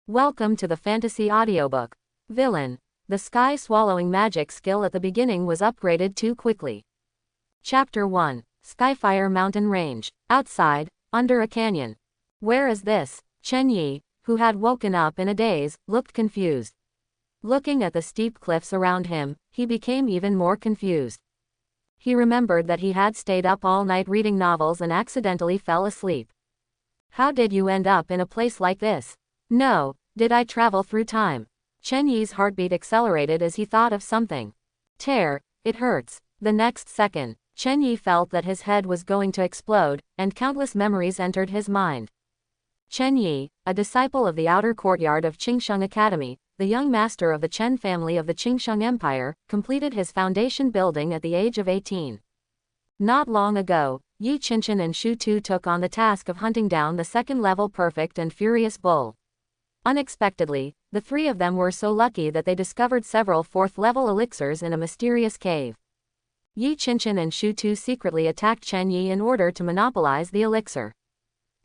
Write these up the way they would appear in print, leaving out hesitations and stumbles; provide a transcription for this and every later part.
Welcome to the fantasy audiobook. Villain. The sky-swallowing magic skill at the beginning was upgraded too quickly. Chapter 1. Skyfire Mountain Range. Outside, under a canyon. Where is this? Chen Yi, who had woken up in a daze, looked confused. Looking at the steep cliffs around him, he became even more confused. He remembered that he had stayed up all night reading novels and accidentally fell asleep. How did you end up in a place like this? No, did I travel through time? Chen Yi's heartbeat accelerated as he thought of something. Tear, it hurts. The next second, Chen Yi felt that his head was going to explode, and countless memories entered his mind. Chen Yi, a disciple of the outer courtyard of Qingsheng Academy, the young master of the Chen family of the Qingsheng Empire, completed his foundation building at the age of 18. Not long ago, Yi Qinshan and Shu Tu took on the task of hunting down the second-level perfect and furious bull. Unexpectedly, the three of them were so lucky that they discovered several fourth-level elixirs in a mysterious cave. Yi Qinshan and Shu Tu secretly attacked Chen Yi in order to monopolize the elixir.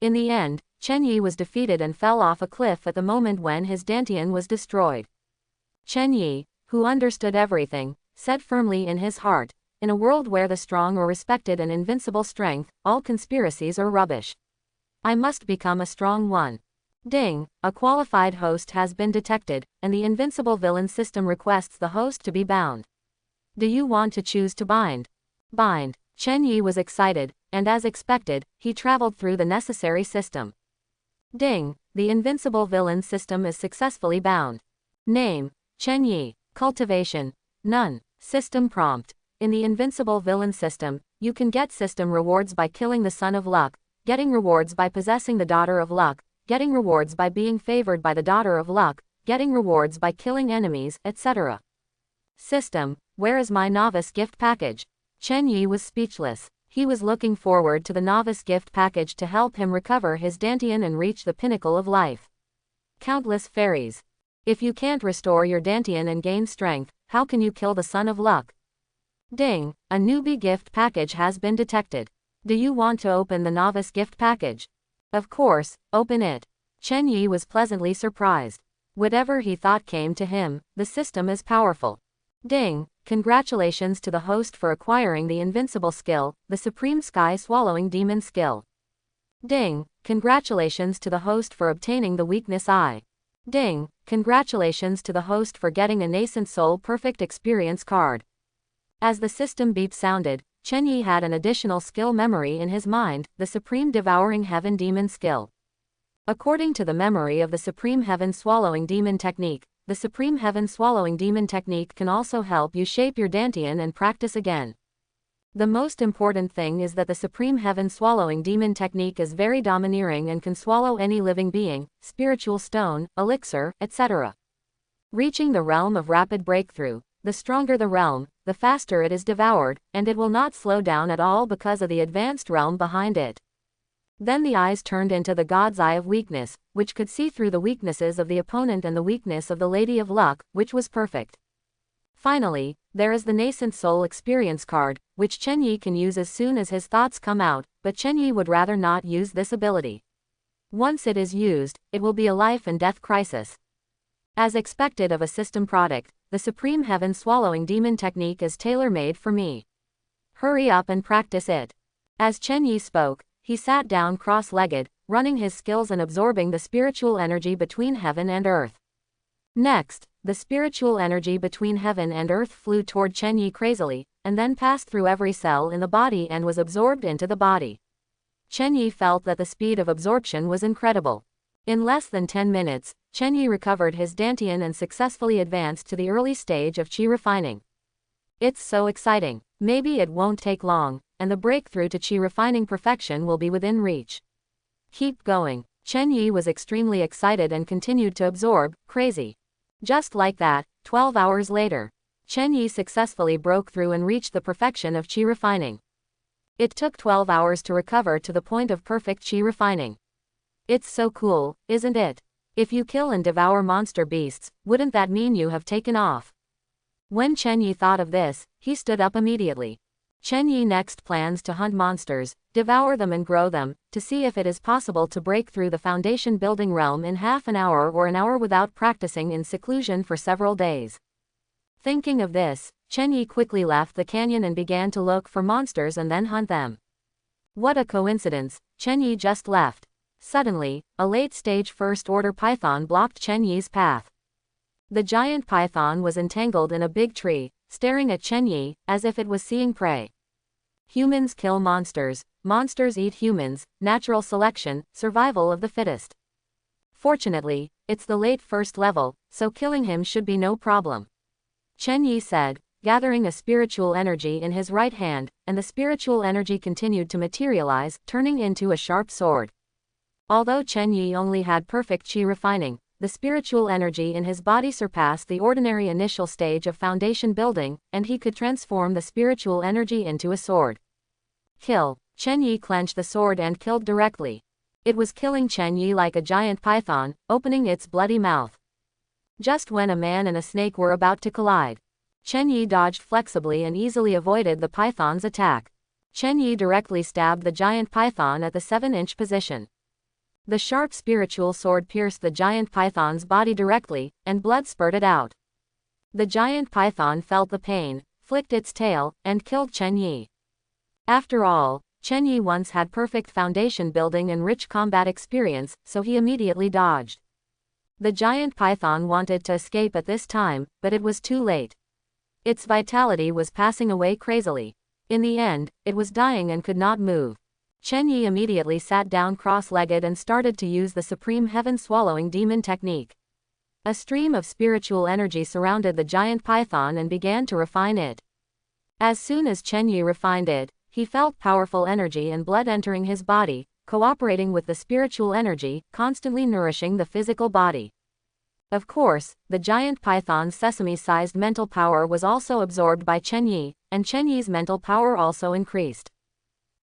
In the end, Chen Yi was defeated and fell off a cliff at the moment when his dantian was destroyed. Chen Yi, who understood everything, said firmly in his heart, "In a world where the strong are respected and invincible strength, all conspiracies are rubbish. I must become a strong one." Ding, a qualified host has been detected, and the invincible villain system requests the host to be bound. Do you want to choose to bind? Bind. Chen Yi was excited, and as expected, he traveled through the necessary system. Ding, the invincible villain system is successfully bound. Name, Chen Yi. Cultivation, none. System prompt. In the invincible villain system, you can get system rewards by killing the son of luck, getting rewards by possessing the daughter of luck, getting rewards by being favored by the daughter of luck, getting rewards by killing enemies, etc. System, where is my novice gift package? Chen Yi was speechless. He was looking forward to the novice gift package to help him recover his dantian and reach the pinnacle of life. Countless fairies. If you can't restore your dantian and gain strength, how can you kill the son of luck? Ding, a newbie gift package has been detected. Do you want to open the novice gift package? Of course, open it. Chen Yi was pleasantly surprised. Whatever he thought came to him, the system is powerful. Ding, congratulations to the host for acquiring the invincible skill, the Supreme Sky-Swallowing Demon skill. Ding, congratulations to the host for obtaining the Weakness Eye. Ding, congratulations to the host for getting a Nascent Soul Perfect Experience card. As the system beep sounded, Chen Yi had an additional skill memory in his mind, the Supreme Devouring Heaven Demon skill. According to the memory of the Supreme Heaven Swallowing Demon technique, the Supreme Heaven Swallowing Demon technique can also help you shape your dantian and practice again. The most important thing is that the Supreme Heaven Swallowing Demon technique is very domineering and can swallow any living being, spiritual stone, elixir, etc. Reaching the realm of rapid breakthrough. The stronger the realm, the faster it is devoured, and it will not slow down at all because of the advanced realm behind it. Then the eyes turned into the God's Eye of Weakness, which could see through the weaknesses of the opponent and the weakness of the Lady of Luck, which was perfect. Finally, there is the Nascent Soul Experience card, which Chen Yi can use as soon as his thoughts come out, but Chen Yi would rather not use this ability. Once it is used, it will be a life and death crisis. As expected of a system product, the Supreme Heaven Swallowing Demon technique is tailor-made for me. Hurry up and practice it. As Chen Yi spoke, he sat down cross-legged, running his skills and absorbing the spiritual energy between heaven and earth. Next, the spiritual energy between heaven and earth flew toward Chen Yi crazily, and then passed through every cell in the body and was absorbed into the body. Chen Yi felt that the speed of absorption was incredible. In less than 10 minutes, Chen Yi recovered his dantian and successfully advanced to the early stage of qi refining. It's so exciting. Maybe it won't take long, and the breakthrough to qi refining perfection will be within reach. Keep going. Chen Yi was extremely excited and continued to absorb, crazy. Just like that, 12 hours later, Chen Yi successfully broke through and reached the perfection of qi refining. It took 12 hours to recover to the point of perfect qi refining. It's so cool, isn't it? If you kill and devour monster beasts, wouldn't that mean you have taken off? When Chen Yi thought of this, he stood up immediately. Chen Yi next plans to hunt monsters, devour them and grow them, to see if it is possible to break through the foundation building realm in half an hour or an hour without practicing in seclusion for several days. Thinking of this, Chen Yi quickly left the canyon and began to look for monsters and then hunt them. What a coincidence, Chen Yi just left. Suddenly, a late-stage first-order python blocked Chen Yi's path. The giant python was entangled in a big tree, staring at Chen Yi, as if it was seeing prey. Humans kill monsters, monsters eat humans, natural selection, survival of the fittest. Fortunately, it's the late first level, so killing him should be no problem. Chen Yi said, gathering a spiritual energy in his right hand, and the spiritual energy continued to materialize, turning into a sharp sword. Although Chen Yi only had perfect qi refining, the spiritual energy in his body surpassed the ordinary initial stage of foundation building, and he could transform the spiritual energy into a sword. Kill. Chen Yi clenched the sword and killed directly. It was killing Chen Yi like a giant python, opening its bloody mouth. Just when a man and a snake were about to collide, Chen Yi dodged flexibly and easily avoided the python's attack. Chen Yi directly stabbed the giant python at the 7-inch position. The sharp spiritual sword pierced the giant python's body directly, and blood spurted out. The giant python felt the pain, flicked its tail, and killed Chen Yi. After all, Chen Yi once had perfect foundation building and rich combat experience, so he immediately dodged. The giant python wanted to escape at this time, but it was too late. Its vitality was passing away crazily. In the end, it was dying and could not move. Chen Yi immediately sat down cross-legged and started to use the supreme heaven-swallowing demon technique. A stream of spiritual energy surrounded the giant python and began to refine it. As soon as Chen Yi refined it, he felt powerful energy and blood entering his body, cooperating with the spiritual energy, constantly nourishing the physical body. Of course, the giant python's sesame-sized mental power was also absorbed by Chen Yi, and Chen Yi's mental power also increased.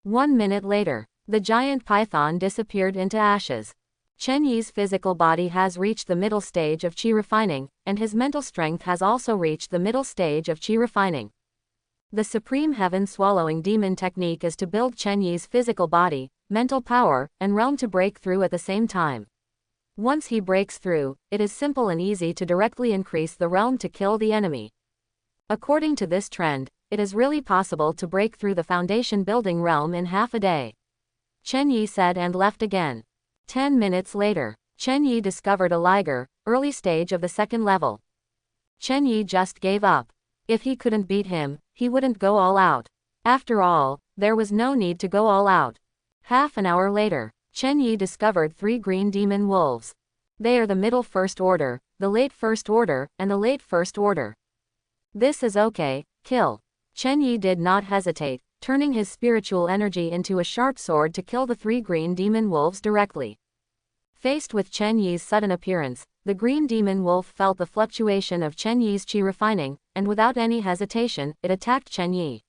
1 minute later, the giant python disappeared into ashes. Chen Yi's physical body has reached the middle stage of qi refining, and his mental strength has also reached the middle stage of qi refining. The supreme heaven-swallowing demon technique is to build Chen Yi's physical body, mental power, and realm to break through at the same time. Once he breaks through, it is simple and easy to directly increase the realm to kill the enemy. According to this trend, it is really possible to break through the foundation building realm in half a day. Chen Yi said and left again. 10 minutes later, Chen Yi discovered a liger, early stage of the second level. Chen Yi just gave up. If he couldn't beat him, he wouldn't go all out. After all, there was no need to go all out. Half an hour later, Chen Yi discovered 3 green demon wolves. They are the middle first order, the late first order, and the late first order. This is okay, kill. Chen Yi did not hesitate, turning his spiritual energy into a sharp sword to kill the 3 green demon wolves directly. Faced with Chen Yi's sudden appearance, the green demon wolf felt the fluctuation of Chen Yi's qi refining, and without any hesitation, it attacked Chen Yi.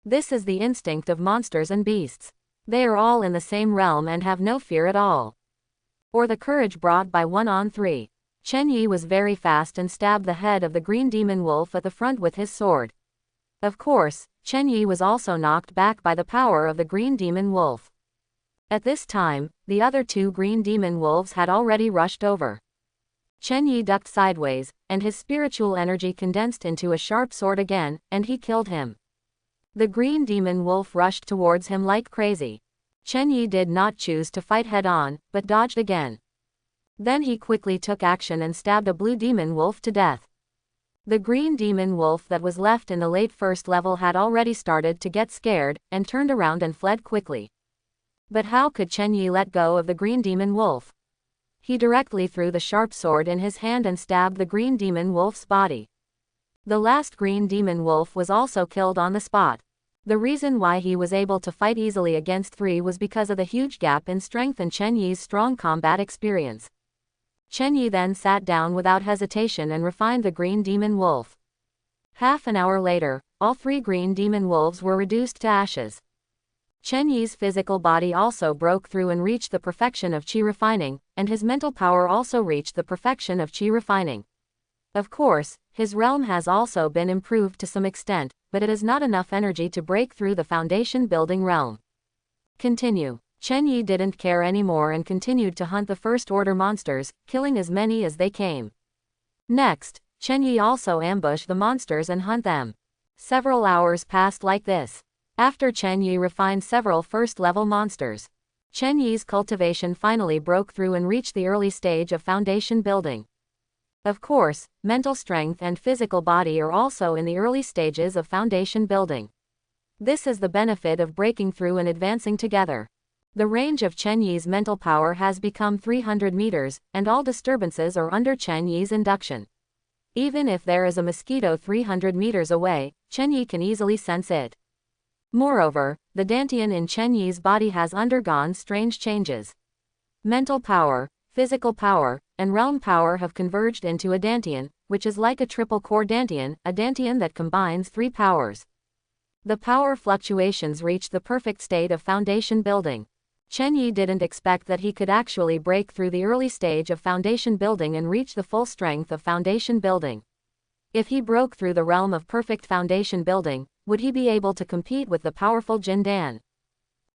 This is the instinct of monsters and beasts. They are all in the same realm and have no fear at all. Or the courage brought by 1-on-3. Chen Yi was very fast and stabbed the head of the green demon wolf at the front with his sword. Of course, Chen Yi was also knocked back by the power of the green demon wolf. At this time, the other 2 green demon wolves had already rushed over. Chen Yi ducked sideways, and his spiritual energy condensed into a sharp sword again, and he killed him. The green demon wolf rushed towards him like crazy. Chen Yi did not choose to fight head-on, but dodged again. Then he quickly took action and stabbed a blue demon wolf to death. The green demon wolf that was left in the late first level had already started to get scared, and turned around and fled quickly. But how could Chen Yi let go of the green demon wolf? He directly threw the sharp sword in his hand and stabbed the green demon wolf's body. The last green demon wolf was also killed on the spot. The reason why he was able to fight easily against 3 was because of the huge gap in strength and Chen Yi's strong combat experience. Chen Yi then sat down without hesitation and refined the green demon wolf. Half an hour later, all 3 green demon wolves were reduced to ashes. Chen Yi's physical body also broke through and reached the perfection of qi refining, and his mental power also reached the perfection of qi refining. Of course, his realm has also been improved to some extent, but it is not enough energy to break through the foundation building realm. Continue. Chen Yi didn't care anymore and continued to hunt the first-order monsters, killing as many as they came. Next, Chen Yi also ambushed the monsters and hunt them. Several hours passed like this. After Chen Yi refined several first-level monsters, Chen Yi's cultivation finally broke through and reached the early stage of foundation building. Of course, mental strength and physical body are also in the early stages of foundation building. This is the benefit of breaking through and advancing together. The range of Chen Yi's mental power has become 300 meters, and all disturbances are under Chen Yi's induction. Even if there is a mosquito 300 meters away, Chen Yi can easily sense it. Moreover, the dantian in Chen Yi's body has undergone strange changes. Mental power, physical power, and realm power have converged into a dantian, which is like a triple-core dantian, a dantian that combines three powers. The power fluctuations reach the perfect state of foundation building. Chen Yi didn't expect that he could actually break through the early stage of foundation building and reach the full strength of foundation building. If he broke through the realm of perfect foundation building, would he be able to compete with the powerful Jin Dan?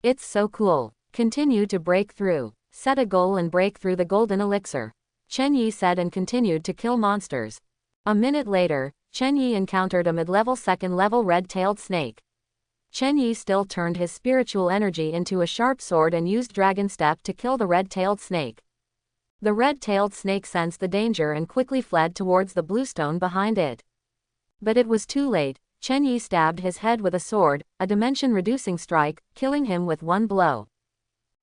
It's so cool. Continue to break through. Set a goal and break through the golden elixir. Chen Yi said and continued to kill monsters. A minute later, Chen Yi encountered a mid-level second-level red-tailed snake. Chen Yi still turned his spiritual energy into a sharp sword and used Dragon Step to kill the red-tailed snake. The red-tailed snake sensed the danger and quickly fled towards the bluestone behind it. But it was too late. Chen Yi stabbed his head with a sword, a dimension-reducing strike, killing him with one blow.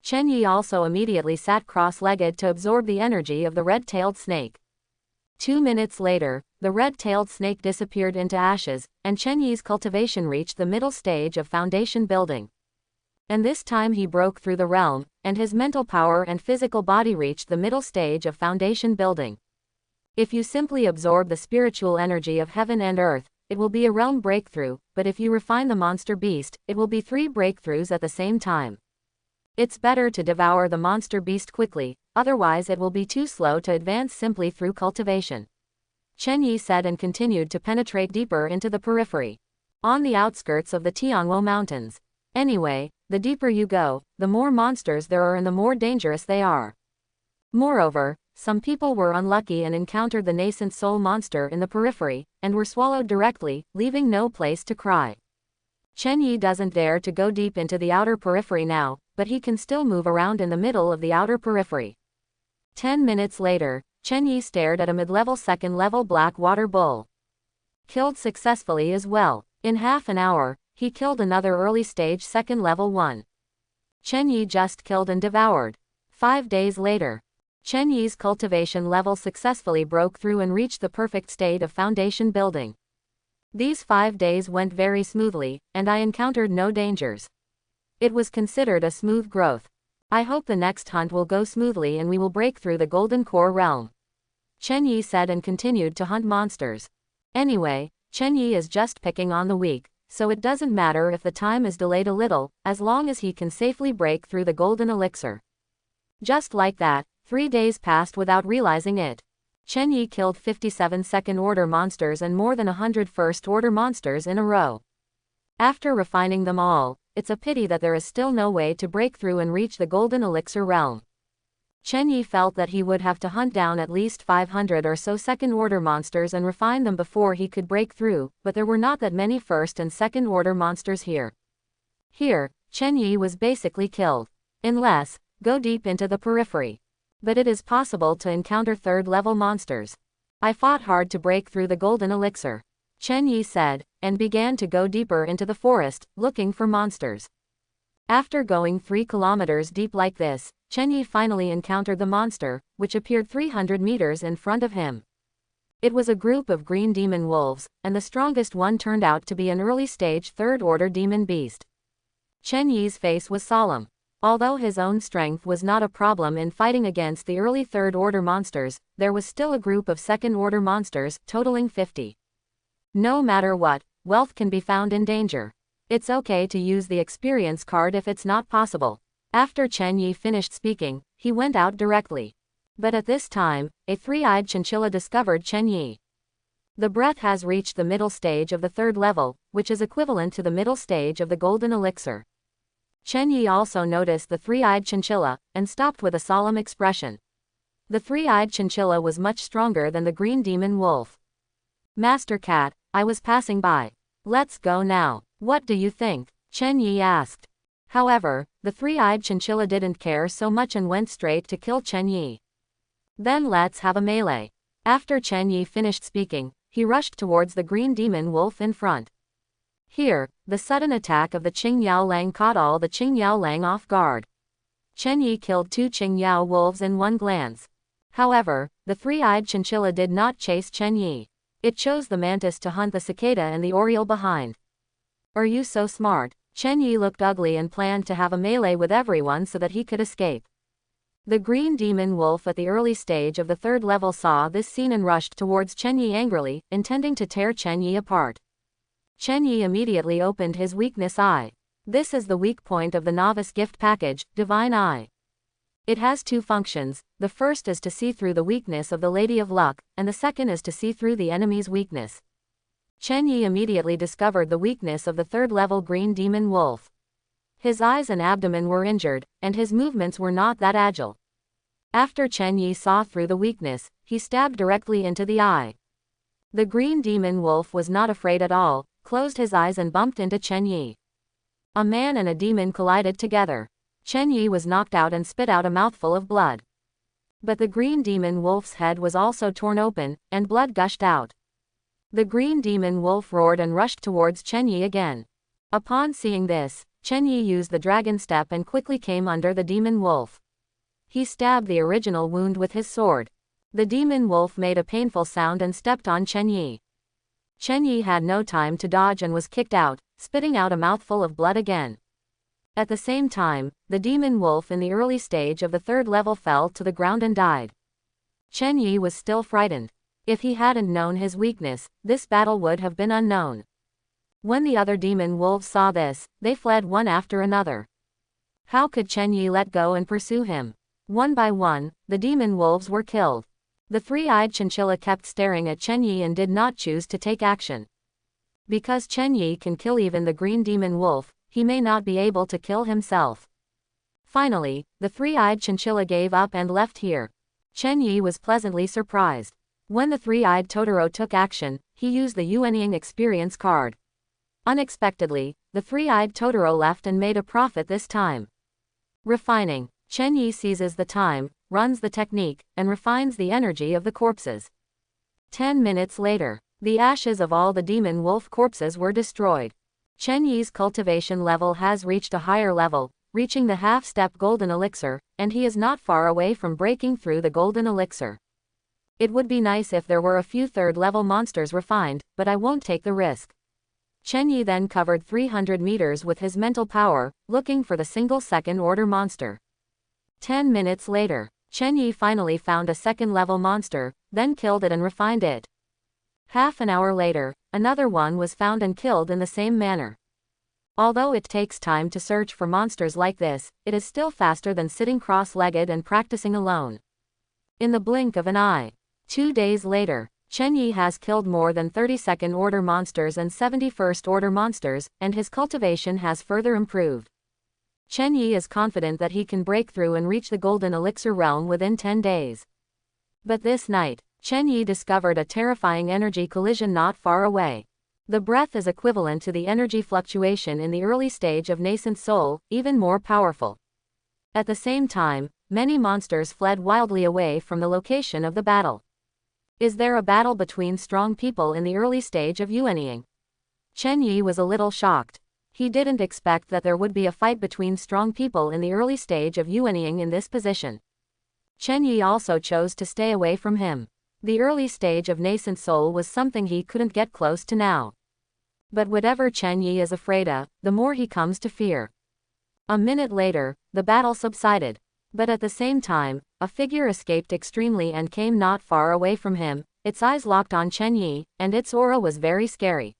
Chen Yi also immediately sat cross-legged to absorb the energy of the red-tailed snake. 2 minutes later, the red-tailed snake disappeared into ashes, and Chen Yi's cultivation reached the middle stage of foundation building. And this time he broke through the realm, and his mental power and physical body reached the middle stage of foundation building. If you simply absorb the spiritual energy of heaven and earth, it will be a realm breakthrough, but if you refine the monster beast, it will be 3 breakthroughs at the same time. It's better to devour the monster beast quickly, otherwise it will be too slow to advance simply through cultivation. Chen Yi said and continued to penetrate deeper into the periphery. On the outskirts of the Tiangwo Mountains. Anyway, the deeper you go, the more monsters there are and the more dangerous they are. Moreover, some people were unlucky and encountered the nascent soul monster in the periphery, and were swallowed directly, leaving no place to cry. Chen Yi doesn't dare to go deep into the outer periphery now, but he can still move around in the middle of the outer periphery. 10 minutes later, Chen Yi stared at a mid-level second-level black water bull. Killed successfully as well. In half an hour, he killed another early-stage second-level one. Chen Yi just killed and devoured. 5 days later, Chen Yi's cultivation level successfully broke through and reached the perfect state of foundation building. These 5 days went very smoothly, and I encountered no dangers. It was considered a smooth growth. I hope the next hunt will go smoothly and we will break through the Golden Core realm. Chen Yi said and continued to hunt monsters. Anyway, Chen Yi is just picking on the weak, so it doesn't matter if the time is delayed a little, as long as he can safely break through the golden elixir. Just like that, 3 days passed without realizing it. Chen Yi killed 57 second-order monsters and more than 100 first-order monsters in a row. After refining them all, it's a pity that there is still no way to break through and reach the golden elixir realm. Chen Yi felt that he would have to hunt down at least 500 or so second-order monsters and refine them before he could break through, but there were not that many first- and second-order monsters here. Here, Chen Yi was basically killed. Unless, go deep into the periphery. But it is possible to encounter third-level monsters. I fought hard to break through the golden elixir, Chen Yi said, and began to go deeper into the forest, looking for monsters. After going 3 kilometers deep like this, Chen Yi finally encountered the monster, which appeared 300 meters in front of him. It was a group of green demon wolves, and the strongest one turned out to be an early-stage third-order demon beast. Chen Yi's face was solemn. Although his own strength was not a problem in fighting against the early third-order monsters, there was still a group of second-order monsters, totaling 50. No matter what, wealth can be found in danger. It's okay to use the experience card if it's not possible. After Chen Yi finished speaking, he went out directly. But at this time, a 3-eyed chinchilla discovered Chen Yi. The breath has reached the middle stage of the third level, which is equivalent to the middle stage of the golden elixir. Chen Yi also noticed the three-eyed chinchilla, and stopped with a solemn expression. The three-eyed chinchilla was much stronger than the green demon wolf. Master Cat, I was passing by. Let's go now. What do you think? Chen Yi asked. However, the three-eyed chinchilla didn't care so much and went straight to kill Chen Yi. Then let's have a melee. After Chen Yi finished speaking, he rushed towards the green demon wolf in front. Here, the sudden attack of the Qing Yao Lang caught all the Qing Yao Lang off guard. Chen Yi killed 2 Qing Yao wolves in one glance. However, the three-eyed chinchilla did not chase Chen Yi. It chose the mantis to hunt the cicada and the oriole behind. Are you so smart? Chen Yi looked ugly and planned to have a melee with everyone so that he could escape. The green demon wolf at the early stage of the third level saw this scene and rushed towards Chen Yi angrily, intending to tear Chen Yi apart. Chen Yi immediately opened his weakness eye. This is the weak point of the novice gift package, Divine Eye. It has 2 functions. The first is to see through the weakness of the Lady of Luck, and the second is to see through the enemy's weakness. Chen Yi immediately discovered the weakness of the third level green demon wolf. His eyes and abdomen were injured, and his movements were not that agile. After Chen Yi saw through the weakness, he stabbed directly into the eye. The green demon wolf was not afraid at all, closed his eyes and bumped into Chen Yi. A man and a demon collided together. Chen Yi was knocked out and spit out a mouthful of blood. But the green demon wolf's head was also torn open, and blood gushed out. The green demon wolf roared and rushed towards Chen Yi again. Upon seeing this, Chen Yi used the dragon step and quickly came under the demon wolf. He stabbed the original wound with his sword. The demon wolf made a painful sound and stepped on Chen Yi. Chen Yi had no time to dodge and was kicked out, spitting out a mouthful of blood again. At the same time, the demon wolf in the early stage of the third level fell to the ground and died. Chen Yi was still frightened. If he hadn't known his weakness, this battle would have been unknown. When the other demon wolves saw this, they fled one after another. How could Chen Yi let go and pursue him? One by one, the demon wolves were killed. The three-eyed chinchilla kept staring at Chen Yi and did not choose to take action. Because Chen Yi can kill even the green demon wolf, he may not be able to kill himself. Finally, the three-eyed chinchilla gave up and left here. Chen Yi was pleasantly surprised. When the three-eyed Totoro took action, he used the Yuanying experience card. Unexpectedly, the three-eyed Totoro left and made a profit this time. Refining. Chen Yi seizes the time, runs the technique, and refines the energy of the corpses. 10 minutes later, the ashes of all the demon wolf corpses were destroyed. Chen Yi's cultivation level has reached a higher level, reaching the half-step golden elixir, and he is not far away from breaking through the golden elixir. It would be nice if there were a few third-level monsters refined, but I won't take the risk. Chen Yi then covered 300 meters with his mental power, looking for the single second-order monster. 10 minutes later, Chen Yi finally found a second-level monster, then killed it and refined it. Half an hour later, another one was found and killed in the same manner. Although it takes time to search for monsters like this, it is still faster than sitting cross-legged and practicing alone. In the blink of an eye. 2 days later, Chen Yi has killed more than 30 second-order monsters and 70 first-order monsters, and his cultivation has further improved. Chen Yi is confident that he can break through and reach the golden elixir realm within 10 days. But this night, Chen Yi discovered a terrifying energy collision not far away. The breath is equivalent to the energy fluctuation in the early stage of nascent soul, even more powerful. At the same time, many monsters fled wildly away from the location of the battle. Is there a battle between strong people in the early stage of Yuanying? Chen Yi was a little shocked. He didn't expect that there would be a fight between strong people in the early stage of Yuanying in this position. Chen Yi also chose to stay away from him. The early stage of nascent soul was something he couldn't get close to now. But whatever Chen Yi is afraid of, the more he comes to fear. A minute later, the battle subsided. But at the same time, a figure escaped extremely and came not far away from him. Its eyes locked on Chen Yi, and its aura was very scary.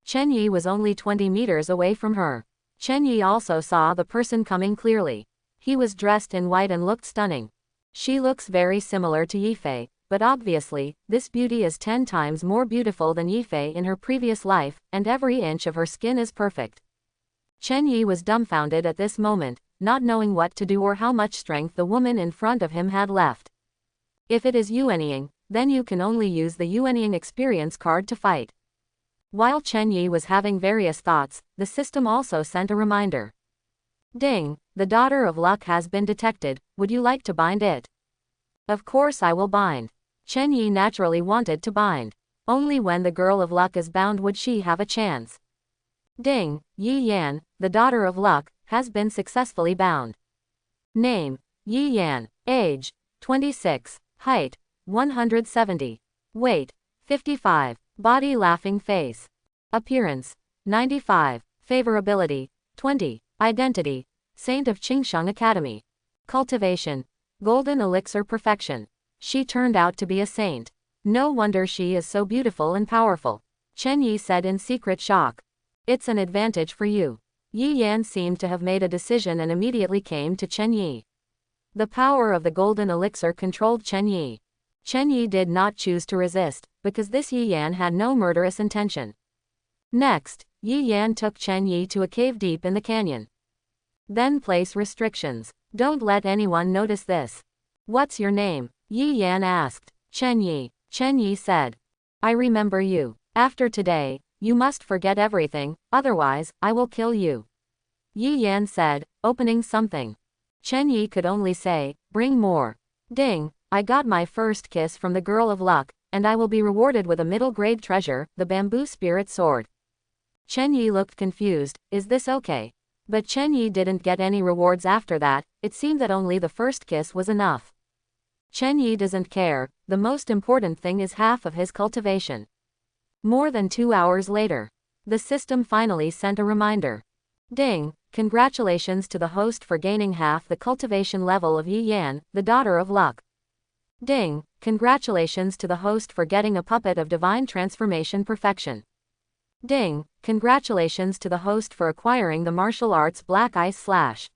Chen Yi was only 20 meters away from her. Chen Yi also saw the person coming clearly. He was dressed in white and looked stunning. She looks very similar to Yifei, but obviously, this beauty is 10 times more beautiful than Yifei in her previous life, and every inch of her skin is perfect. Chen Yi was dumbfounded at this moment, not knowing what to do or how much strength the woman in front of him had left. If it is Yuanying, then you can only use the Yuanying experience card to fight. While Chen Yi was having various thoughts, the system also sent a reminder. Ding, the daughter of luck has been detected, would you like to bind it? Of course I will bind. Chen Yi naturally wanted to bind. Only when the girl of luck is bound would she have a chance. Ding, Yi Yan, the daughter of luck, has been successfully bound. Name, Yi Yan. Age, 26. Height, 170. Weight, 55. Body laughing face. Appearance, 95. Favorability, 20. Identity, Saint of Qingsheng Academy. Cultivation, Golden Elixir Perfection. She turned out to be a saint. No wonder she is so beautiful and powerful. Chen Yi said in secret shock. It's an advantage for you. Yi Yan seemed to have made a decision and immediately came to Chen Yi. The power of the golden elixir controlled Chen Yi. Chen Yi did not choose to resist, because this Yi Yan had no murderous intention. Next, Yi Yan took Chen Yi to a cave deep in the canyon. Then place restrictions. Don't let anyone notice this. What's your name? Yi Yan asked. Chen Yi. Chen Yi said. I remember you. After today, you must forget everything, otherwise, I will kill you. Yi Yan said, opening something. Chen Yi could only say, bring more. Ding, I got my first kiss from the girl of luck, and I will be rewarded with a middle-grade treasure, the bamboo spirit sword. Chen Yi looked confused, is this okay? But Chen Yi didn't get any rewards after that, it seemed that only the first kiss was enough. Chen Yi doesn't care, the most important thing is half of his cultivation. More than 2 hours later, the system finally sent a reminder. Ding, congratulations to the host for gaining half the cultivation level of Yi Yan, the daughter of luck. Ding, congratulations to the host for getting a puppet of divine transformation perfection. Ding, congratulations to the host for acquiring the martial arts Black Ice Slash.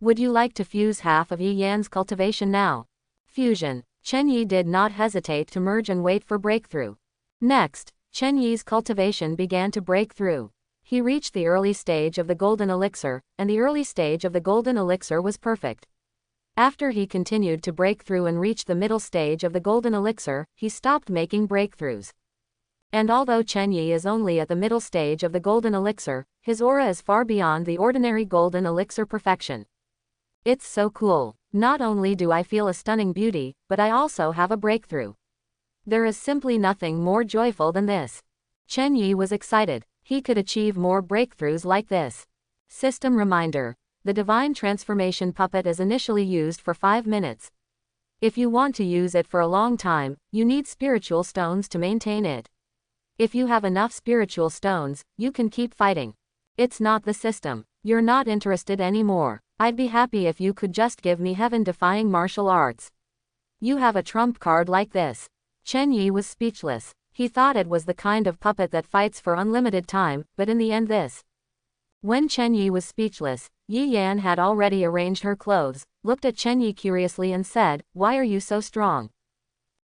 Would you like to fuse half of Yi Yan's cultivation now? Fusion. Chen Yi did not hesitate to merge and wait for breakthrough. Next, Chen Yi's cultivation began to break through. He reached the early stage of the golden elixir, and the early stage of the golden elixir was perfect. After he continued to break through and reach the middle stage of the golden elixir, he stopped making breakthroughs. And although Chen Yi is only at the middle stage of the golden elixir, his aura is far beyond the ordinary golden elixir perfection. It's so cool. Not only do I feel a stunning beauty, but I also have a breakthrough. There is simply nothing more joyful than this. Chen Yi was excited. He could achieve more breakthroughs like this. System reminder. The divine transformation puppet is initially used for 5 minutes. If you want to use it for a long time, you need spiritual stones to maintain it. If you have enough spiritual stones, you can keep fighting. It's not the system. You're not interested anymore. I'd be happy if you could just give me heaven-defying martial arts. You have a trump card like this. Chen Yi was speechless. He thought it was the kind of puppet that fights for unlimited time, but in the end this. When Chen Yi was speechless, Yi Yan had already arranged her clothes, looked at Chen Yi curiously and said, why are you so strong?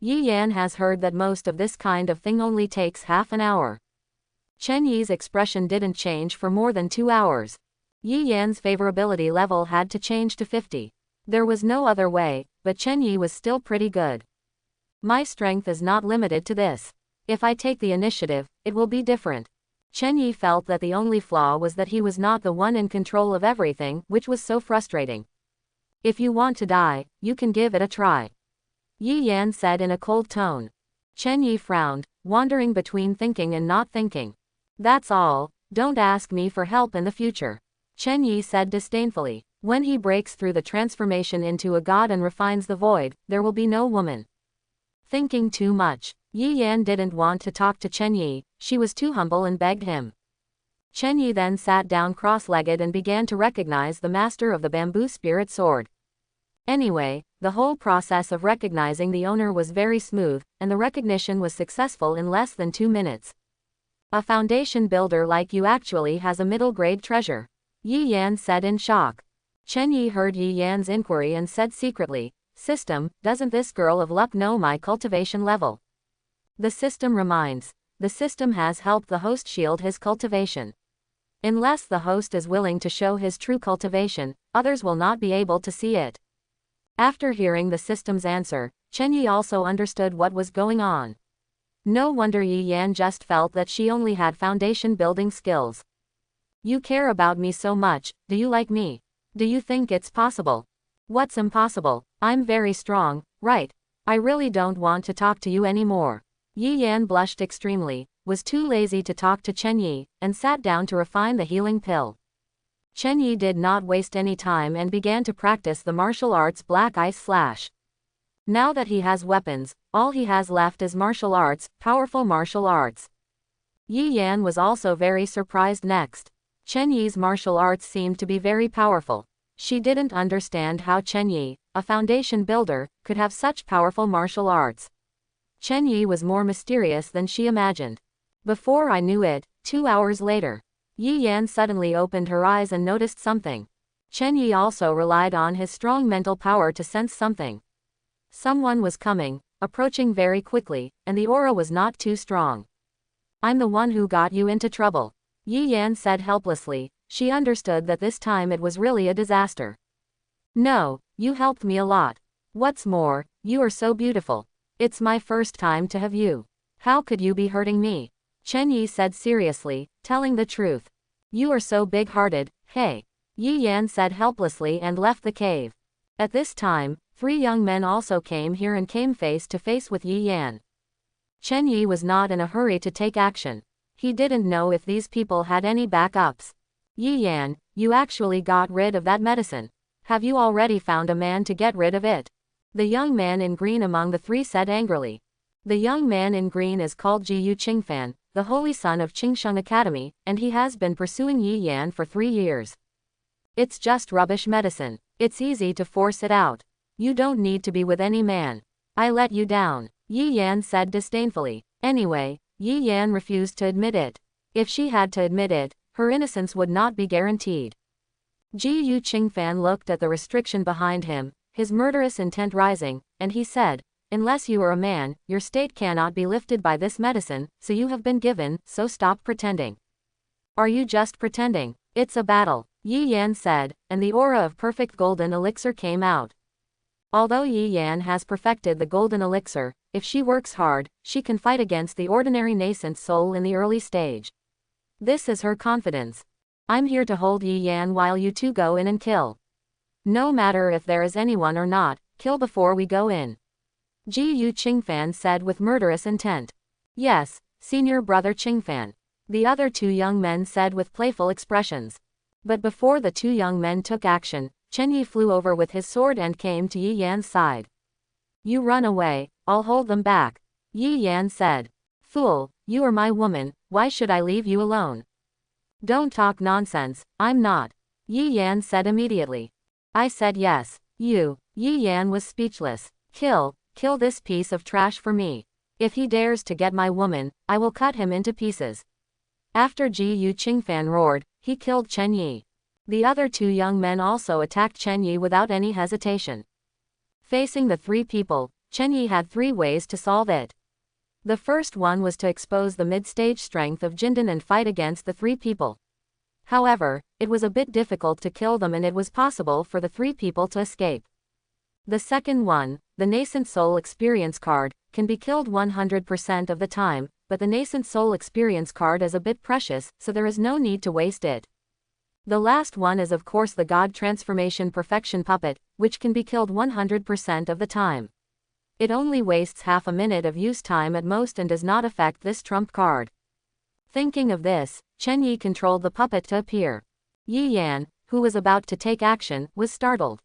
Yi Yan has heard that most of this kind of thing only takes half an hour. Chen Yi's expression didn't change for more than 2 hours. Yi Yan's favorability level had to change to 50. There was no other way, but Chen Yi was still pretty good. My strength is not limited to this. If I take the initiative, it will be different. Chen Yi felt that the only flaw was that he was not the one in control of everything, which was so frustrating. If you want to die, you can give it a try. Yi Yan said in a cold tone. Chen Yi frowned, wandering between thinking and not thinking. That's all, don't ask me for help in the future. Chen Yi said disdainfully. When he breaks through the transformation into a god and refines the void, there will be no woman. Thinking too much. Yi Yan didn't want to talk to Chen Yi, she was too humble and begged him. Chen Yi then sat down cross-legged and began to recognize the master of the bamboo spirit sword. Anyway, the whole process of recognizing the owner was very smooth, and the recognition was successful in less than 2 minutes. A foundation builder like you actually has a middle-grade treasure. Yi Yan said in shock. Chen Yi heard Yi Yan's inquiry and said secretly, System, doesn't this girl of luck know my cultivation level? The system reminds. The system has helped the host shield his cultivation. Unless the host is willing to show his true cultivation, others will not be able to see it. After hearing the system's answer, Chen Yi also understood what was going on. No wonder Yi Yan just felt that she only had foundation building skills. You care about me so much, do you like me? Do you think it's possible? What's impossible? I'm very strong, right? I really don't want to talk to you anymore. Yi Yan blushed extremely, was too lazy to talk to Chen Yi, and sat down to refine the healing pill. Chen Yi did not waste any time and began to practice the martial arts Black Ice Slash. Now that he has weapons, all he has left is martial arts, powerful martial arts. Yi Yan was also very surprised next. Chen Yi's martial arts seemed to be very powerful. She didn't understand how Chen Yi, a foundation builder, could have such powerful martial arts. Chen Yi was more mysterious than she imagined. Before I knew it, 2 hours later, Yi Yan suddenly opened her eyes and noticed something. Chen Yi also relied on his strong mental power to sense something. Someone was coming, approaching very quickly, and the aura was not too strong. I'm the one who got you into trouble, Yi Yan said helplessly. She understood that this time it was really a disaster. No, you helped me a lot. What's more, you are so beautiful. It's my first time to have you. How could you be hurting me? Chen Yi said seriously, telling the truth. You are so big-hearted, hey. Yi Yan said helplessly and left the cave. At this time, 3 young men also came here and came face to face with Yi Yan. Chen Yi was not in a hurry to take action. He didn't know if these people had any backups. Yi Yan, you actually got rid of that medicine. Have you already found a man to get rid of it? The young man in green among the 3 said angrily. The young man in green is called Jiyu Qingfan, the holy son of Qingsheng Academy, and he has been pursuing Yi Yan for 3 years. It's just rubbish medicine. It's easy to force it out. You don't need to be with any man. I let you down, Yi Yan said disdainfully. Anyway, Yi Yan refused to admit it. If she had to admit it, her innocence would not be guaranteed. Jiyu Qingfan looked at the restriction behind him, his murderous intent rising, and he said, unless you are a man, your state cannot be lifted by this medicine, so you have been given, so stop pretending. Are you just pretending? It's a battle, Yi Yan said, and the aura of perfect golden elixir came out. Although Yi Yan has perfected the golden elixir, if she works hard, she can fight against the ordinary nascent soul in the early stage. This is her confidence. I'm here to hold Yi Yan while you 2 go in and kill. No matter if there is anyone or not, kill before we go in. Jiyu Qingfan said with murderous intent. Yes, senior brother Qingfan. The other 2 young men said with playful expressions. But before the 2 young men took action, Chen Yi flew over with his sword and came to Yi Yan's side. You run away, I'll hold them back, Yi Yan said. Fool, you are my woman, why should I leave you alone? Don't talk nonsense, I'm not, Yi Yan said immediately. I said yes, you. Yi Yan was speechless. Kill this piece of trash for me. If he dares to get my woman, I will cut him into pieces. After Jiyu Qingfan roared, he killed Chen Yi. The other 2 young men also attacked Chen Yi without any hesitation. Facing the 3 people, Chen Yi had 3 ways to solve it. The first one was to expose the mid-stage strength of Jindan and fight against the 3 people. However, it was a bit difficult to kill them and it was possible for the 3 people to escape. The second one, the Nascent Soul Experience card, can be killed 100% of the time, but the Nascent Soul Experience card is a bit precious, so there is no need to waste it. The last one is of course the God Transformation Perfection Puppet, which can be killed 100% of the time. It only wastes half a minute of use time at most and does not affect this trump card. Thinking of this, Chen Yi controlled the puppet to appear. Yi Yan, who was about to take action, was startled.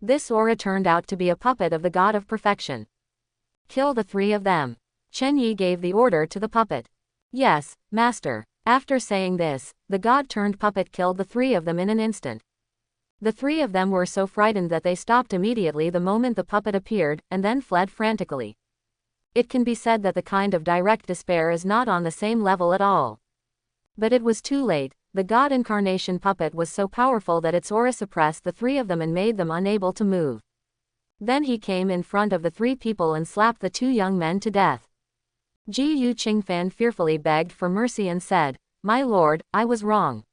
This aura turned out to be a puppet of the God of Perfection. Kill the 3 of them. Chen Yi gave the order to the puppet. Yes, master. After saying this, the god-turned puppet killed the 3 of them in an instant. The 3 of them were so frightened that they stopped immediately the moment the puppet appeared, and then fled frantically. It can be said that the kind of direct despair is not on the same level at all. But it was too late. The God Incarnation puppet was so powerful that its aura suppressed the 3 of them and made them unable to move. Then he came in front of the 3 people and slapped the 2 young men to death. Jiyu Qingfan fearfully begged for mercy and said, "My lord, I was wrong.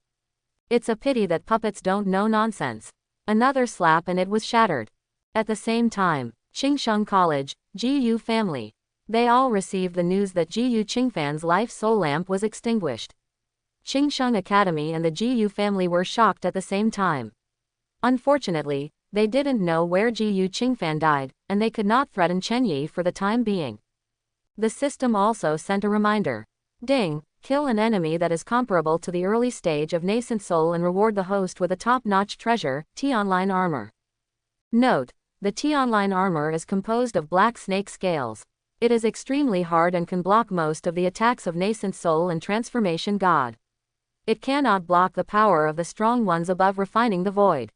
It's a pity that puppets don't know nonsense." Another slap and it was shattered. At the same time, Qingsheng College, Jiyu family. They all received the news that Jiyu Qingfan's life soul lamp was extinguished. Qingsheng Academy and the Jiyu family were shocked at the same time. Unfortunately, they didn't know where Jiyu Qingfan died, and they could not threaten Chen Yi for the time being. The system also sent a reminder. Ding, kill an enemy that is comparable to the early stage of nascent soul and reward the host with a top-notch treasure, T-Online armor. Note, the T-Online armor is composed of black snake scales. It is extremely hard and can block most of the attacks of nascent soul and transformation god. It cannot block the power of the strong ones above refining the void.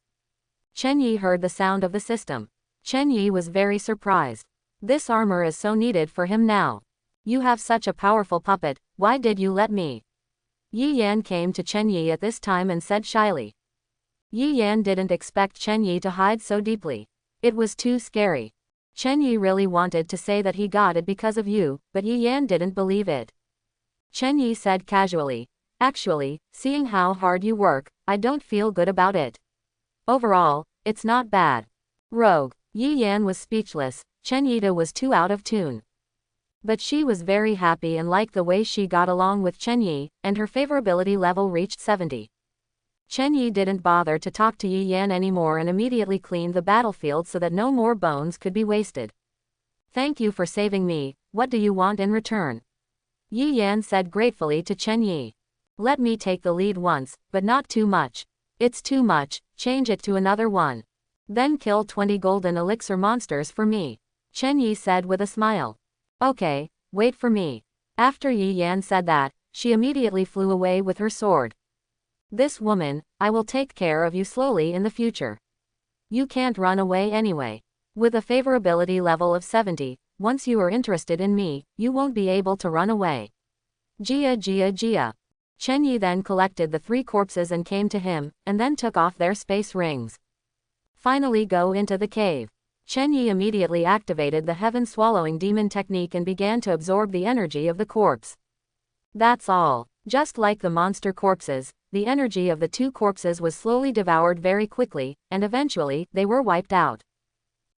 Chen Yi heard the sound of the system. Chen Yi was very surprised. This armor is so needed for him now. You have such a powerful puppet, why did you let me? Yi Yan came to Chen Yi at this time and said shyly. Yi Yan didn't expect Chen Yi to hide so deeply. It was too scary. Chen Yi really wanted to say that he got it because of you, but Yi Yan didn't believe it. Chen Yi said casually, "Actually, seeing how hard you work, I don't feel good about it. Overall, it's not bad." Rogue. Yi Yan was speechless. Chen Yita was too out of tune. But she was very happy and liked the way she got along with Chen Yi, and her favorability level reached 70. Chen Yi didn't bother to talk to Yi Yan anymore and immediately cleaned the battlefield so that no more bones could be wasted. "Thank you for saving me, what do you want in return?" Yi Yan said gratefully to Chen Yi. "Let me take the lead once, but not too much. It's too much, change it to another one. Then kill 20 golden elixir monsters for me," Chen Yi said with a smile. "Okay, wait for me." After Yi Yan said that, she immediately flew away with her sword. "This woman, I will take care of you slowly in the future. You can't run away anyway. With a favorability level of 70, once you are interested in me, you won't be able to run away. Jia Jia Jia." Chen Yi then collected the 3 corpses and came to him, and then took off their space rings. "Finally go into the cave." Chen Yi immediately activated the heaven-swallowing demon technique and began to absorb the energy of the corpse. That's all. Just like the monster corpses, the energy of the 2 corpses was slowly devoured very quickly, and eventually, they were wiped out.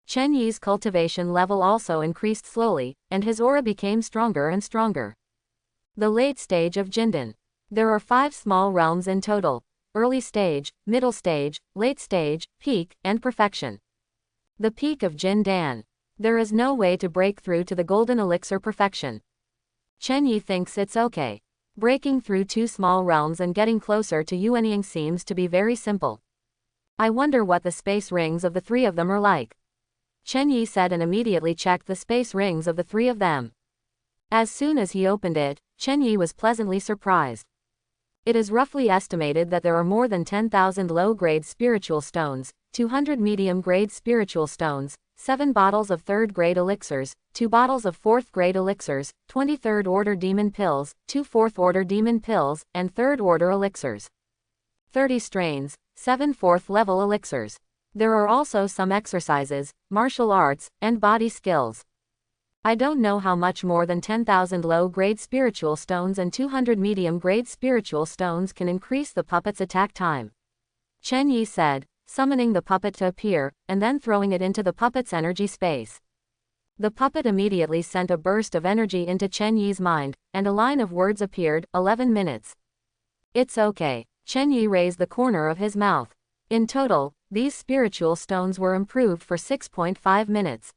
Chen Yi's cultivation level also increased slowly, and his aura became stronger and stronger. The late stage of Jindan. There are 5 small realms in total: early stage, middle stage, late stage, peak, and perfection. The peak of Jindan. There is no way to break through to the golden elixir perfection. Chen Yi thinks it's okay. Breaking through 2 small realms and getting closer to Yuanying seems to be very simple. I wonder what the space rings of the 3 of them are like. Chen Yi said and immediately checked the space rings of the 3 of them. As soon as he opened it, Chen Yi was pleasantly surprised. It is roughly estimated that there are more than 10,000 low-grade spiritual stones, 200 medium-grade spiritual stones, 7 bottles of 3rd-grade elixirs, 2 bottles of 4th-grade elixirs, 23rd-order demon pills, 2 4th-order demon pills, and 3rd-order elixirs. 30 strains, 7 4th-level elixirs. There are also some exercises, martial arts, and body skills. I don't know how much more than 10,000 low-grade spiritual stones and 200 medium-grade spiritual stones can increase the puppet's attack time. Chen Yi said, summoning the puppet to appear, and then throwing it into the puppet's energy space. The puppet immediately sent a burst of energy into Chen Yi's mind, and a line of words appeared, 11 minutes. It's okay. Chen Yi raised the corner of his mouth. In total, these spiritual stones were improved for 6.5 minutes.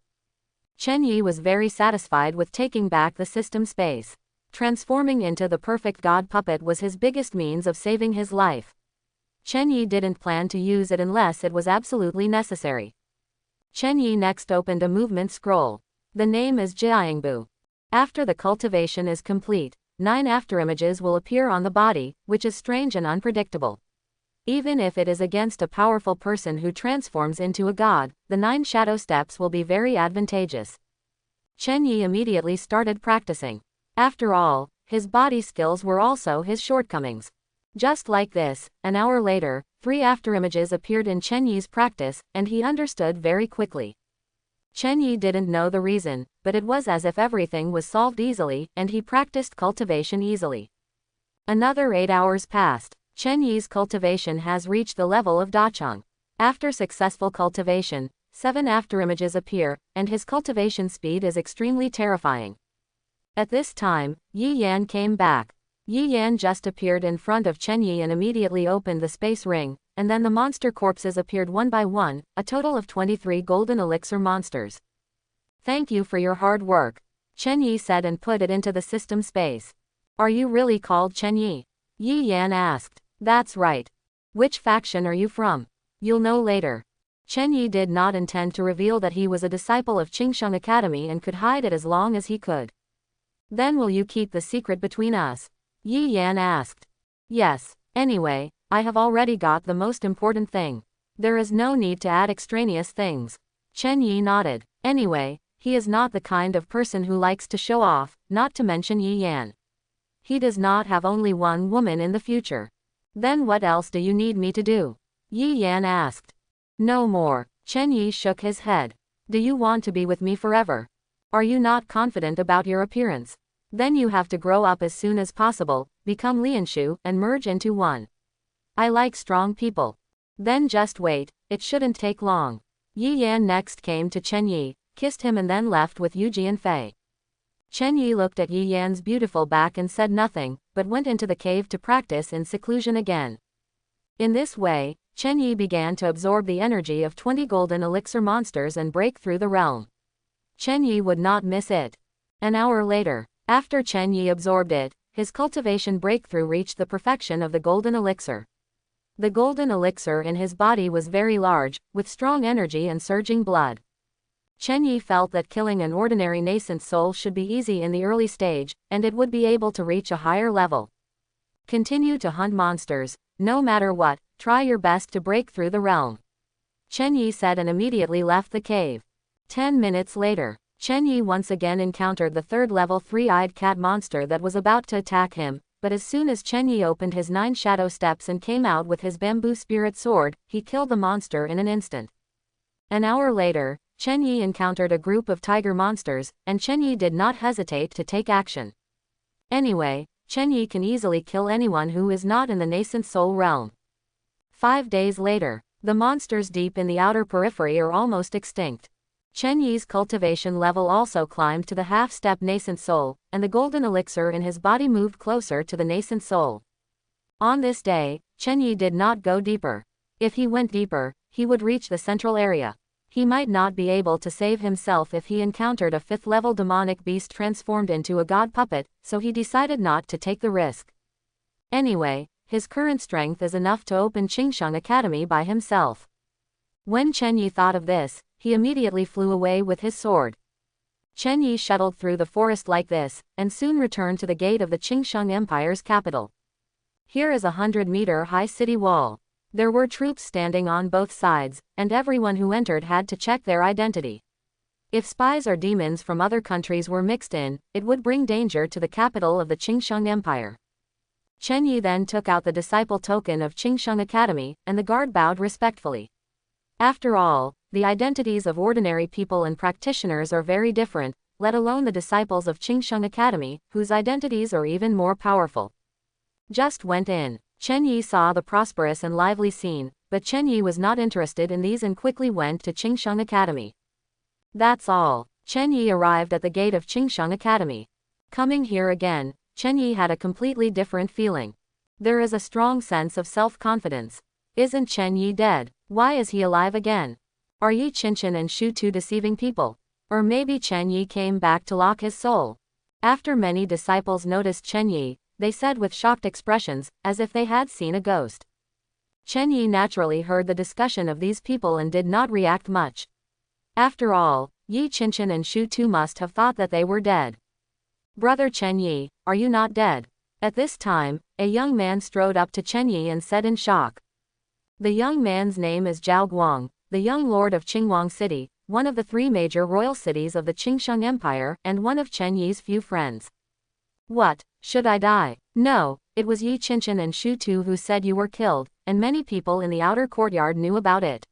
Chen Yi was very satisfied with taking back the system space. Transforming into the perfect god puppet was his biggest means of saving his life. Chen Yi didn't plan to use it unless it was absolutely necessary. Chen Yi next opened a movement scroll. The name is Jiangbu. After the cultivation is complete, 9 afterimages will appear on the body, which is strange and unpredictable. Even if it is against a powerful person who transforms into a god, the 9 shadow steps will be very advantageous. Chen Yi immediately started practicing. After all, his body skills were also his shortcomings. Just like this, an hour later, 3 afterimages appeared in Chen Yi's practice, and he understood very quickly. Chen Yi didn't know the reason, but it was as if everything was solved easily, and he practiced cultivation easily. Another 8 hours passed. Chen Yi's cultivation has reached the level of Dacheng. After successful cultivation, 7 afterimages appear, and his cultivation speed is extremely terrifying. At this time, Yi Yan came back. Yi Yan just appeared in front of Chen Yi and immediately opened the space ring, and then the monster corpses appeared one by one, a total of 23 golden elixir monsters. Thank you for your hard work, Chen Yi said and put it into the system space. Are you really called Chen Yi? Yi Yan asked. That's right. Which faction are you from? You'll know later. Chen Yi did not intend to reveal that he was a disciple of Qingsheng Academy and could hide it as long as he could. Then will you keep the secret between us? Yi Yan asked. Yes. Anyway, I have already got the most important thing. There is no need to add extraneous things. Chen Yi nodded. Anyway, he is not the kind of person who likes to show off, not to mention Yi Yan. He does not have only one woman in the future. Then what else do you need me to do? Yi Yan asked. No more. Chen Yi shook his head. Do you want to be with me forever? Are you not confident about your appearance? Then you have to grow up as soon as possible, become Lianshu, and merge into one. I like strong people. Then just wait, it shouldn't take long. Yi Yan next came to Chen Yi, kissed him and then left with Yu Jianfei. Chen Yi looked at Yi Yan's beautiful back and said nothing, but went into the cave to practice in seclusion again. In this way, Chen Yi began to absorb the energy of 20 golden elixir monsters and break through the realm. Chen Yi would not miss it. An hour later, after Chen Yi absorbed it, his cultivation breakthrough reached the perfection of the golden elixir. The golden elixir in his body was very large, with strong energy and surging blood. Chen Yi felt that killing an ordinary nascent soul should be easy in the early stage, and it would be able to reach a higher level. Continue to hunt monsters, no matter what, try your best to break through the realm. Chen Yi said and immediately left the cave. 10 minutes later, Chen Yi once again encountered the third-level three-eyed cat monster that was about to attack him, but as soon as Chen Yi opened his 9 shadow steps and came out with his bamboo spirit sword, he killed the monster in an instant. An hour later, Chen Yi encountered a group of tiger monsters, and Chen Yi did not hesitate to take action. Anyway, Chen Yi can easily kill anyone who is not in the nascent soul realm. 5 days later, the monsters deep in the outer periphery are almost extinct. Chen Yi's cultivation level also climbed to the half-step nascent soul, and the golden elixir in his body moved closer to the nascent soul. On this day, Chen Yi did not go deeper. If he went deeper, he would reach the central area. He might not be able to save himself if he encountered a 5th-level demonic beast transformed into a god puppet, so he decided not to take the risk. Anyway, his current strength is enough to open Qingsheng Academy by himself. When Chen Yi thought of this, he immediately flew away with his sword. Chen Yi shuttled through the forest like this, and soon returned to the gate of the Qingsheng Empire's capital. Here is a 100-meter-high city wall. There were troops standing on both sides, and everyone who entered had to check their identity. If spies or demons from other countries were mixed in, it would bring danger to the capital of the Qingsheng Empire. Chen Yi then took out the disciple token of Qingsheng Academy, and the guard bowed respectfully. After all, the identities of ordinary people and practitioners are very different, let alone the disciples of Qingsheng Academy, whose identities are even more powerful. Just went in. Chen Yi saw the prosperous and lively scene, but Chen Yi was not interested in these and quickly went to Qingsheng Academy. That's all. Chen Yi arrived at the gate of Qingsheng Academy. Coming here again, Chen Yi had a completely different feeling. There is a strong sense of self-confidence. Isn't Chen Yi dead? Why is he alive again? Are Yi Qinshan and Shu Tu deceiving people? Or maybe Chen Yi came back to lock his soul? After many disciples noticed Chen Yi, they said with shocked expressions, as if they had seen a ghost. Chen Yi naturally heard the discussion of these people and did not react much. After all, Yi Qinshan and Shu Tu must have thought that they were dead. Brother Chen Yi, are you not dead? At this time, a young man strode up to Chen Yi and said in shock. The young man's name is Zhao Guang, the young lord of Qingwang City, one of the 3 major royal cities of the Qingsheng Empire and one of Chen Yi's few friends. What, should I die? No, it was Yi Qinshan and Shu Tu who said you were killed, and many people in the outer courtyard knew about it.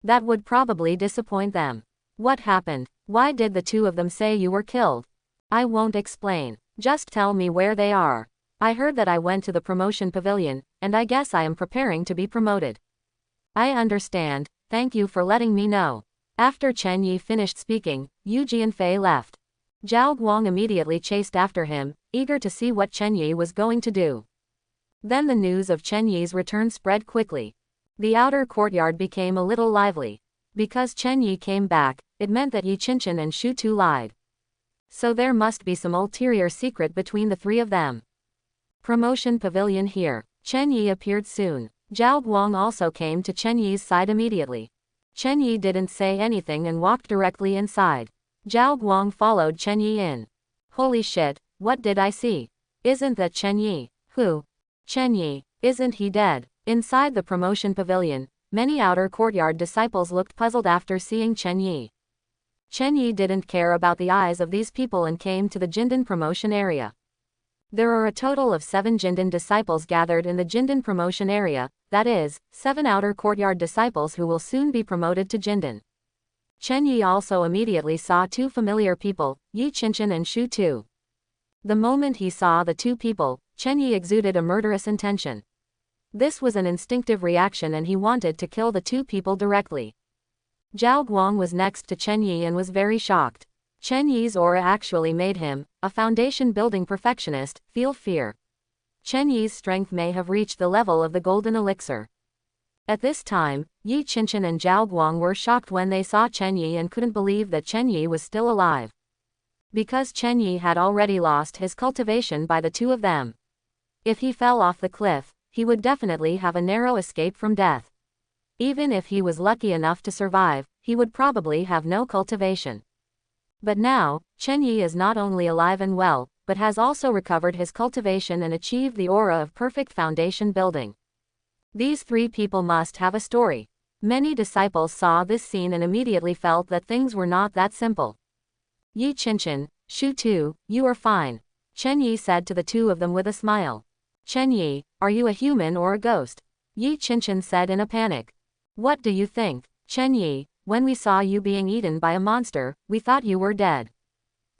That would probably disappoint them. What happened? Why did the two of them say you were killed? I won't explain. Just tell me where they are. I heard that I went to the promotion pavilion, and I guess I am preparing to be promoted. I understand, thank you for letting me know. After Chen Yi finished speaking, Yu Jianfei left. Zhao Guang immediately chased after him, eager to see what Chen Yi was going to do. Then the news of Chen Yi's return spread quickly. The outer courtyard became a little lively. Because Chen Yi came back, it meant that Yi Qinshan and Shu Tu lied. So there must be some ulterior secret between the three of them. Promotion pavilion here. Chen Yi appeared soon. Zhao Guang also came to Chen Yi's side immediately. Chen Yi didn't say anything and walked directly inside. Zhao Guang followed Chen Yi in. Holy shit, what did I see? Isn't that Chen Yi? Who? Chen Yi, isn't he dead? Inside the promotion pavilion, many outer courtyard disciples looked puzzled after seeing Chen Yi. Chen Yi didn't care about the eyes of these people and came to the Jindan promotion area. There are a total of 7 Jindan disciples gathered in the Jindan promotion area, that is, 7 outer courtyard disciples who will soon be promoted to Jindan. Chen Yi also immediately saw 2 familiar people, Yi Qinshan and Shu Tu. The moment he saw the 2 people, Chen Yi exuded a murderous intention. This was an instinctive reaction and he wanted to kill the 2 people directly. Zhao Guang was next to Chen Yi and was very shocked. Chen Yi's aura actually made him, a foundation-building perfectionist, feel fear. Chen Yi's strength may have reached the level of the golden elixir. At this time, Yi Qinshan and Zhao Guang were shocked when they saw Chen Yi and couldn't believe that Chen Yi was still alive. Because Chen Yi had already lost his cultivation by the 2 of them. If he fell off the cliff, he would definitely have a narrow escape from death. Even if he was lucky enough to survive, he would probably have no cultivation. But now, Chen Yi is not only alive and well, but has also recovered his cultivation and achieved the aura of perfect foundation building. These 3 people must have a story. Many disciples saw this scene and immediately felt that things were not that simple. Yi Qinshan, Shu Tu, you are fine. Chen Yi said to the 2 of them with a smile. Chen Yi, are you a human or a ghost? Yi Qinshan said in a panic. What do you think, Chen Yi? When we saw you being eaten by a monster, we thought you were dead.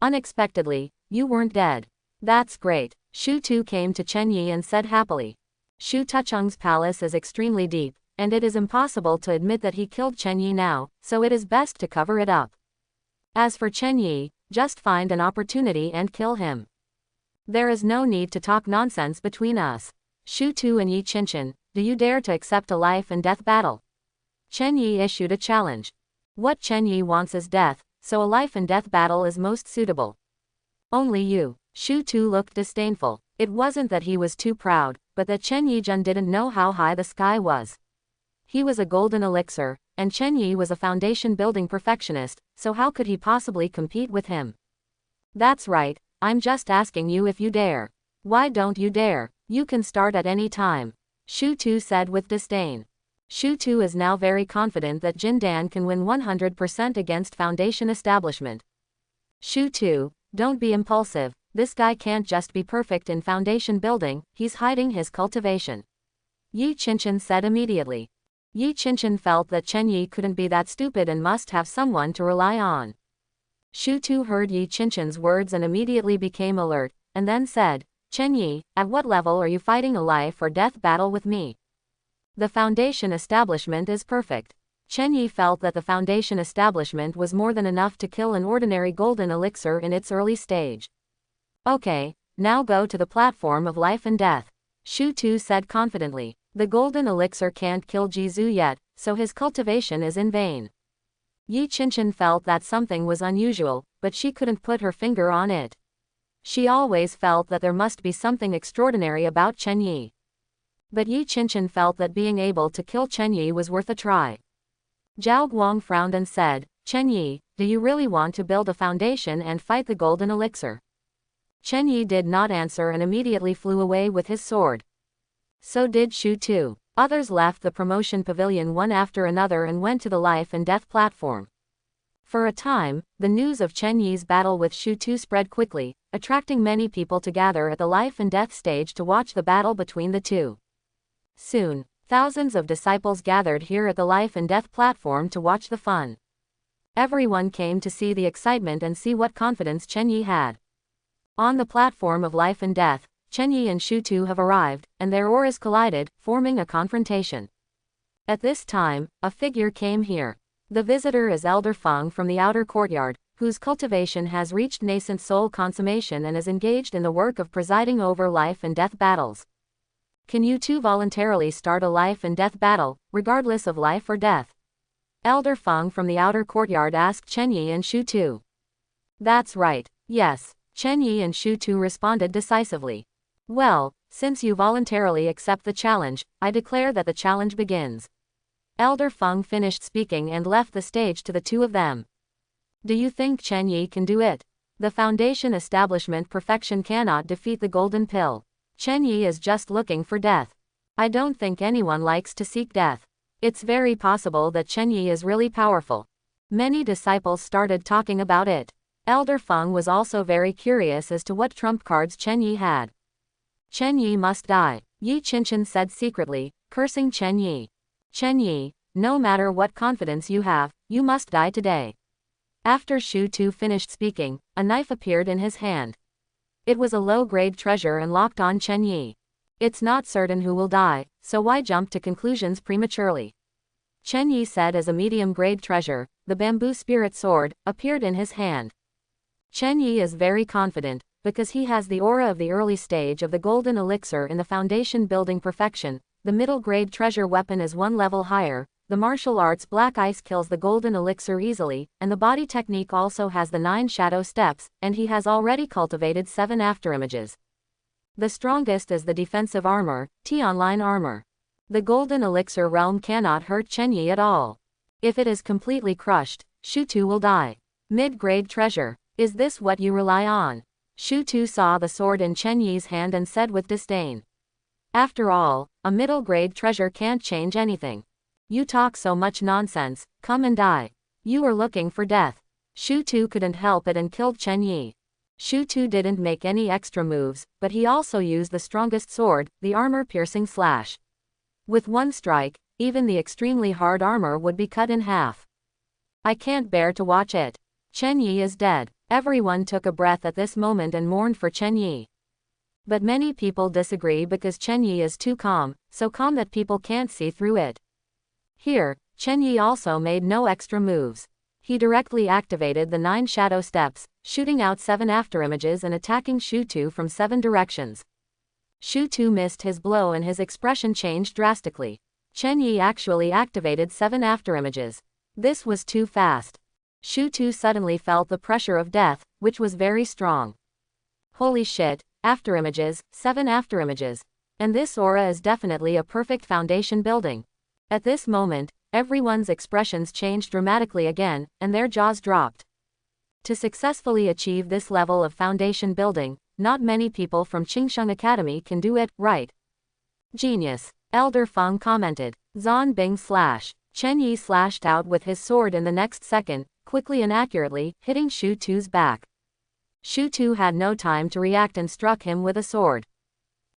Unexpectedly, you weren't dead. That's great. Shu Tu came to Chen Yi and said happily. Shu Tucheng's palace is extremely deep, and it is impossible to admit that he killed Chen Yi now, so it is best to cover it up. As for Chen Yi, just find an opportunity and kill him. There is no need to talk nonsense between us. Shu Tu and Yi Qinshan, do you dare to accept a life and death battle? Chen Yi issued a challenge. What Chen Yi wants is death, so a life and death battle is most suitable. Only you. Shu Tu looked disdainful. It wasn't that he was too proud, but that Chen Yi Jun didn't know how high the sky was. He was a golden elixir, and Chen Yi was a foundation-building perfectionist, so how could he possibly compete with him? That's right, I'm just asking you if you dare. Why don't you dare? You can start at any time. Shu Tu said with disdain. Shu Tu is now very confident that Jindan can win 100% against Foundation establishment. Shu Tu, don't be impulsive, this guy can't just be perfect in foundation building, he's hiding his cultivation. Yi Qinshan said immediately. Yi Qinshan felt that Chen Yi couldn't be that stupid and must have someone to rely on. Shu Tu heard Yi Qinshan's words and immediately became alert, and then said, Chen Yi, at what level are you fighting a life or death battle with me? The foundation establishment is perfect. Chen Yi felt that the foundation establishment was more than enough to kill an ordinary golden elixir in its early stage. Okay, now go to the platform of life and death. Shu Tu said confidently. The golden elixir can't kill Jizu yet, so his cultivation is in vain. Yi Qinshan felt that something was unusual, but she couldn't put her finger on it. She always felt that there must be something extraordinary about Chen Yi. But Yi Qinshan felt that being able to kill Chen Yi was worth a try. Zhao Guang frowned and said, Chen Yi, do you really want to build a foundation and fight the golden elixir? Chen Yi did not answer and immediately flew away with his sword. So did Shu Tu. Others left the promotion pavilion one after another and went to the life and death platform. For a time, the news of Chen Yi's battle with Shu Tu spread quickly, attracting many people to gather at the life and death stage to watch the battle between the 2. Soon, thousands of disciples gathered here at the life and death platform to watch the fun. Everyone came to see the excitement and see what confidence Chen Yi had. On the platform of life and death, Chen Yi and Shu Tu have arrived, and their auras collided, forming a confrontation. At this time, a figure came here. The visitor is Elder Feng from the outer courtyard, whose cultivation has reached nascent soul consummation and is engaged in the work of presiding over life and death battles. Can you two voluntarily start a life and death battle, regardless of life or death? Elder Feng from the outer courtyard asked Chen Yi and Shu Tu. That's right, yes, Chen Yi and Shu Tu responded decisively. Well, since you voluntarily accept the challenge, I declare that the challenge begins. Elder Feng finished speaking and left the stage to the two of them. Do you think Chen Yi can do it? The Foundation establishment perfection cannot defeat the golden pill. Chen Yi is just looking for death. I don't think anyone likes to seek death. It's very possible that Chen Yi is really powerful. Many disciples started talking about it. Elder Feng was also very curious as to what trump cards Chen Yi had. Chen Yi must die, Yi Qianqian said secretly, cursing Chen Yi. Chen Yi, no matter what confidence you have, you must die today. After Shu Tu finished speaking, a knife appeared in his hand. It was a low-grade treasure and locked on Chen Yi. It's not certain who will die, so why jump to conclusions prematurely? Chen Yi said as a medium-grade treasure, the bamboo spirit sword, appeared in his hand. Chen Yi is very confident, because he has the aura of the early stage of the golden elixir in the foundation building perfection. The middle-grade treasure weapon is one level higher. The martial arts black ice kills the golden elixir easily, and the body technique also has the 9 shadow steps, and he has already cultivated 7 afterimages. The strongest is the defensive armor, T-online armor. The golden elixir realm cannot hurt Chen Yi at all. If it is completely crushed, Shu Tu will die. Mid-grade treasure. Is this what you rely on? Shu Tu saw the sword in Chen Yi's hand and said with disdain. After all, a middle-grade treasure can't change anything. You talk so much nonsense, come and die. You are looking for death. Shu Tu couldn't help it and killed Chen Yi. Shu Tu didn't make any extra moves, but he also used the strongest sword, the armor-piercing slash. With one strike, even the extremely hard armor would be cut in half. I can't bear to watch it. Chen Yi is dead. Everyone took a breath at this moment and mourned for Chen Yi. But many people disagree because Chen Yi is too calm, so calm that people can't see through it. Here, Chen Yi also made no extra moves. He directly activated the 9 shadow steps, shooting out 7 afterimages and attacking Shu Tu from 7 directions. Shu Tu missed his blow and his expression changed drastically. Chen Yi actually activated 7 afterimages. This was too fast. Shu Tu suddenly felt the pressure of death, which was very strong. Holy shit, afterimages, 7 afterimages. And this aura is definitely a perfect foundation building. At this moment, everyone's expressions changed dramatically again, and their jaws dropped. To successfully achieve this level of foundation building, not many people from Qingsheng Academy can do it, right? Genius. Elder Feng commented. Zan Bing slash. Chen Yi slashed out with his sword in the next second, quickly and accurately, hitting Shu Tu's back. Shu Tu had no time to react and struck him with a sword.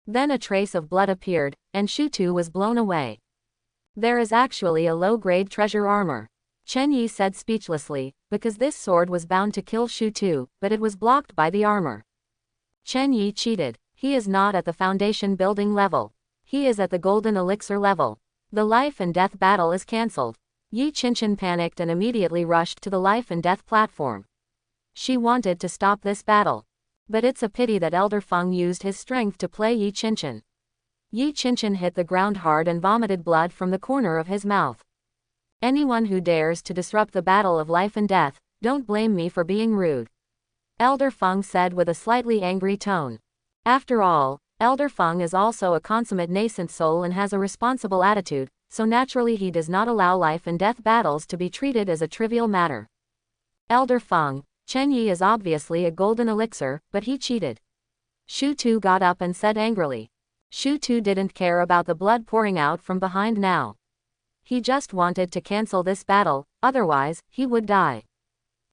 Then a trace of blood appeared, and Shu Tu was blown away. There is actually a low-grade treasure armor. Chen Yi said speechlessly, because this sword was bound to kill Shu Tu, but it was blocked by the armor. Chen Yi cheated. He is not at the foundation building level. He is at the golden elixir level. The life and death battle is cancelled. Yi Qianqian panicked and immediately rushed to the life and death platform. She wanted to stop this battle. But it's a pity that Elder Feng used his strength to play Yi Qianqian. Yi Qianqian hit the ground hard and vomited blood from the corner of his mouth. Anyone who dares to disrupt the battle of life and death, don't blame me for being rude. Elder Feng said with a slightly angry tone. After all, Elder Feng is also a consummate nascent soul and has a responsible attitude, so naturally he does not allow life and death battles to be treated as a trivial matter. Elder Feng, Chen Yi is obviously a golden elixir, but he cheated. Shu Tu got up and said angrily. Shu Tu didn't care about the blood pouring out from behind now. He just wanted to cancel this battle, otherwise, he would die.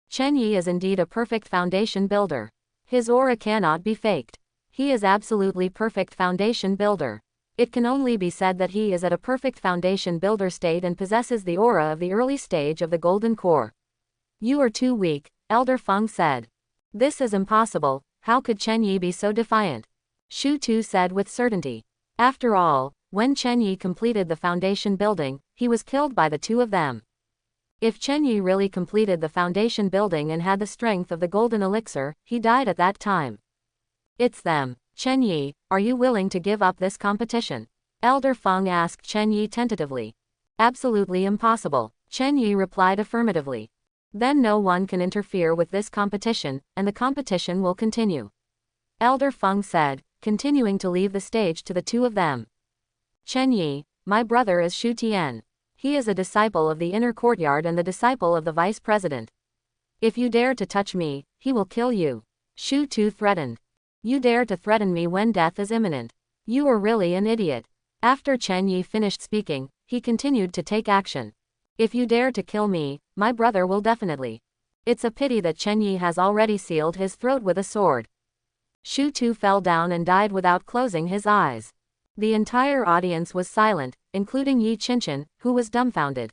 Chen Yi is indeed a perfect foundation builder. His aura cannot be faked. He is absolutely perfect foundation builder. It can only be said that he is at a perfect foundation builder state and possesses the aura of the early stage of the golden core. You are too weak, Elder Feng said. This is impossible, how could Chen Yi be so defiant? Shu Tu said with certainty. After all, when Chen Yi completed the foundation building, he was killed by the two of them. If Chen Yi really completed the foundation building and had the strength of the golden elixir, he died at that time. It's them. Chen Yi, are you willing to give up this competition? Elder Feng asked Chen Yi tentatively. Absolutely impossible. Chen Yi replied affirmatively. Then no one can interfere with this competition, and the competition will continue. Elder Feng said, continuing to leave the stage to the two of them. Chen Yi, my brother is Shu Tian. He is a disciple of the inner courtyard and the disciple of the vice president. If you dare to touch me, he will kill you. Shu Tu threatened. You dare to threaten me when death is imminent. You are really an idiot. After Chen Yi finished speaking, he continued to take action. If you dare to kill me, my brother will definitely. It's a pity that Chen Yi has already sealed his throat with a sword. Shu Tu fell down and died without closing his eyes. The entire audience was silent, including Yi Qinshan, who was dumbfounded.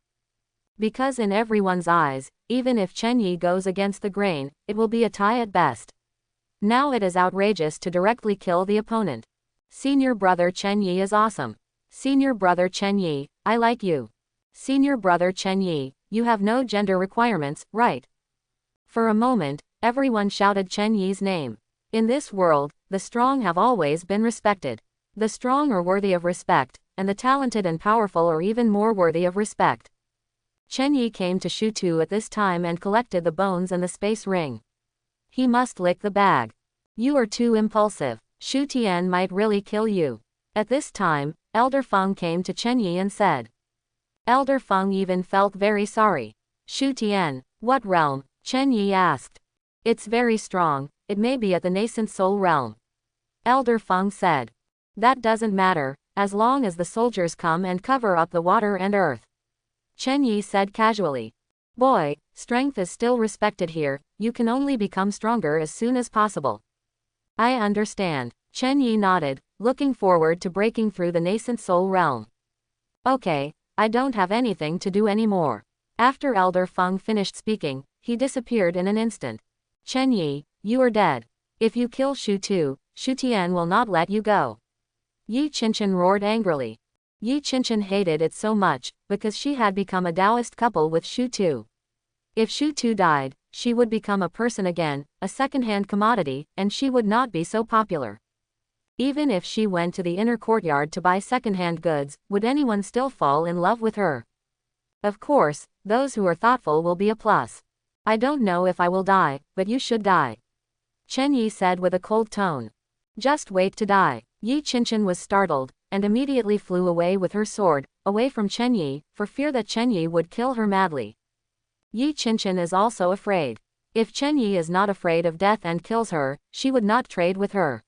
Because in everyone's eyes, even if Chen Yi goes against the grain, it will be a tie at best. Now it is outrageous to directly kill the opponent. Senior brother Chen Yi is awesome. Senior brother Chen Yi, I like you. Senior brother Chen Yi, you have no gender requirements, right? For a moment, everyone shouted Chen Yi's name. In this world, the strong have always been respected. The strong are worthy of respect, and the talented and powerful are even more worthy of respect. Chen Yi came to Shu Tu at this time and collected the bones and the space ring. He must lick the bag. You are too impulsive. Shu Tian might really kill you. At this time, Elder Feng came to Chen Yi and said. Elder Feng even felt very sorry. Shu Tian, what realm? Chen Yi asked. It's very strong, it may be at the nascent soul realm. Elder Feng said. That doesn't matter, as long as the soldiers come and cover up the water and earth. Chen Yi said casually. Boy, strength is still respected here, you can only become stronger as soon as possible. I understand. Chen Yi nodded, looking forward to breaking through the nascent soul realm. Okay, I don't have anything to do anymore. After Elder Feng finished speaking, he disappeared in an instant. Chen Yi, you are dead. If you kill Shu Tu, Shu Tian will not let you go. Yi Qinshan roared angrily. Yi Qinshan hated it so much, because she had become a Taoist couple with Shu Tu. If Shu Tu died, she would become a person again, a second-hand commodity, and she would not be so popular. Even if she went to the inner courtyard to buy second-hand goods, would anyone still fall in love with her? Of course, those who are thoughtful will be a plus. I don't know if I will die, but you should die. Chen Yi said with a cold tone. Just wait to die. Yi Qinshan was startled, and immediately flew away with her sword, away from Chen Yi, for fear that Chen Yi would kill her madly. Yi Qinshan is also afraid. If Chen Yi is not afraid of death and kills her, she would not trade with her.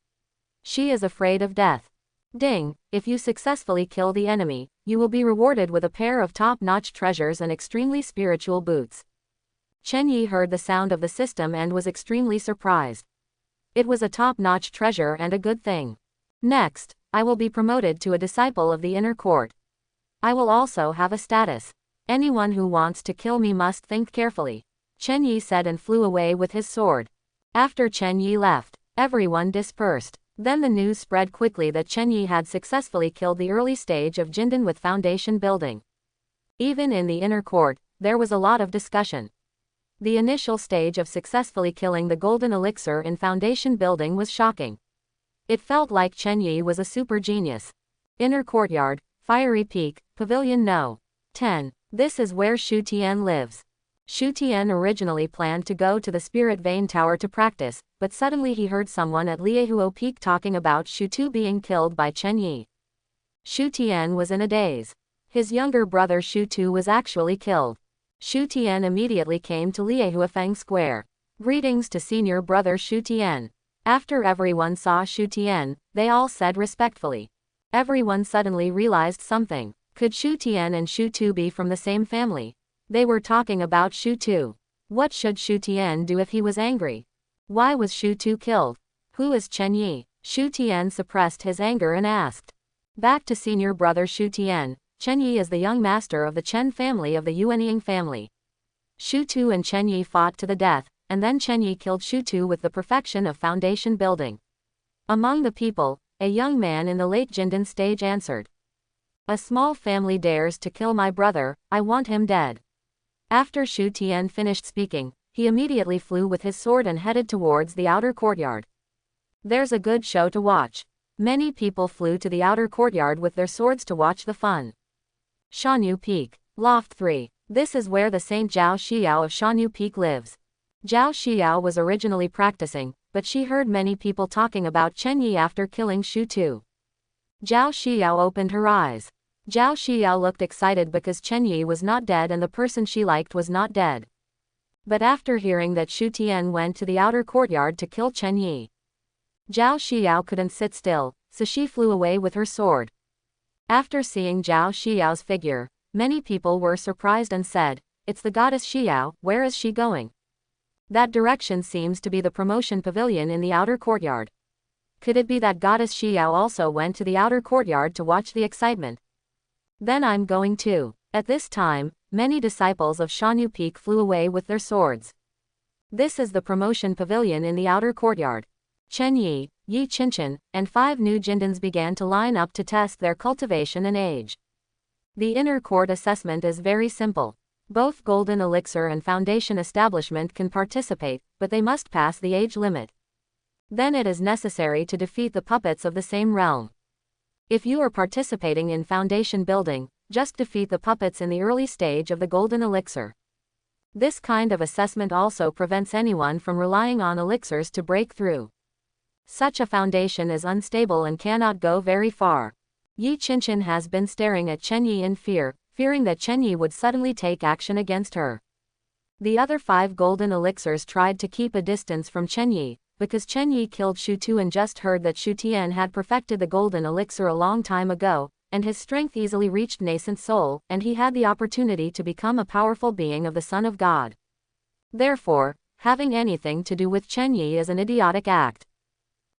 She is afraid of death. Ding, if you successfully kill the enemy, you will be rewarded with a pair of top-notch treasures and extremely spiritual boots. Chen Yi heard the sound of the system and was extremely surprised. It was a top-notch treasure and a good thing. Next, I will be promoted to a disciple of the inner court. I will also have a status. Anyone who wants to kill me must think carefully. Chen Yi said and flew away with his sword. After Chen Yi left, everyone dispersed. Then the news spread quickly that Chen Yi had successfully killed the early stage of Jindan with foundation building. Even in the inner court, there was a lot of discussion. The initial stage of successfully killing the golden elixir in foundation building was shocking. It felt like Chen Yi was a super genius. Inner courtyard, Fiery Peak, Pavilion No. 10. This is where Shu Tian lives. Shu Tian originally planned to go to the Spirit Vein Tower to practice, but suddenly he heard someone at Liehuo Peak talking about Shu Tu being killed by Chen Yi. Shu Tian was in a daze. His younger brother Shu Tu was actually killed. Shu Tian immediately came to Liehuafeng Square. Greetings to senior brother Shu Tian. After everyone saw Shu Tian, they all said respectfully. Everyone suddenly realized something. Could Shu Tian and Shu Tu be from the same family? They were talking about Shu Tu. What should Shu Tian do if he was angry? Why was Shu Tu killed? Who is Chen Yi? Shu Tian suppressed his anger and asked. Back to senior brother Shu Tian, Chen Yi is the young master of the Chen family of the Yuanying family. Shu Tu and Chen Yi fought to the death, and then Chen Yi killed Shu Tu with the perfection of foundation building. Among the people, a young man in the late Jindan stage answered. A small family dares to kill my brother, I want him dead. After Shu Tian finished speaking, he immediately flew with his sword and headed towards the outer courtyard. There's a good show to watch. Many people flew to the outer courtyard with their swords to watch the fun. Shanyu Peak. Loft 3. This is where the Saint Zhao Xiao of Shanyu Peak lives. Zhao Xiao was originally practicing, but she heard many people talking about Chen Yi after killing Shu Tu. Zhao Xiao opened her eyes. Zhao Xiao looked excited because Chen Yi was not dead and the person she liked was not dead. But after hearing that Shu Tian went to the outer courtyard to kill Chen Yi, Zhao Xiao couldn't sit still, so she flew away with her sword. After seeing Zhao Xiao's figure, many people were surprised and said, "It's the goddess Xiao, where is she going?" That direction seems to be the promotion pavilion in the outer courtyard. Could it be that goddess Xiao also went to the outer courtyard to watch the excitement? Then I'm going too. At this time, many disciples of Shanyu Peak flew away with their swords. This is the promotion pavilion in the outer courtyard. Chen Yi, Yi Qinchin, and 5 new Jindans began to line up to test their cultivation and age. The inner court assessment is very simple. Both Golden Elixir and Foundation Establishment can participate, but they must pass the age limit. Then it is necessary to defeat the puppets of the same realm. If you are participating in foundation building, just defeat the puppets in the early stage of the Golden Elixir. This kind of assessment also prevents anyone from relying on elixirs to break through. Such a foundation is unstable and cannot go very far. Yi Qinchin has been staring at Chen Yi in fear, fearing that Chen Yi would suddenly take action against her. The other 5 golden elixirs tried to keep a distance from Chen Yi, because Chen Yi killed Shu Tu and just heard that Shu Tian had perfected the golden elixir a long time ago, and his strength easily reached nascent soul, and he had the opportunity to become a powerful being of the Son of God. Therefore, having anything to do with Chen Yi is an idiotic act.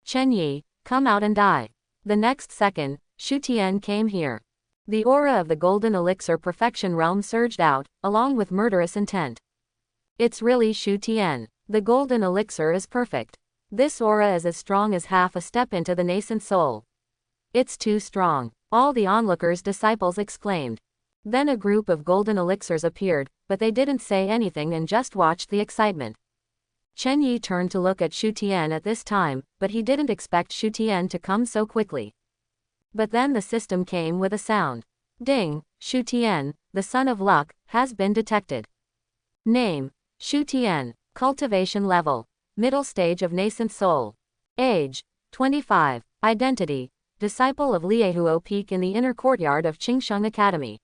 Chen Yi, come out and die. The next second, Shu Tian came here. The aura of the golden elixir perfection realm surged out, along with murderous intent. It's really Shu Tian. The golden elixir is perfect. This aura is as strong as half a step into the nascent soul. It's too strong. All the onlookers' disciples exclaimed. Then a group of golden elixirs appeared, but they didn't say anything and just watched the excitement. Chen Yi turned to look at Shu Tian at this time, but he didn't expect Shu Tian to come so quickly. But then the system came with a sound. Ding, Shu Tian, the son of luck, has been detected. Name, Shu Tian, cultivation level, middle stage of nascent soul. Age, 25, identity, disciple of Liehuo Peak in the inner courtyard of Qingsheng Academy.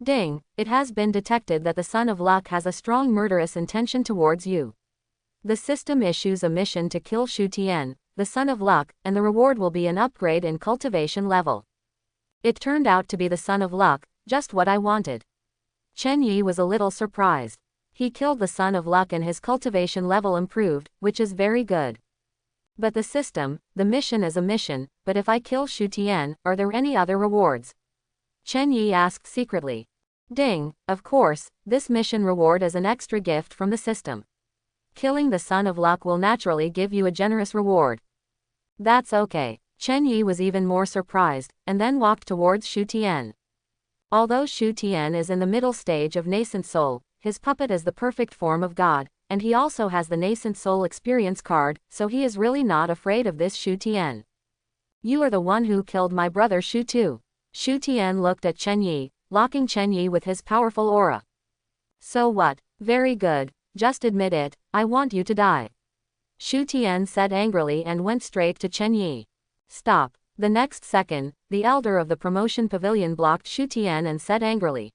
Ding, it has been detected that the son of luck has a strong murderous intention towards you. The system issues a mission to kill Shu Tian, the son of luck, and the reward will be an upgrade in cultivation level. It turned out to be the son of luck, just what I wanted. Chen Yi was a little surprised. He killed the son of luck and his cultivation level improved, which is very good. But the system, the mission is a mission, but if I kill Shu Tian, are there any other rewards? Chen Yi asked secretly. Ding, of course, this mission reward is an extra gift from the system. Killing the son of luck will naturally give you a generous reward. That's okay. Chen Yi was even more surprised, and then walked towards Shu Tian. Although Shu Tian is in the middle stage of nascent soul, his puppet is the perfect form of God, and he also has the nascent soul experience card, so he is really not afraid of this Shu Tian. You are the one who killed my brother Shu Tu. Shu Tian looked at Chen Yi, locking Chen Yi with his powerful aura. So what? Very good. Just admit it, I want you to die. Shu Tian said angrily and went straight to Chen Yi. Stop. The next second, the elder of the promotion pavilion blocked Shu Tian and said angrily.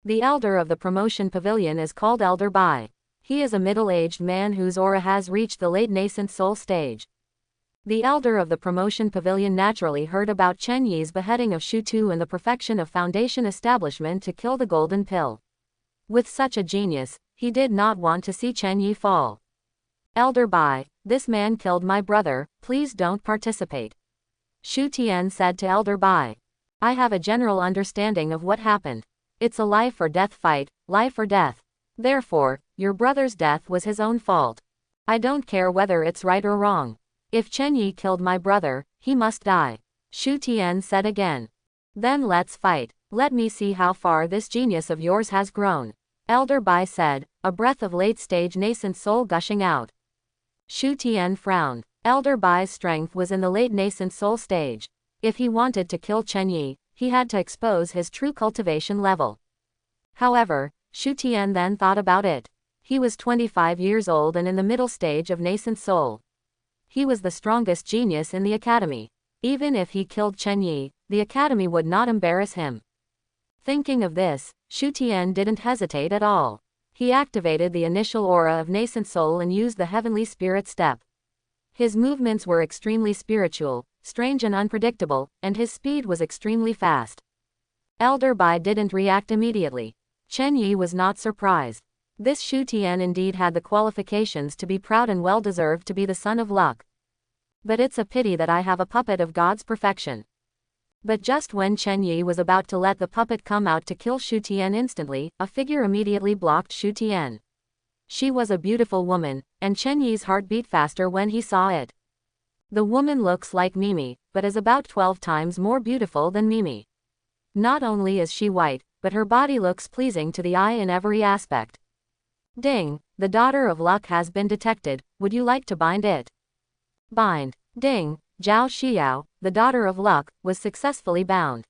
The elder of the promotion pavilion is called Elder Bai. He is a middle-aged man whose aura has reached the late nascent soul stage. The elder of the promotion pavilion naturally heard about Chen Yi's beheading of Shu Tu and the perfection of foundation establishment to kill the golden pill. With such a genius, he did not want to see Chen Yi fall. Elder Bai, this man killed my brother, please don't participate. Shu Tian said to Elder Bai. I have a general understanding of what happened. It's a life or death fight, life or death. Therefore, your brother's death was his own fault. I don't care whether it's right or wrong. If Chen Yi killed my brother, he must die. Shu Tian said again. Then let's fight. Let me see how far this genius of yours has grown. Elder Bai said, a breath of late-stage nascent soul gushing out. Shu Tian frowned. Elder Bai's strength was in the late nascent soul stage. If he wanted to kill Chen Yi, he had to expose his true cultivation level. However, Shu Tian then thought about it. He was 25 years old and in the middle stage of nascent soul. He was the strongest genius in the academy. Even if he killed Chen Yi, the academy would not embarrass him. Thinking of this, Shu Tian didn't hesitate at all. He activated the initial aura of nascent soul and used the heavenly spirit step. His movements were extremely spiritual, strange and unpredictable, and his speed was extremely fast. Elder Bai didn't react immediately. Chen Yi was not surprised. This Shu Tian indeed had the qualifications to be proud and well-deserved to be the son of luck. But it's a pity that I have a puppet of God's perfection. But just when Chen Yi was about to let the puppet come out to kill Shu Tian instantly, a figure immediately blocked Shu Tian. She was a beautiful woman, and Chen Yi's heart beat faster when he saw it. The woman looks like Mimi, but is about 12 times more beautiful than Mimi. Not only is she white, but her body looks pleasing to the eye in every aspect. Ding, the daughter of luck has been detected, would you like to bind it? Bind. Ding, Zhao Xiao, the daughter of luck, was successfully bound.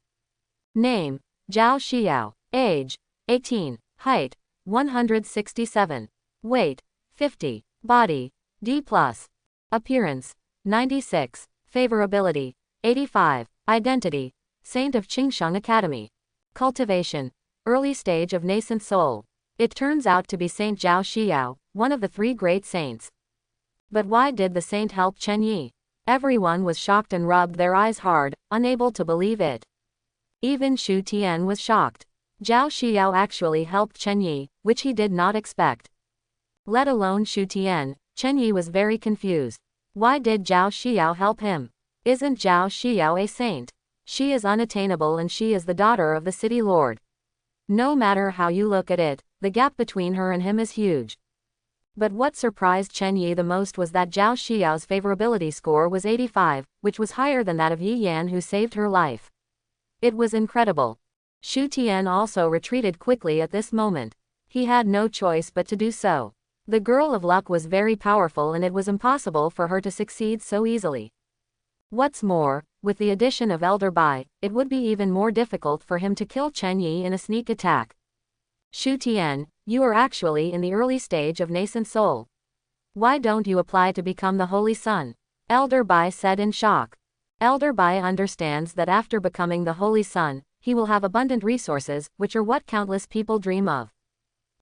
Name, Zhao Xiao. Age, 18. Height, 167. Weight, 50. Body, D+. Appearance, 96. Favorability, 85. Identity, Saint of Qingsheng Academy. Cultivation, early stage of nascent soul. It turns out to be Saint Zhao Xiao, one of the 3 great saints. But why did the saint help Chen Yi? Everyone was shocked and rubbed their eyes hard, unable to believe it. Even Shu Tian was shocked. Zhao Xiao actually helped Chen Yi, which he did not expect. Let alone Shu Tian, Chen Yi was very confused. Why did Zhao Xiao help him? Isn't Zhao Xiao a saint? She is unattainable and she is the daughter of the city lord. No matter how you look at it, the gap between her and him is huge. But what surprised Chen Yi the most was that Zhao Xiao's favorability score was 85, which was higher than that of Yi Yan who saved her life. It was incredible. Shu Tian also retreated quickly at this moment. He had no choice but to do so. The girl of luck was very powerful and it was impossible for her to succeed so easily. What's more, with the addition of Elder Bai, it would be even more difficult for him to kill Chen Yi in a sneak attack. Shu Tian, you are actually in the early stage of nascent soul. Why don't you apply to become the Holy Son? Elder Bai said in shock. Elder Bai understands that after becoming the Holy Son, he will have abundant resources, which are what countless people dream of.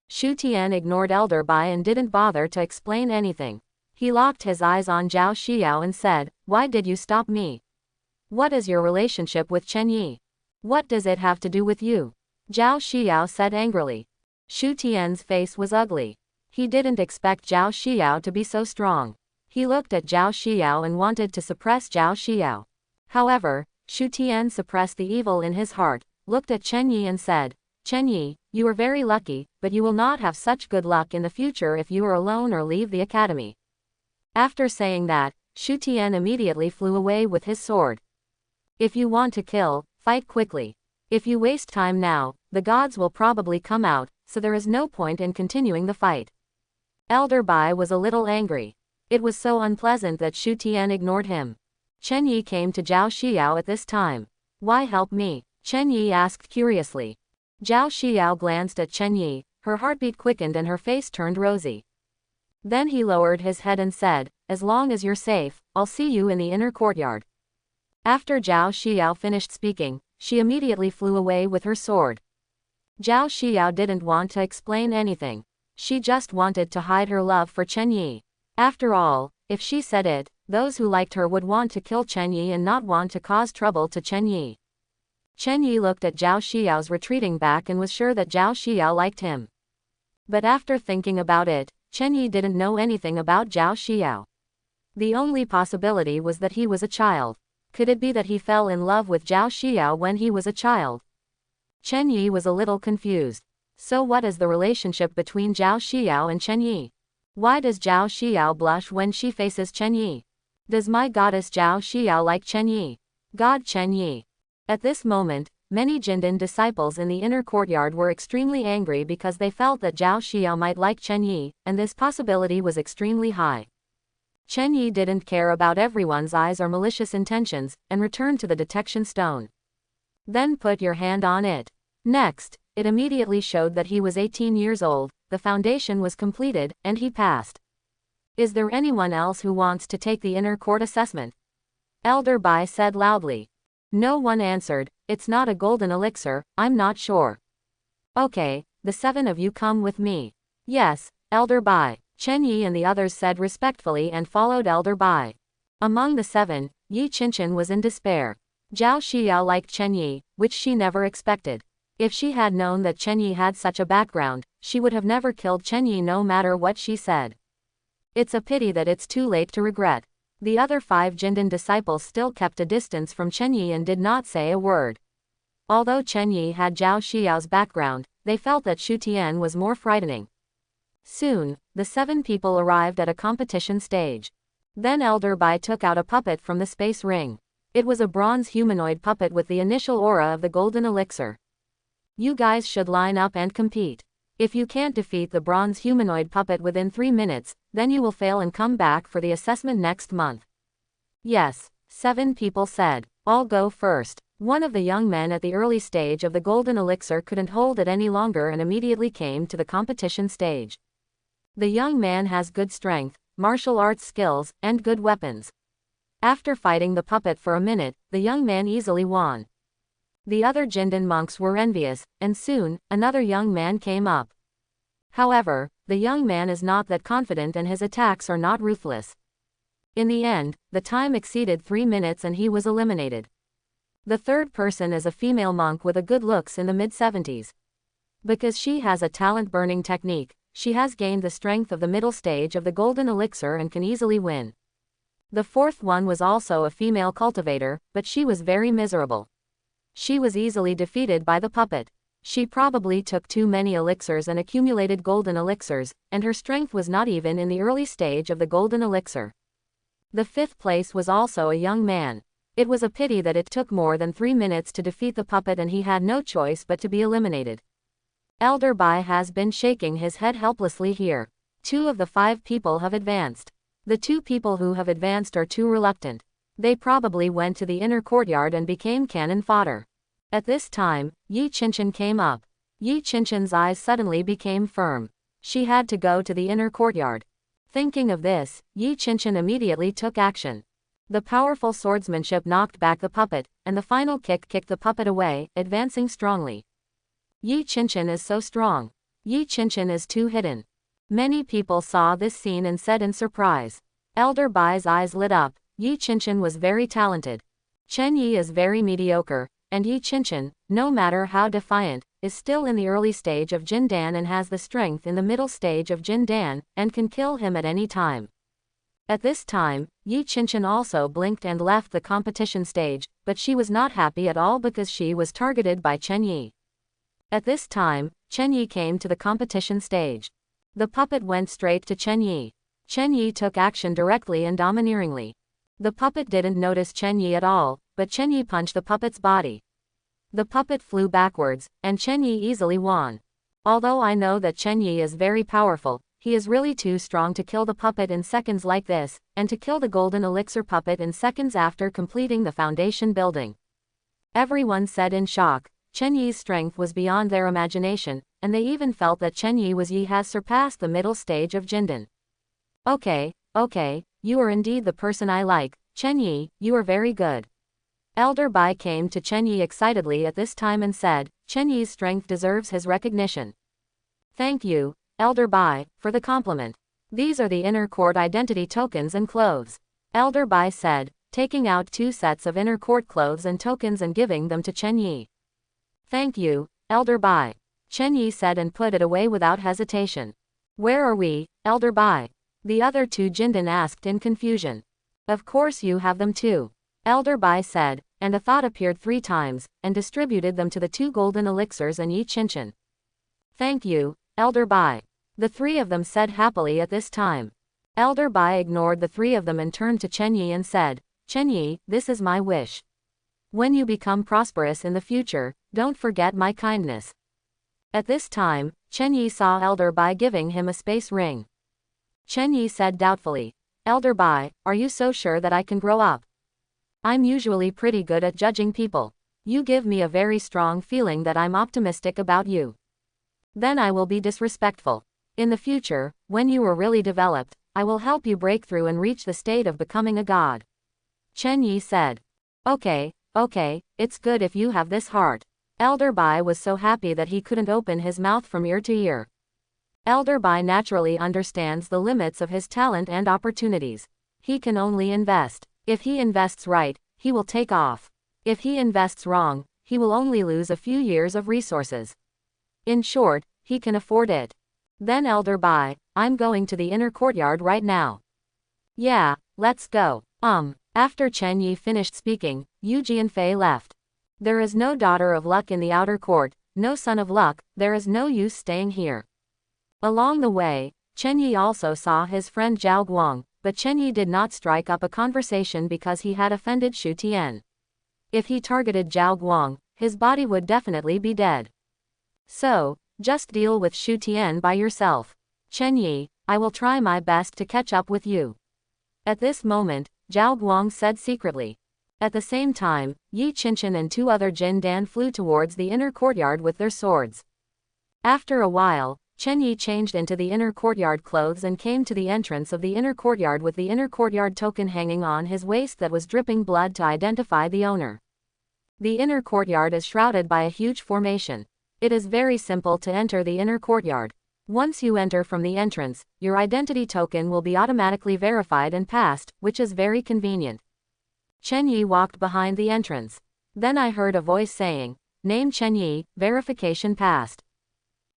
Shu Tian ignored Elder Bai and didn't bother to explain anything. He locked his eyes on Zhao Xiao and said, why did you stop me? What is your relationship with Chen Yi? What does it have to do with you? Zhao Xiao said angrily. Shu Tian's face was ugly. He didn't expect Zhao Xiao to be so strong. He looked at Zhao Xiao and wanted to suppress Zhao Xiao. However, Shu Tian suppressed the evil in his heart, looked at Chen Yi and said, Chen Yi, you are very lucky, but you will not have such good luck in the future if you are alone or leave the academy. After saying that, Shu Tian immediately flew away with his sword. If you want to kill, fight quickly. If you waste time now, the gods will probably come out, so there is no point in continuing the fight. Elder Bai was a little angry. It was so unpleasant that Shu Tian ignored him. Chen Yi came to Zhao Xiao at this time. Why help me? Chen Yi asked curiously. Zhao Xiao glanced at Chen Yi, her heartbeat quickened and her face turned rosy. Then he lowered his head and said, as long as you're safe, I'll see you in the inner courtyard. After Zhao Xiao finished speaking, she immediately flew away with her sword. Zhao Xiao didn't want to explain anything. She just wanted to hide her love for Chen Yi. After all, if she said it, those who liked her would want to kill Chen Yi and not want to cause trouble to Chen Yi. Chen Yi looked at Zhao Xiao's retreating back and was sure that Zhao Xiao liked him. But after thinking about it, Chen Yi didn't know anything about Zhao Xiao. The only possibility was that he was a child. Could it be that he fell in love with Zhao Xiao when he was a child? Chen Yi was a little confused. So what is the relationship between Zhao Xiao and Chen Yi? Why does Zhao Xiao blush when she faces Chen Yi? Does my goddess Zhao Xiao like Chen Yi? God Chen Yi. At this moment, many Jindan disciples in the inner courtyard were extremely angry because they felt that Zhao Xiao might like Chen Yi, and this possibility was extremely high. Chen Yi didn't care about everyone's eyes or malicious intentions, and returned to the detection stone. Then put your hand on it. Next, it immediately showed that he was 18 years old, the foundation was completed, and he passed. Is there anyone else who wants to take the inner court assessment? Elder Bai said loudly. No one answered. It's not a golden elixir, I'm not sure. Okay, the 7 of you come with me. Yes, Elder Bai. Chen Yi and the others said respectfully and followed Elder Bai. Among the 7, Yi Qianqian was in despair. Zhao Xiao liked Chen Yi, which she never expected. If she had known that Chen Yi had such a background, she would have never killed Chen Yi no matter what she said. It's a pity that it's too late to regret. The other 5 Jindan disciples still kept a distance from Chen Yi and did not say a word. Although Chen Yi had Zhao Xiao's background, they felt that Xu Tian was more frightening. Soon, the 7 people arrived at a competition stage. Then Elder Bai took out a puppet from the space ring. It was a bronze humanoid puppet with the initial aura of the golden elixir. You guys should line up and compete. If you can't defeat the bronze humanoid puppet within 3 minutes, then you will fail and come back for the assessment next month. Yes, 7 people said. I'll go first. One of the young men at the early stage of the golden elixir couldn't hold it any longer and immediately came to the competition stage. The young man has good strength, martial arts skills, and good weapons. After fighting the puppet for a minute, the young man easily won. The other Jindan monks were envious, and soon, another young man came up. However, the young man is not that confident and his attacks are not ruthless. In the end, the time exceeded 3 minutes and he was eliminated. The third person is a female monk with a good looks in the mid-70s. Because she has a talent-burning technique, she has gained the strength of the middle stage of the golden elixir and can easily win. The fourth one was also a female cultivator, but she was very miserable. She was easily defeated by the puppet. She probably took too many elixirs and accumulated golden elixirs, and her strength was not even in the early stage of the golden elixir. The 5th place was also a young man. It was a pity that it took more than 3 minutes to defeat the puppet and he had no choice but to be eliminated. Elder Bai has been shaking his head helplessly here. 2 of the 5 people have advanced. The 2 people who have advanced are too reluctant. They probably went to the inner courtyard and became cannon fodder. At this time, Yi Qianqian came up. Yi Qianqian's eyes suddenly became firm. She had to go to the inner courtyard. Thinking of this, Yi Qianqian immediately took action. The powerful swordsmanship knocked back the puppet, and the final kick kicked the puppet away, advancing strongly. Yi Qianqian is so strong. Yi Qianqian is too hidden. Many people saw this scene and said in surprise. Elder Bai's eyes lit up. Yi Qianqian was very talented. Chen Yi is very mediocre, and Yi Qianqian, no matter how defiant, is still in the early stage of Jindan and has the strength in the middle stage of Jindan, and can kill him at any time. At this time, Yi Qianqian also blinked and left the competition stage, but she was not happy at all because she was targeted by Chen Yi. At this time, Chen Yi came to the competition stage. The puppet went straight to Chen Yi. Chen Yi took action directly and domineeringly. The puppet didn't notice Chen Yi at all, but Chen Yi punched the puppet's body. The puppet flew backwards, and Chen Yi easily won. Although I know that Chen Yi is very powerful, he is really too strong to kill the puppet in seconds like this, and to kill the golden elixir puppet in seconds after completing the foundation building. Everyone said in shock. Chen Yi's strength was beyond their imagination, and they even felt that Chen Yi has surpassed the middle stage of Jindan. Okay, you are indeed the person I like, Chen Yi, you are very good. Elder Bai came to Chen Yi excitedly at this time and said, Chen Yi's strength deserves his recognition. Thank you, Elder Bai, for the compliment. These are the inner court identity tokens and clothes. Elder Bai said, taking out 2 sets of inner court clothes and tokens and giving them to Chen Yi. Thank you, Elder Bai. Chen Yi said and put it away without hesitation. Where are we, Elder Bai? The other 2 Jindan asked in confusion. Of course you have them too. Elder Bai said, and a thought appeared 3 times, and distributed them to the 2 golden elixirs and Yi Qianqian. Thank you, Elder Bai. The three of them said happily at this time. Elder Bai ignored the three of them and turned to Chen Yi and said, Chen Yi, this is my wish. When you become prosperous in the future, don't forget my kindness. At this time, Chen Yi saw Elder Bai giving him a space ring. Chen Yi said doubtfully, Elder Bai, are you so sure that I can grow up? I'm usually pretty good at judging people. You give me a very strong feeling that I'm optimistic about you. Then I will be disrespectful. In the future, when you are really developed, I will help you break through and reach the state of becoming a god. Chen Yi said. Okay, it's good if you have this heart. Elder Bai was so happy that he couldn't open his mouth from ear to ear. Elder Bai naturally understands the limits of his talent and opportunities. He can only invest. If he invests right, he will take off. If he invests wrong, he will only lose a few years of resources. In short, he can afford it. Then Elder Bai, I'm going to the inner courtyard right now. Yeah, let's go. After Chen Yi finished speaking, Yu Jianfei left. There is no daughter of luck in the outer court, no son of luck, there is no use staying here. Along the way, Chen Yi also saw his friend Zhao Guang, but Chen Yi did not strike up a conversation because he had offended Shu Tian. If he targeted Zhao Guang, his body would definitely be dead. So, just deal with Shu Tian by yourself. Chen Yi, I will try my best to catch up with you. At this moment, Zhao Guang said secretly. At the same time, Yi Qinshan and two other Jin Dan flew towards the inner courtyard with their swords. After a while, Chen Yi changed into the inner courtyard clothes and came to the entrance of the inner courtyard with the inner courtyard token hanging on his waist that was dripping blood to identify the owner. The inner courtyard is shrouded by a huge formation. It is very simple to enter the inner courtyard. Once you enter from the entrance, your identity token will be automatically verified and passed, which is very convenient. Chen Yi walked behind the entrance. Then I heard a voice saying, Name Chen Yi, verification passed.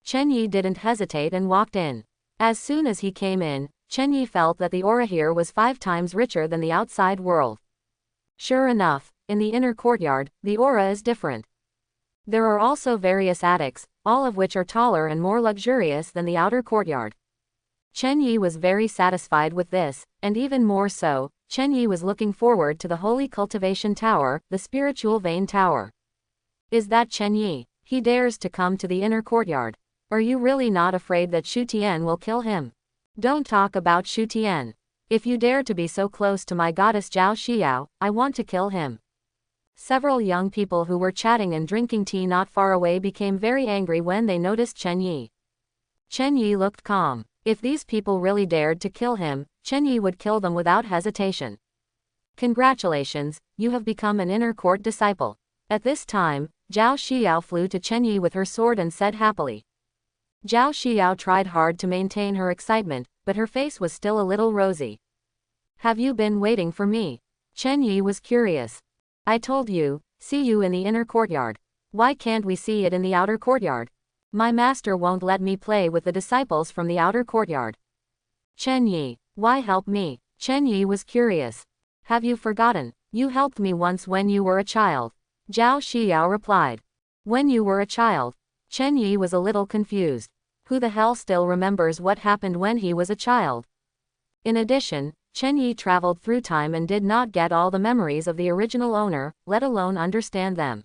Chen Yi didn't hesitate and walked in. As soon as he came in, Chen Yi felt that the aura here was 5 times richer than the outside world. Sure enough, in the inner courtyard, the aura is different. There are also various attics, all of which are taller and more luxurious than the outer courtyard. Chen Yi was very satisfied with this, and even more so, Chen Yi was looking forward to the Holy Cultivation Tower, the Spiritual Vein Tower. Is that Chen Yi? He dares to come to the inner courtyard. Are you really not afraid that Shu Tian will kill him? Don't talk about Shu Tian. If you dare to be so close to my goddess Zhao Xiao, I want to kill him. Several young people who were chatting and drinking tea not far away became very angry when they noticed Chen Yi. Chen Yi looked calm. If these people really dared to kill him, Chen Yi would kill them without hesitation. Congratulations, you have become an inner court disciple. At this time, Zhao Xiao flew to Chen Yi with her sword and said happily. Zhao Xiao tried hard to maintain her excitement, but her face was still a little rosy. Have you been waiting for me? Chen Yi was curious. I told you, see you in the inner courtyard. Why can't we see it in the outer courtyard? My master won't let me play with the disciples from the outer courtyard. Chen Yi, why help me? Chen Yi was curious. Have you forgotten? You helped me once when you were a child. Zhao Xiao replied. When you were a child? Chen Yi was a little confused. Who the hell still remembers what happened when he was a child? In addition, Chen Yi traveled through time and did not get all the memories of the original owner, let alone understand them.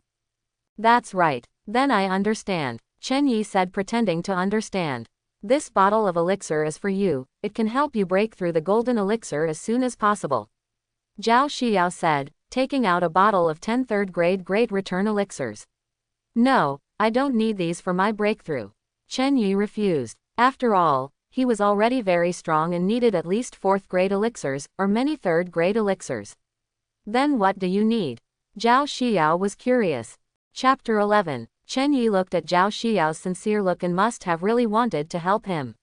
That's right. Then I understand. Chen Yi said, pretending to understand. This bottle of elixir is for you, it can help you break through the golden elixir as soon as possible. Zhao Xiao said, taking out a bottle of 10 third-grade Great Return elixirs. No, I don't need these for my breakthrough. Chen Yi refused. After all, he was already very strong and needed at least 4th-grade elixirs, or many 3rd-grade elixirs. Then what do you need? Zhao Xiao was curious. Chapter 11. Chen Yi looked at Zhao Xiao's sincere look and must have really wanted to help him.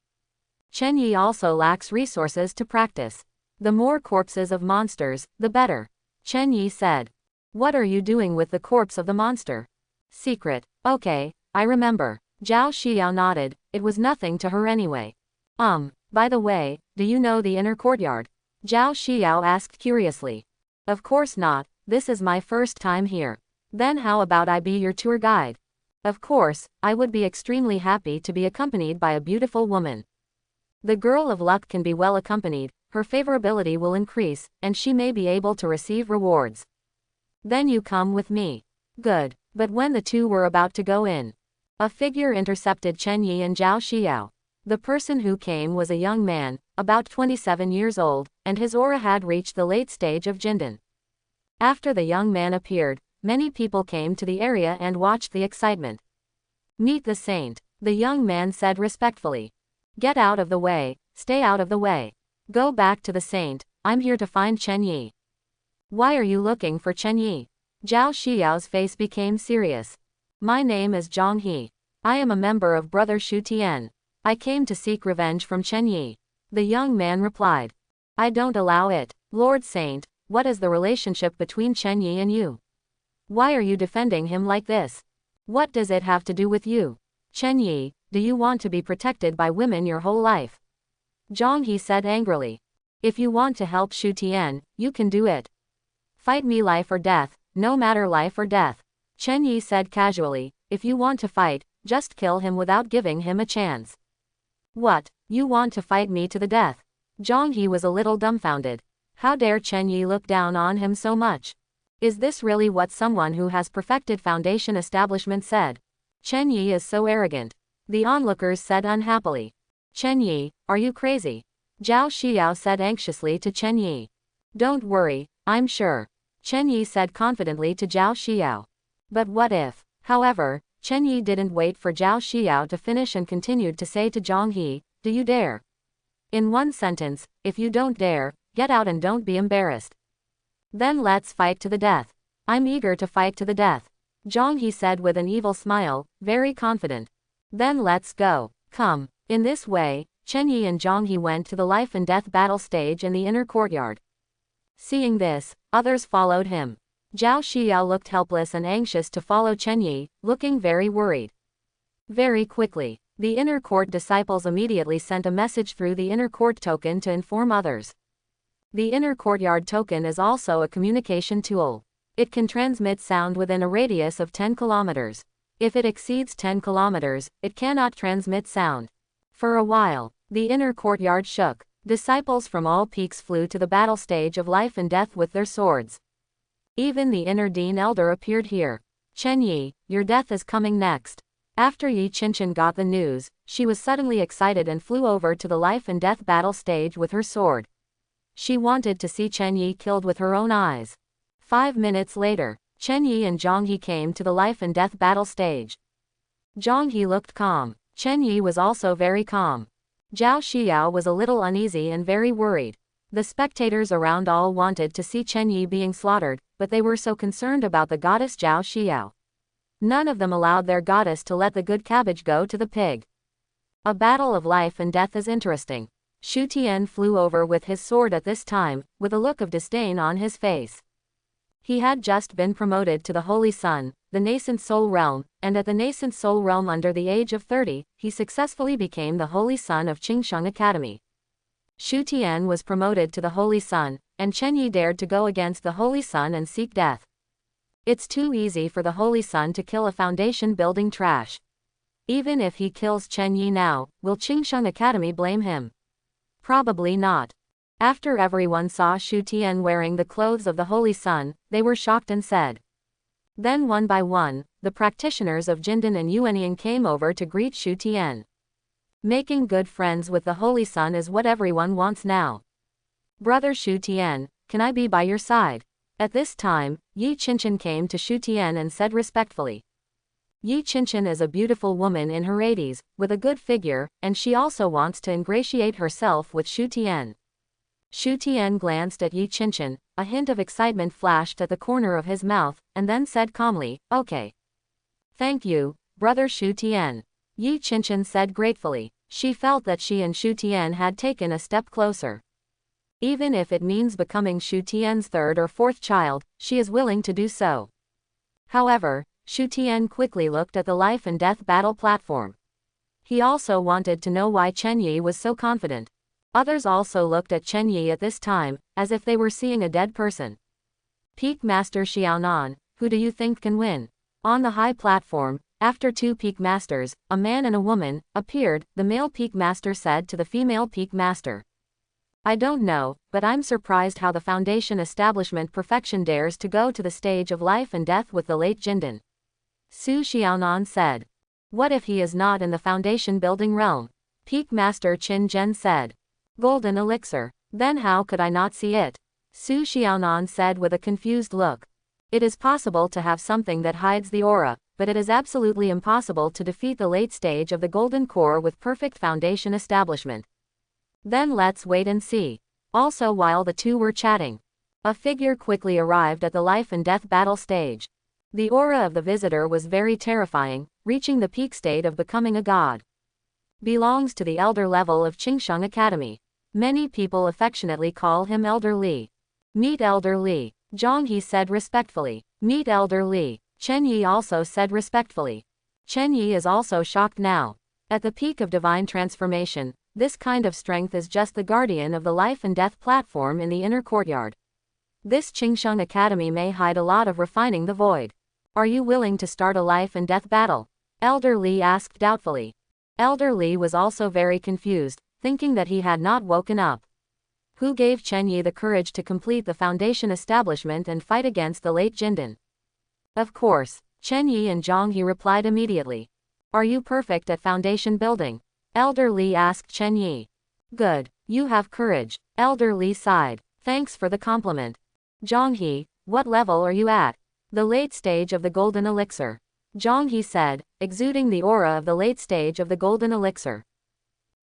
Chen Yi also lacks resources to practice. The more corpses of monsters, the better. Chen Yi said. What are you doing with the corpse of the monster? Secret. Okay, I remember. Zhao Xiao nodded, it was nothing to her anyway. By the way, do you know the inner courtyard? Zhao Xiao asked curiously. Of course not, this is my first time here. Then how about I be your tour guide? Of course, I would be extremely happy to be accompanied by a beautiful woman. The girl of luck can be well accompanied, her favorability will increase, and she may be able to receive rewards. Then you come with me. Good. But when the two were about to go in, a figure intercepted Chen Yi and Zhao Xiao. The person who came was a young man, about 27 years old, and his aura had reached the late stage of Jindan. After the young man appeared, many people came to the area and watched the excitement. Meet the saint, the young man said respectfully. Get out of the way, stay out of the way. Go back to the saint, I'm here to find Chen Yi. Why are you looking for Chen Yi? Zhao Xiao's face became serious. My name is Zhang He. I am a member of Brother Shu Tian. I came to seek revenge from Chen Yi. The young man replied. I don't allow it. Lord Saint, what is the relationship between Chen Yi and you? Why are you defending him like this? What does it have to do with you? Chen Yi, do you want to be protected by women your whole life? Zhang He said angrily. If you want to help Shu Tian, you can do it. Fight me life or death, no matter life or death. Chen Yi said casually, if you want to fight, just kill him without giving him a chance. What, you want to fight me to the death? Zhang He was a little dumbfounded. How dare Chen Yi look down on him so much? Is this really what someone who has perfected foundation establishment said? Chen Yi is so arrogant. The onlookers said unhappily. Chen Yi, are you crazy? Zhao Xiao said anxiously to Chen Yi. Don't worry, I'm sure. Chen Yi said confidently to Zhao Xiao. But what if? However, Chen Yi didn't wait for Zhao Xiao to finish and continued to say to Zhang He, do you dare? In one sentence, if you don't dare, get out and don't be embarrassed. Then let's fight to the death. I'm eager to fight to the death. Zhang He said with an evil smile, very confident. Then let's go. Come. In this way, Chen Yi and Zhang He went to the life and death battle stage in the inner courtyard. Seeing this, others followed him. Zhao Xiao looked helpless and anxious to follow Chen Yi, looking very worried. Very quickly, the inner court disciples immediately sent a message through the inner court token to inform others. The inner courtyard token is also a communication tool. It can transmit sound within a radius of 10 kilometers. If it exceeds 10 kilometers, it cannot transmit sound. For a while, the inner courtyard shook. Disciples from all peaks flew to the battle stage of life and death with their swords. Even the inner Dean Elder appeared here. Chen Yi, your death is coming next. After Yi Qinshan got the news, she was suddenly excited and flew over to the life and death battle stage with her sword. She wanted to see Chen Yi killed with her own eyes. 5 minutes later, Chen Yi and Zhang He came to the life and death battle stage. Zhang He looked calm. Chen Yi was also very calm. Zhao Xiao was a little uneasy and very worried. The spectators around all wanted to see Chen Yi being slaughtered, but they were so concerned about the goddess Zhao Xiao. None of them allowed their goddess to let the good cabbage go to the pig. A battle of life and death is interesting. Shu Tian flew over with his sword at this time, with a look of disdain on his face. He had just been promoted to the Holy Sun, the nascent soul realm, and at the nascent soul realm under the age of 30, he successfully became the Holy Sun of Qingsheng Academy. Shu Tian was promoted to the Holy Sun, and Chen Yi dared to go against the Holy Sun and seek death. It's too easy for the Holy Sun to kill a foundation building trash. Even if he kills Chen Yi now, will Qingsheng Academy blame him? Probably not. After everyone saw Shu Tian wearing the clothes of the Holy Sun, they were shocked and said. Then one by one, the practitioners of Jindan and Yuanying came over to greet Shu Tian. Making good friends with the Holy Sun is what everyone wants now. Brother Shu Tian, can I be by your side? At this time, Yi Qinshan came to Shu Tian and said respectfully. Yi Qinshan is a beautiful woman in her 80s, with a good figure, and she also wants to ingratiate herself with Shu Tian. Shu Tian glanced at Yi Qinshan, a hint of excitement flashed at the corner of his mouth, and then said calmly, okay. Thank you, Brother Shu Tian. Yi Qinshan said gratefully. She felt that she and Shu Tian had taken a step closer. Even if it means becoming Shu Tian's third or fourth child, she is willing to do so. However, Shu Tian quickly looked at the life and death battle platform. He also wanted to know why Chen Yi was so confident. Others also looked at Chen Yi at this time, as if they were seeing a dead person. Peak Master Xiaonan, who do you think can win? On the high platform, After two peak masters, a man and a woman, appeared, the male peak master said to the female peak master. I don't know, but I'm surprised how the Foundation establishment perfection dares to go to the stage of life and death with the late Jindan. Su Xiaonan said. What if he is not in the Foundation building realm? Peak Master Qin Zhen said. Golden elixir. Then how could I not see it? Su Xiaonan said with a confused look. It is possible to have something that hides the aura, but it is absolutely impossible to defeat the late stage of the Golden Core with perfect Foundation establishment. Then let's wait and see. Also, while the two were chatting, a figure quickly arrived at the life and death battle stage. The aura of the visitor was very terrifying, reaching the peak state of becoming a god. Belongs to the elder level of Qingsheng Academy. Many people affectionately call him Elder Li. Meet Elder Li, Zhang He said respectfully. Meet Elder Li, Chen Yi also said respectfully. Chen Yi is also shocked now. At the peak of divine transformation, this kind of strength is just the guardian of the life and death platform in the inner courtyard. This Qingsheng Academy may hide a lot of refining the void. Are you willing to start a life and death battle? Elder Li asked doubtfully. Elder Li was also very confused, thinking that he had not woken up. Who gave Chen Yi the courage to complete the Foundation establishment and fight against the late Jindan? Of course, Chen Yi and Zhang He replied immediately. Are you perfect at Foundation building? Elder Li asked Chen Yi. Good, you have courage. Elder Li sighed. Thanks for the compliment. Zhang He, what level are you at? The late stage of the Golden Elixir. Zhang He said, exuding the aura of the late stage of the Golden Elixir.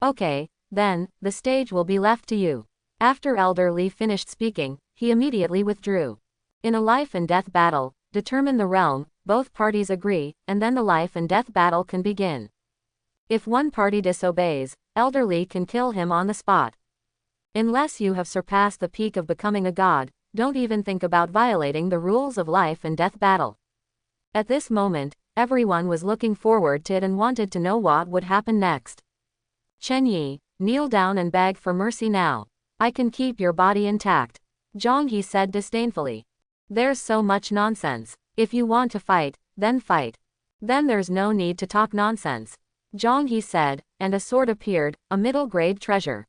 Okay, then, the stage will be left to you. After Elder Li finished speaking, he immediately withdrew. In a life and death battle, determine the realm, both parties agree, and then the life and death battle can begin. If one party disobeys, Elder Li can kill him on the spot. Unless you have surpassed the peak of becoming a god, don't even think about violating the rules of life and death battle. At this moment, everyone was looking forward to it and wanted to know what would happen next. Chen Yi, kneel down and beg for mercy now. I can keep your body intact. Zhang He said disdainfully. There's so much nonsense. If you want to fight, then fight. Then there's no need to talk nonsense. Zhang He said, and a sword appeared, a middle-grade treasure.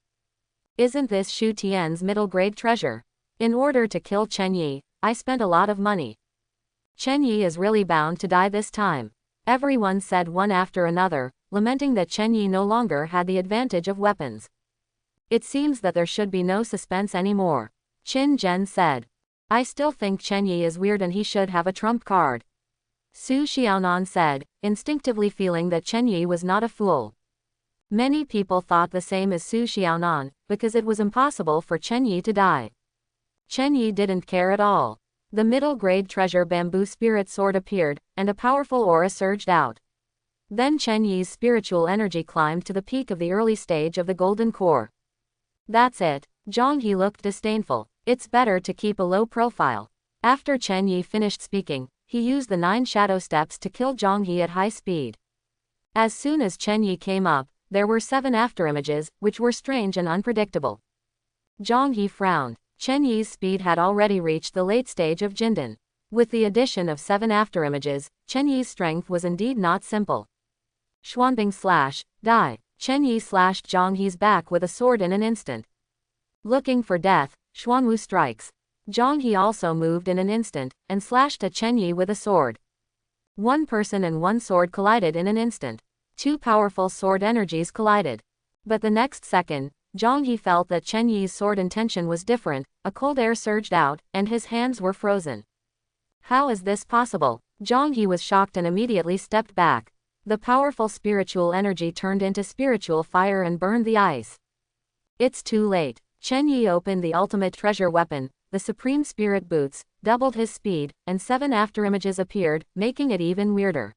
Isn't this Shu Tian's middle-grade treasure? In order to kill Chen Yi, I spent a lot of money. Chen Yi is really bound to die this time. Everyone said one after another, lamenting that Chen Yi no longer had the advantage of weapons. It seems that there should be no suspense anymore. Qin Zhen said. I still think Chen Yi is weird and he should have a trump card. Su Xiaonan said, instinctively feeling that Chen Yi was not a fool. Many people thought the same as Su Xiaonan, because it was impossible for Chen Yi to die. Chen Yi didn't care at all. The middle-grade treasure bamboo spirit sword appeared, and a powerful aura surged out. Then Chen Yi's spiritual energy climbed to the peak of the early stage of the Golden Core. That's it. Zhang He looked disdainful. It's better to keep a low profile. After Chen Yi finished speaking, he used the 9 shadow steps to kill Zhang He at high speed. As soon as Chen Yi came up, there were 7 afterimages, which were strange and unpredictable. Zhang He frowned. Chen Yi's speed had already reached the late stage of Jindan. With the addition of 7 afterimages, Chen Yi's strength was indeed not simple. Xuanbing slash, die. Chen Yi slashed Zhang He's back with a sword in an instant. Looking for death, Xuanwu strikes. Zhang He also moved in an instant, and slashed at Chen Yi with a sword. One person and one sword collided in an instant. 2 powerful sword energies collided. But the next second, Zhang He felt that Chen Yi's sword intention was different, a cold air surged out, and his hands were frozen. How is this possible? Zhang He was shocked and immediately stepped back. The powerful spiritual energy turned into spiritual fire and burned the ice. It's too late. Chen Yi opened the ultimate treasure weapon, the Supreme Spirit Boots, doubled his speed, and 7 afterimages appeared, making it even weirder.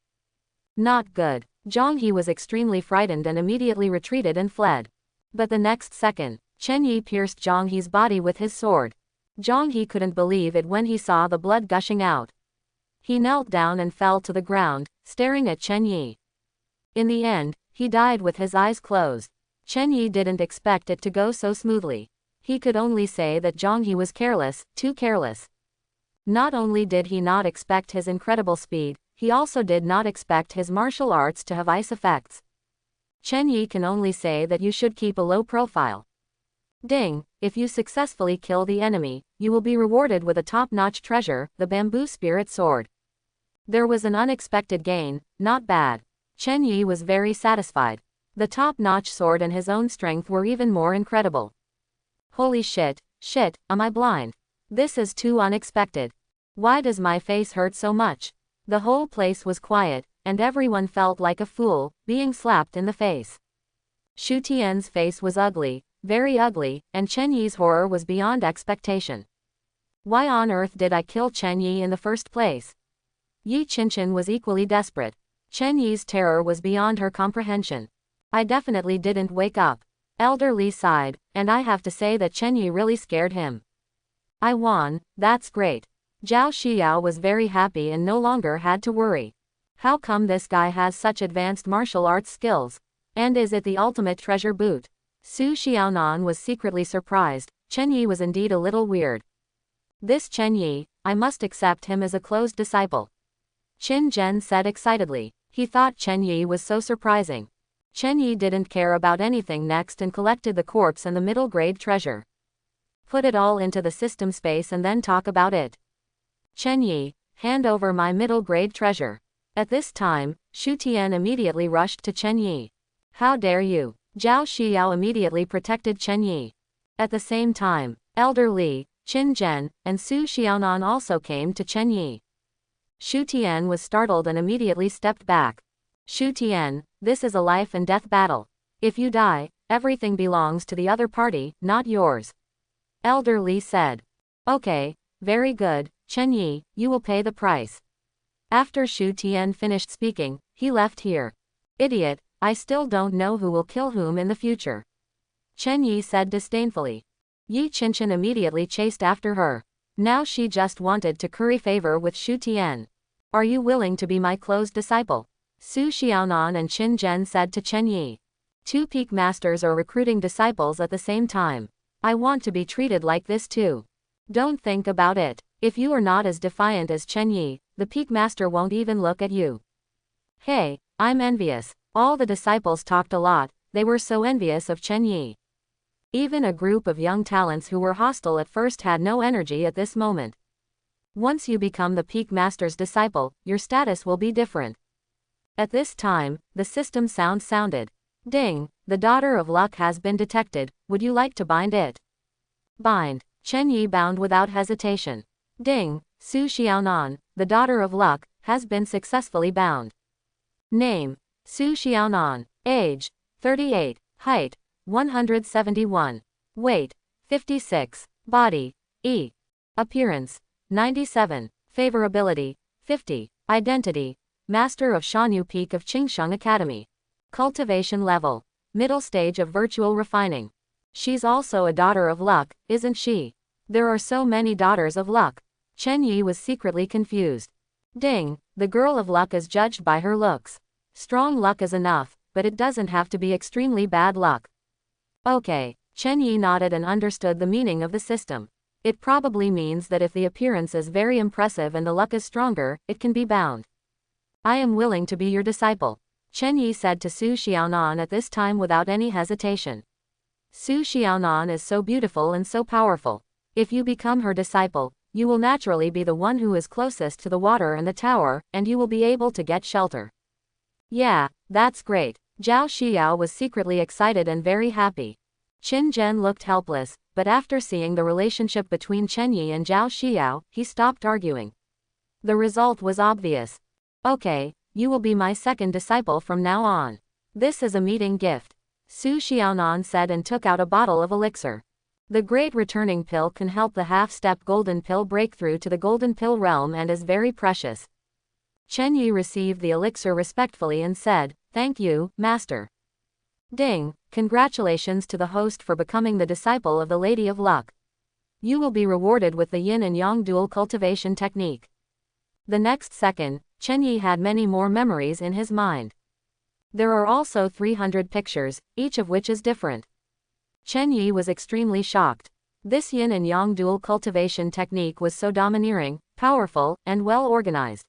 Not good. Zhang He was extremely frightened and immediately retreated and fled. But the next second, Chen Yi pierced Zhang He's body with his sword. Zhang He couldn't believe it when he saw the blood gushing out. He knelt down and fell to the ground, staring at Chen Yi. In the end, he died with his eyes closed. Chen Yi didn't expect it to go so smoothly. He could only say that Zhang He was careless, too careless. Not only did he not expect his incredible speed, he also did not expect his martial arts to have ice effects. Chen Yi can only say that you should keep a low profile. Ding, if you successfully kill the enemy, you will be rewarded with a top-notch treasure, the bamboo spirit sword. There was an unexpected gain, not bad. Chen Yi was very satisfied. The top-notch sword and his own strength were even more incredible. Holy shit, am I blind? This is too unexpected. Why does my face hurt so much? The whole place was quiet, and everyone felt like a fool, being slapped in the face. Shu Tian's face was ugly, very ugly, and Chen Yi's horror was beyond expectation. Why on earth did I kill Chen Yi in the first place? Yi Qinchin was equally desperate. Chen Yi's terror was beyond her comprehension. I definitely didn't wake up. Elder Li sighed, and I have to say that Chen Yi really scared him. I won, that's great. Zhao Xiao was very happy and no longer had to worry. How come this guy has such advanced martial arts skills? And is it the ultimate treasure boot? Su Xiaonan was secretly surprised. Chen Yi was indeed a little weird. This Chen Yi, I must accept him as a closed disciple. Qin Zhen said excitedly. He thought Chen Yi was so surprising. Chen Yi didn't care about anything next and collected the corpse and the middle grade treasure. Put it all into the system space and then talk about it. Chen Yi, hand over my middle grade treasure. At this time, Shu Tian immediately rushed to Chen Yi. How dare you? Zhao Xiao immediately protected Chen Yi. At the same time, Elder Li, Qin Zhen, and Su Xiaonan also came to Chen Yi. Shu Tian was startled and immediately stepped back. Shu Tian, this is a life and death battle. If you die, everything belongs to the other party, not yours. Elder Li said. Okay, very good, Chen Yi, you will pay the price. After Shu Tian finished speaking, he left here. Idiot, I still don't know who will kill whom in the future. Chen Yi said disdainfully. Yi Qinchin immediately chased after her. Now she just wanted to curry favor with Shu Tian. Are you willing to be my closed disciple? Su Xiaonan and Qin Zhen said to Chen Yi. Two peak masters are recruiting disciples at the same time. I want to be treated like this too. Don't think about it. If you are not as defiant as Chen Yi, the peak master won't even look at you. Hey, I'm envious. All the disciples talked a lot, they were so envious of Chen Yi. Even a group of young talents who were hostile at first had no energy at this moment. Once you become the peak master's disciple, your status will be different. At this time, the system sound sounded. Ding, the daughter of luck has been detected, would you like to bind it? Bind. Chen Yi bound without hesitation. Ding, Su Xiaonan, the daughter of luck, has been successfully bound. Name, Su Xiaonan. Age, 38. Height, 171. Weight, 56. Body, E. Appearance, 97. Favorability, 50. Identity, Master of Shanyu Peak of Qingsheng Academy. Cultivation level, middle stage of virtual refining. She's also a daughter of luck, isn't she? There are so many daughters of luck. Chen Yi was secretly confused. Ding, the girl of luck is judged by her looks. Strong luck is enough, but it doesn't have to be extremely bad luck. Okay, Chen Yi nodded and understood the meaning of the system. It probably means that if the appearance is very impressive and the luck is stronger, it can be bound. I am willing to be your disciple, Chen Yi said to Su Xiaonan at this time without any hesitation. Su Xiaonan is so beautiful and so powerful. If you become her disciple, you will naturally be the one who is closest to the water and the tower, and you will be able to get shelter. Yeah, that's great. Zhao Xiao was secretly excited and very happy. Qin Zhen looked helpless, but after seeing the relationship between Chen Yi and Zhao Xiao, he stopped arguing. The result was obvious. Okay, you will be my second disciple from now on. This is a meeting gift, Su Xiaonan said and took out a bottle of elixir. The Great Returning Pill can help the half-step Golden Pill break through to the Golden Pill realm and is very precious. Chen Yi received the elixir respectfully and said, "Thank you, Master." Ding, congratulations to the host for becoming the disciple of the Lady of Luck. You will be rewarded with the yin and yang dual cultivation technique. The next second, Chen Yi had many more memories in his mind. There are also 300 pictures, each of which is different. Chen Yi was extremely shocked. This yin and yang dual cultivation technique was so domineering, powerful, and well organized.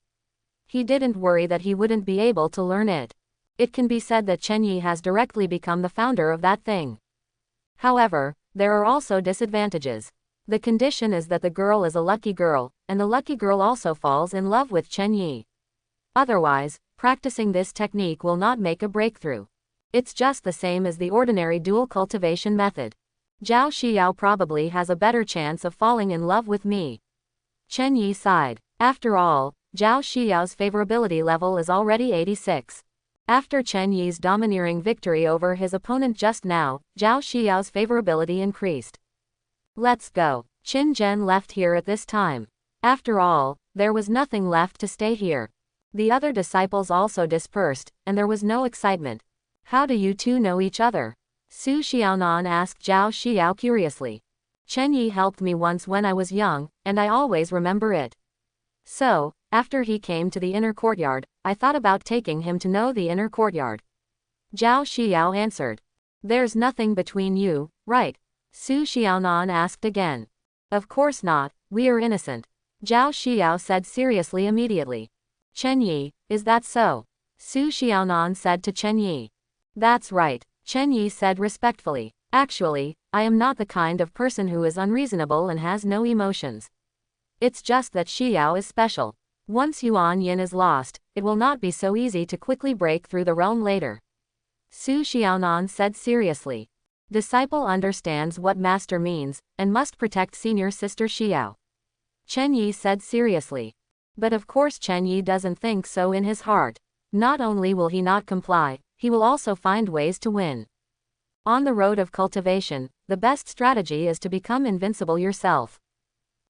He didn't worry that he wouldn't be able to learn it. It can be said that Chen Yi has directly become the founder of that thing. However, there are also disadvantages. The condition is that the girl is a lucky girl, and the lucky girl also falls in love with Chen Yi. Otherwise, practicing this technique will not make a breakthrough. It's just the same as the ordinary dual cultivation method. Zhao Xiao probably has a better chance of falling in love with me. Chen Yi sighed. After all, Zhao Xiao's favorability level is already 86. After Chen Yi's domineering victory over his opponent just now, Zhao Xiao's favorability increased. Let's go. Qin Zhen left here at this time. After all, there was nothing left to stay here. The other disciples also dispersed, and there was no excitement. How do you two know each other? Su Xiaonan asked Zhao Xiao curiously. Chen Yi helped me once when I was young, and I always remember it. So, after he came to the inner courtyard, I thought about taking him to know the inner courtyard. Zhao Xiao answered. There's nothing between you, right? Su Xiaonan asked again. Of course not, we are innocent. Zhao Xiao said seriously immediately. Chen Yi, is that so? Su Xiaonan said to Chen Yi. That's right, Chen Yi said respectfully. Actually, I am not the kind of person who is unreasonable and has no emotions. It's just that Xiao is special. Once Yuan Yin is lost, it will not be so easy to quickly break through the realm later. Su Xiaonan said seriously. Disciple understands what master means, and must protect senior sister Xiao. Chen Yi said seriously. But of course Chen Yi doesn't think so in his heart. Not only will he not comply, he will also find ways to win. On the road of cultivation, the best strategy is to become invincible yourself.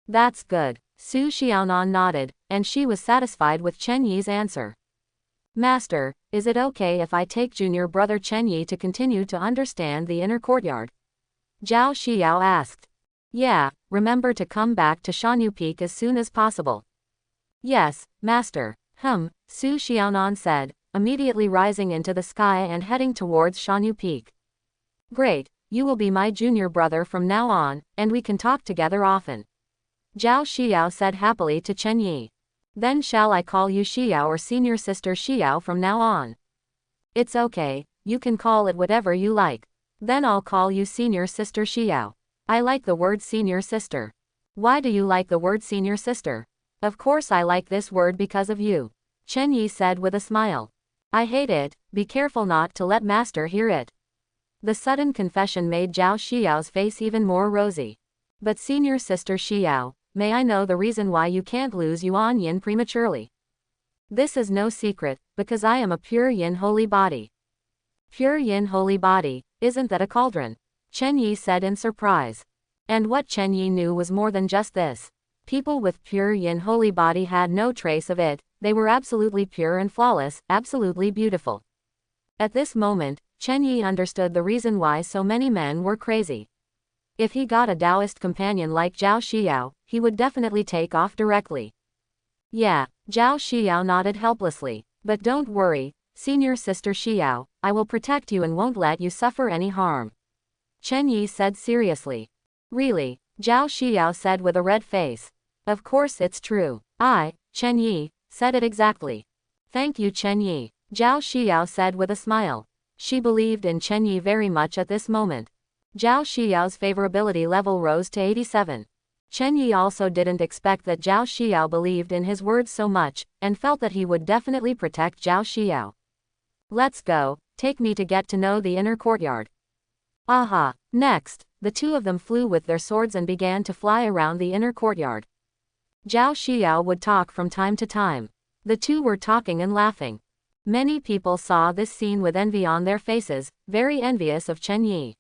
That's good. Su Xiaonan nodded, and she was satisfied with Chen Yi's answer. Master, is it okay if I take junior brother Chen Yi to continue to understand the inner courtyard? Zhao Xiao asked. Yeah, remember to come back to Shanyu Peak as soon as possible. Yes, master. Su Xiaonan said, immediately rising into the sky and heading towards Shanyu Peak. Great, you will be my junior brother from now on, and we can talk together often. Zhao Xiao said happily to Chen Yi. Then shall I call you Xiao or senior sister Xiao from now on? It's okay, you can call it whatever you like. Then I'll call you senior sister Xiao. I like the word senior sister. Why do you like the word senior sister? Of course I like this word because of you. Chen Yi said with a smile. I hate it, be careful not to let master hear it. The sudden confession made Zhao Xiao's face even more rosy. But senior sister Xiao, may I know the reason why you can't lose Yuan Yin prematurely? This is no secret, because I am a pure yin holy body. Pure yin holy body, isn't that a cauldron? Chen Yi said in surprise. And what Chen Yi knew was more than just this. People with pure yin holy body had no trace of it, they were absolutely pure and flawless, absolutely beautiful. At this moment, Chen Yi understood the reason why so many men were crazy. If he got a Taoist companion like Zhao Xiao, he would definitely take off directly. Yeah, Zhao Xiao nodded helplessly. But don't worry, senior sister Xiao, I will protect you and won't let you suffer any harm. Chen Yi said seriously. Really? Zhao Xiao said with a red face. Of course it's true. I, Chen Yi, said it exactly. Thank you Chen Yi, Zhao Xiao said with a smile. She believed in Chen Yi very much at this moment. Zhao Xiao's favorability level rose to 87. Chen Yi also didn't expect that Zhao Xiao believed in his words so much, and felt that he would definitely protect Zhao Xiao. Let's go, take me to get to know the inner courtyard. Aha! Next, the two of them flew with their swords and began to fly around the inner courtyard. Zhao Xiao would talk from time to time. The two were talking and laughing. Many people saw this scene with envy on their faces, very envious of Chen Yi.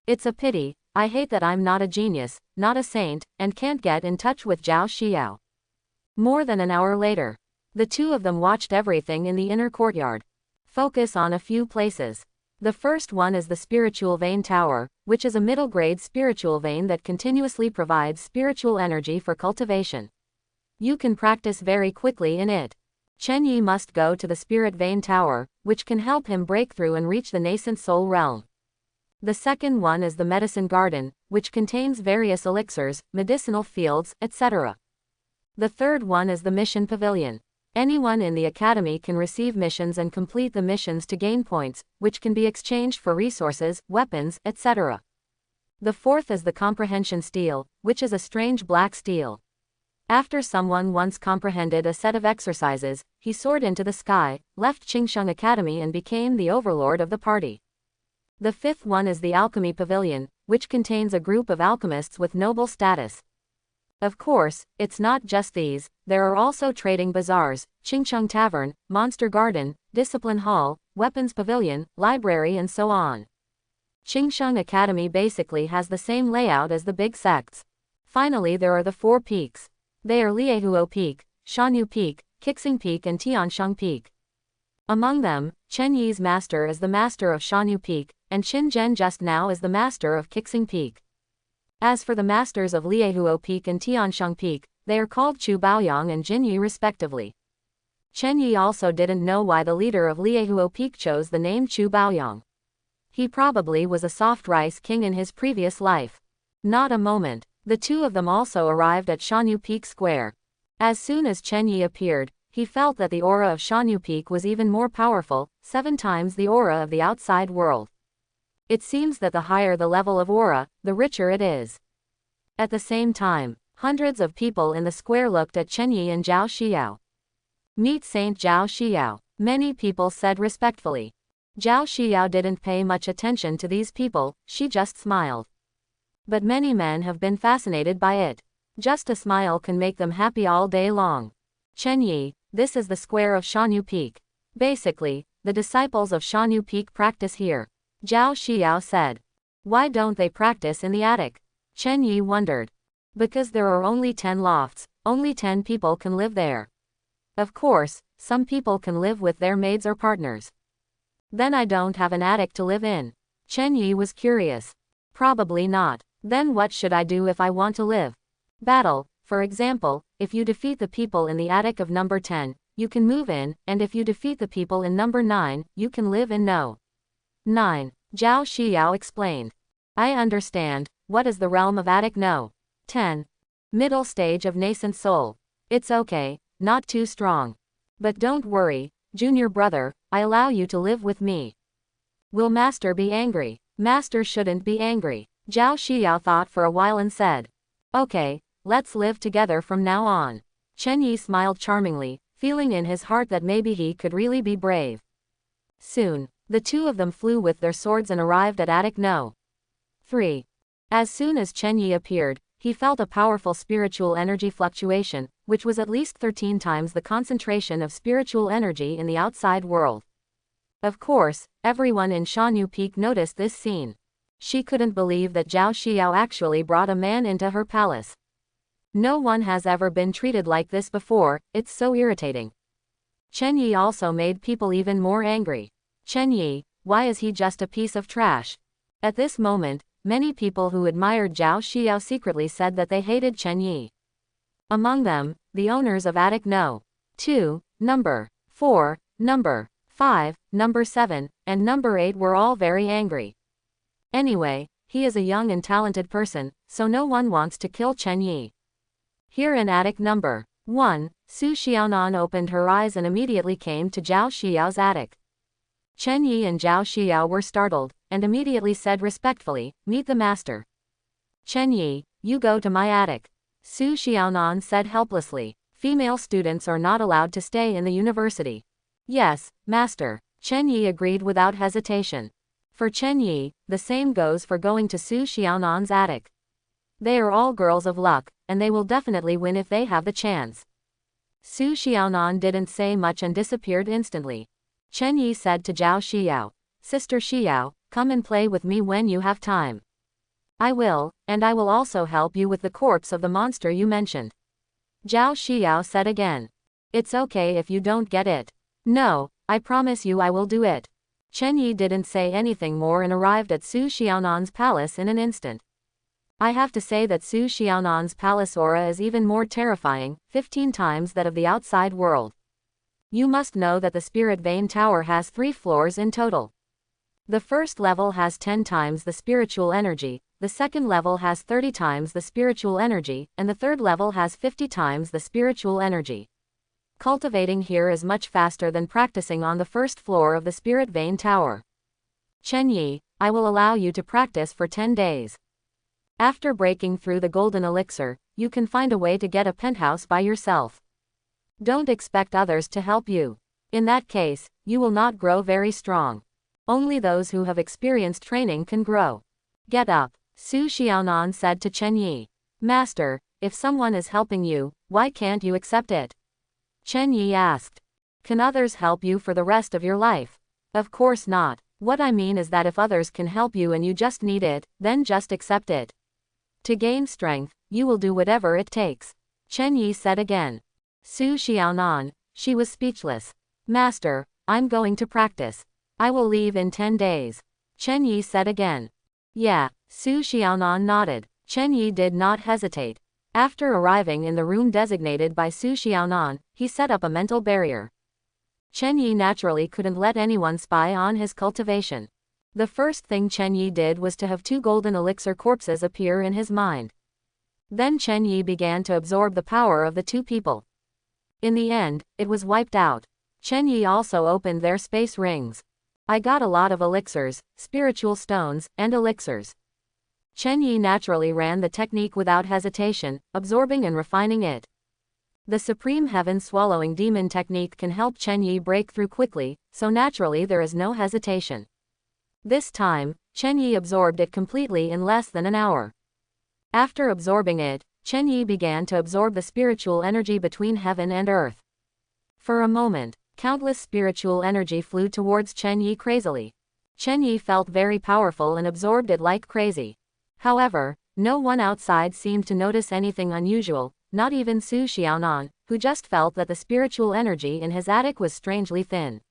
It's a pity, I hate that I'm not a genius, not a saint, and can't get in touch with Zhao Xiao. More than an hour later, the two of them watched everything in the inner courtyard. Focus on a few places. The first one is the spiritual vein tower, which is a middle-grade spiritual vein that continuously provides spiritual energy for cultivation. You can practice very quickly in it. Chen Yi must go to the spirit vein tower, which can help him break through and reach the nascent soul realm. The second one is the medicine garden, which contains various elixirs, medicinal fields, etc. The third one is the mission pavilion. Anyone in the academy can receive missions and complete the missions to gain points, which can be exchanged for resources, weapons, etc. The fourth is the comprehension steel, which is a strange black steel. After someone once comprehended a set of exercises, he soared into the sky, left Qingsheng Academy and became the overlord of the party. The fifth one is the Alchemy Pavilion, which contains a group of alchemists with noble status. Of course, it's not just these, there are also trading bazaars, Qingsheng Tavern, Monster Garden, Discipline Hall, Weapons Pavilion, Library and so on. Qingsheng Academy basically has the same layout as the big sects. Finally there are the 4 peaks. They are Liehuo Peak, Shanyu Peak, Qixing Peak and Tiansheng Peak. Among them, Chen Yi's master is the master of Shanyu Peak, and Qin Zhen just now is the master of Qixing Peak. As for the masters of Liehuo Peak and Tiansheng Peak, they are called Chu Baoyang and Jin Yi respectively. Chen Yi also didn't know why the leader of Liehuo Peak chose the name Chu Baoyang. He probably was a soft rice king in his previous life. Not a moment. The two of them also arrived at Shanyu Peak Square. As soon as Chen Yi appeared, he felt that the aura of Shanyu Peak was even more powerful, 7 times the aura of the outside world. It seems that the higher the level of aura, the richer it is. At the same time, hundreds of people in the square looked at Chen Yi and Zhao Xiao. Meet Saint Zhao Xiao, many people said respectfully. Zhao Xiao didn't pay much attention to these people, she just smiled. But many men have been fascinated by it. Just a smile can make them happy all day long. Chen Yi, this is the square of Shanyu Peak. Basically, the disciples of Shanyu Peak practice here. Zhao Xiao said. Why don't they practice in the attic? Chen Yi wondered. Because there are only 10 lofts, only 10 people can live there. Of course, some people can live with their maids or partners. Then I don't have an attic to live in. Chen Yi was curious. Probably not. Then what should I do if I want to live? Battle, for example, if you defeat the people in the attic of number 10, you can move in, and if you defeat the people in number 9, you can live in No. 9. Zhao Xiao explained. I understand. What is the realm of attic No. 10? Middle stage of nascent soul. It's okay, not too strong. But don't worry, junior brother, I allow you to live with me. Will Master be angry? Master shouldn't be angry. Zhao Xiao thought for a while and said. Okay, let's live together from now on. Chen Yi smiled charmingly, feeling in his heart that maybe he could really be brave. Soon, the two of them flew with their swords and arrived at attic No. 3. As soon as Chen Yi appeared, he felt a powerful spiritual energy fluctuation, which was at least 13 times the concentration of spiritual energy in the outside world. Of course, everyone in Shanyu Peak noticed this scene. She couldn't believe that Zhao Xiao actually brought a man into her palace. No one has ever been treated like this before, it's so irritating. Chen Yi also made people even more angry. Chen Yi, why is he just a piece of trash? At this moment, many people who admired Zhao Xiao secretly said that they hated Chen Yi. Among them, the owners of attic No. 2, number 4, number 5, number 7, and number 8 were all very angry. Anyway, he is a young and talented person, so no one wants to kill Chen Yi. Here in attic number 1, Su Xiaonan opened her eyes and immediately came to Zhao Xiao's attic. Chen Yi and Zhao Xiao were startled, and immediately said respectfully, meet the master. Chen Yi, you go to my attic. Su Xiaonan said helplessly, female students are not allowed to stay in the university. Yes, master. Chen Yi agreed without hesitation. For Chen Yi, the same goes for going to Su Xiaonan's attic. They are all girls of luck, and they will definitely win if they have the chance. Su Xiaonan didn't say much and disappeared instantly. Chen Yi said to Zhao Xiao, Sister Xiao, come and play with me when you have time. I will, and I will also help you with the corpse of the monster you mentioned. Zhao Xiao said again. It's okay if you don't get it. No, I promise you I will do it. Chen Yi didn't say anything more and arrived at Su Xiaonan's palace in an instant. I have to say that Su Xiaonan's palace aura is even more terrifying, 15 times that of the outside world. You must know that the Spirit Vein Tower has 3 floors in total. The first level has 10 times the spiritual energy, the second level has 30 times the spiritual energy, and the third level has 50 times the spiritual energy. Cultivating here is much faster than practicing on the first floor of the Spirit Vein Tower. Chen Yi, I will allow you to practice for 10 days. After breaking through the golden elixir, you can find a way to get a penthouse by yourself. Don't expect others to help you. In that case, you will not grow very strong. Only those who have experienced training can grow. Get up, Su Xiaonan said to Chen Yi. Master, if someone is helping you, why can't you accept it? Chen Yi asked. Can others help you for the rest of your life? Of course not. What I mean is that if others can help you and you just need it, then just accept it. To gain strength, you will do whatever it takes. Chen Yi said again. Su Xiaonan, she was speechless. Master, I'm going to practice. I will leave in 10 days. Chen Yi said again. Yeah, Su Xiaonan nodded. Chen Yi did not hesitate. After arriving in the room designated by Su Xiaonan, he set up a mental barrier. Chen Yi naturally couldn't let anyone spy on his cultivation. The first thing Chen Yi did was to have 2 golden elixir corpses appear in his mind. Then Chen Yi began to absorb the power of the 2 people. In the end, it was wiped out. Chen Yi also opened their space rings. I got a lot of elixirs, spiritual stones, and elixirs. Chen Yi naturally ran the technique without hesitation, absorbing and refining it. The Supreme Heaven Swallowing Demon technique can help Chen Yi break through quickly, so naturally there is no hesitation. This time, Chen Yi absorbed it completely in less than an hour. After absorbing it, Chen Yi began to absorb the spiritual energy between heaven and earth. For a moment, countless spiritual energy flew towards Chen Yi crazily. Chen Yi felt very powerful and absorbed it like crazy. However, no one outside seemed to notice anything unusual, not even Su Xiaonan, who just felt that the spiritual energy in his attic was strangely thin.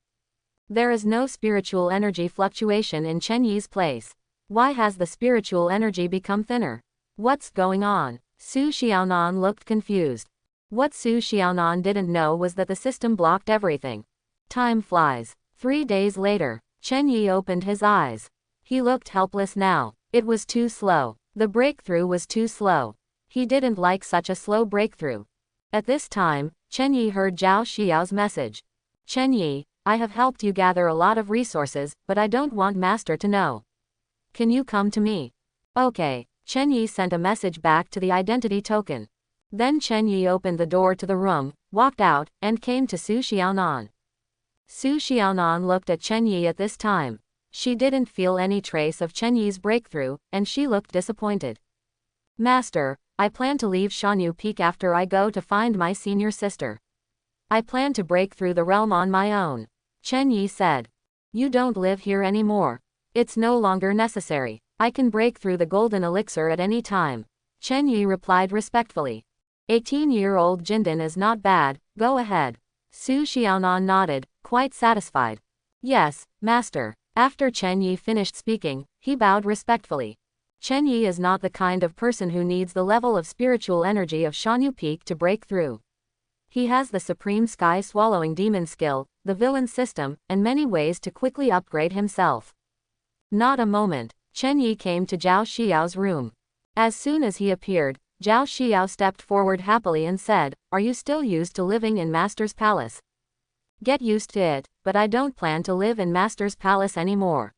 There is no spiritual energy fluctuation in Chen Yi's place. Why has the spiritual energy become thinner? What's going on? Su Xiaonan looked confused. What Su Xiaonan didn't know was that the system blocked everything. Time flies. 3 days later, Chen Yi opened his eyes. He looked helpless now. It was too slow. The breakthrough was too slow. He didn't like such a slow breakthrough. At this time, Chen Yi heard Zhao Xiao's message. Chen Yi, I have helped you gather a lot of resources, but I don't want Master to know. Can you come to me? Okay. Chen Yi sent a message back to the identity token. Then Chen Yi opened the door to the room, walked out, and came to Su Xiaonan. Su Xiaonan looked at Chen Yi at this time. She didn't feel any trace of Chen Yi's breakthrough, and she looked disappointed. Master, I plan to leave Shanyu Peak after I go to find my senior sister. I plan to break through the realm on my own. Chen Yi said. You don't live here anymore. It's no longer necessary. I can break through the golden elixir at any time. Chen Yi replied respectfully. 18-year-old Jindin is not bad, go ahead. Su Xiaonan nodded, quite satisfied. Yes, Master. After Chen Yi finished speaking, he bowed respectfully. Chen Yi is not the kind of person who needs the level of spiritual energy of Shanyu Peak to break through. He has the supreme sky-swallowing demon skill, the villain system, and many ways to quickly upgrade himself. Not a moment, Chen Yi came to Zhao Xiao's room. As soon as he appeared, Zhao Xiao stepped forward happily and said, Are you still used to living in Master's palace? Get used to it, but I don't plan to live in Master's palace anymore.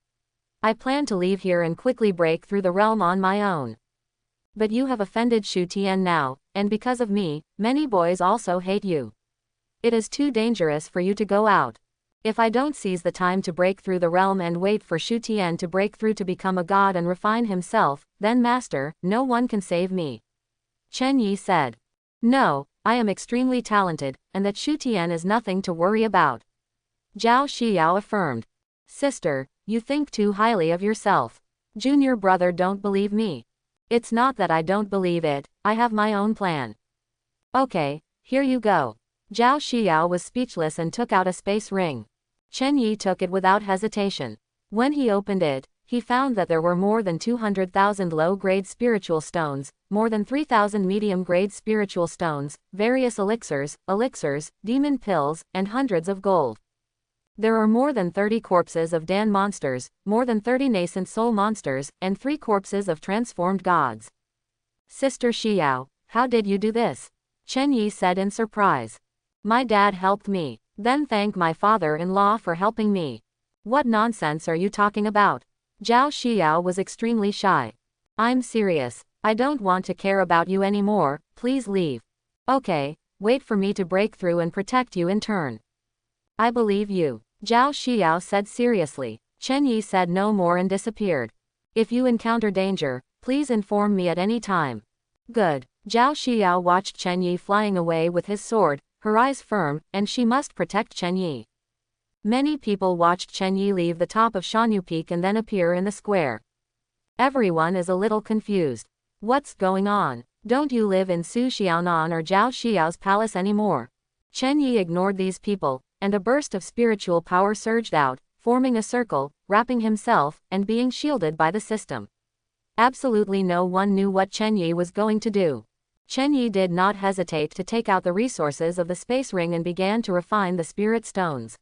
I plan to leave here and quickly break through the realm on my own. But you have offended Shu Tian now, and because of me, many boys also hate you. It is too dangerous for you to go out. If I don't seize the time to break through the realm and wait for Shu Tian to break through to become a god and refine himself, then Master, no one can save me. Chen Yi said. No, I am extremely talented, and that Shu Tian is nothing to worry about. Zhao Xiao affirmed. Sister, you think too highly of yourself. Junior brother don't believe me. It's not that I don't believe it, I have my own plan. Okay, here you go. Zhao Xiao was speechless and took out a space ring. Chen Yi took it without hesitation. When he opened it, he found that there were more than 200,000 low-grade spiritual stones, more than 3,000 medium-grade spiritual stones, various elixirs, demon pills, and hundreds of gold. There are more than 30 corpses of Dan monsters, more than 30 nascent soul monsters, and 3 corpses of transformed gods. Sister Xiao, how did you do this? Chen Yi said in surprise. My dad helped me. Then thank my father-in-law for helping me. What nonsense are you talking about? Zhao Xiao was extremely shy. I'm serious. I don't want to care about you anymore, please leave. Okay, wait for me to break through and protect you in turn. I believe you, Zhao Xiao said seriously. Chen Yi said no more and disappeared. If you encounter danger, please inform me at any time. Good. Zhao Xiao watched Chen Yi flying away with his sword, her eyes firm, and she must protect Chen Yi. Many people watched Chen Yi leave the top of Shanyu Peak and then appear in the square. Everyone is a little confused. What's going on? Don't you live in Su Xiaonan or Zhao Xiao's palace anymore? Chen Yi ignored these people, and a burst of spiritual power surged out, forming a circle, wrapping himself, and being shielded by the system. Absolutely no one knew what Chen Yi was going to do. Chen Yi did not hesitate to take out the resources of the space ring and began to refine the spirit stones.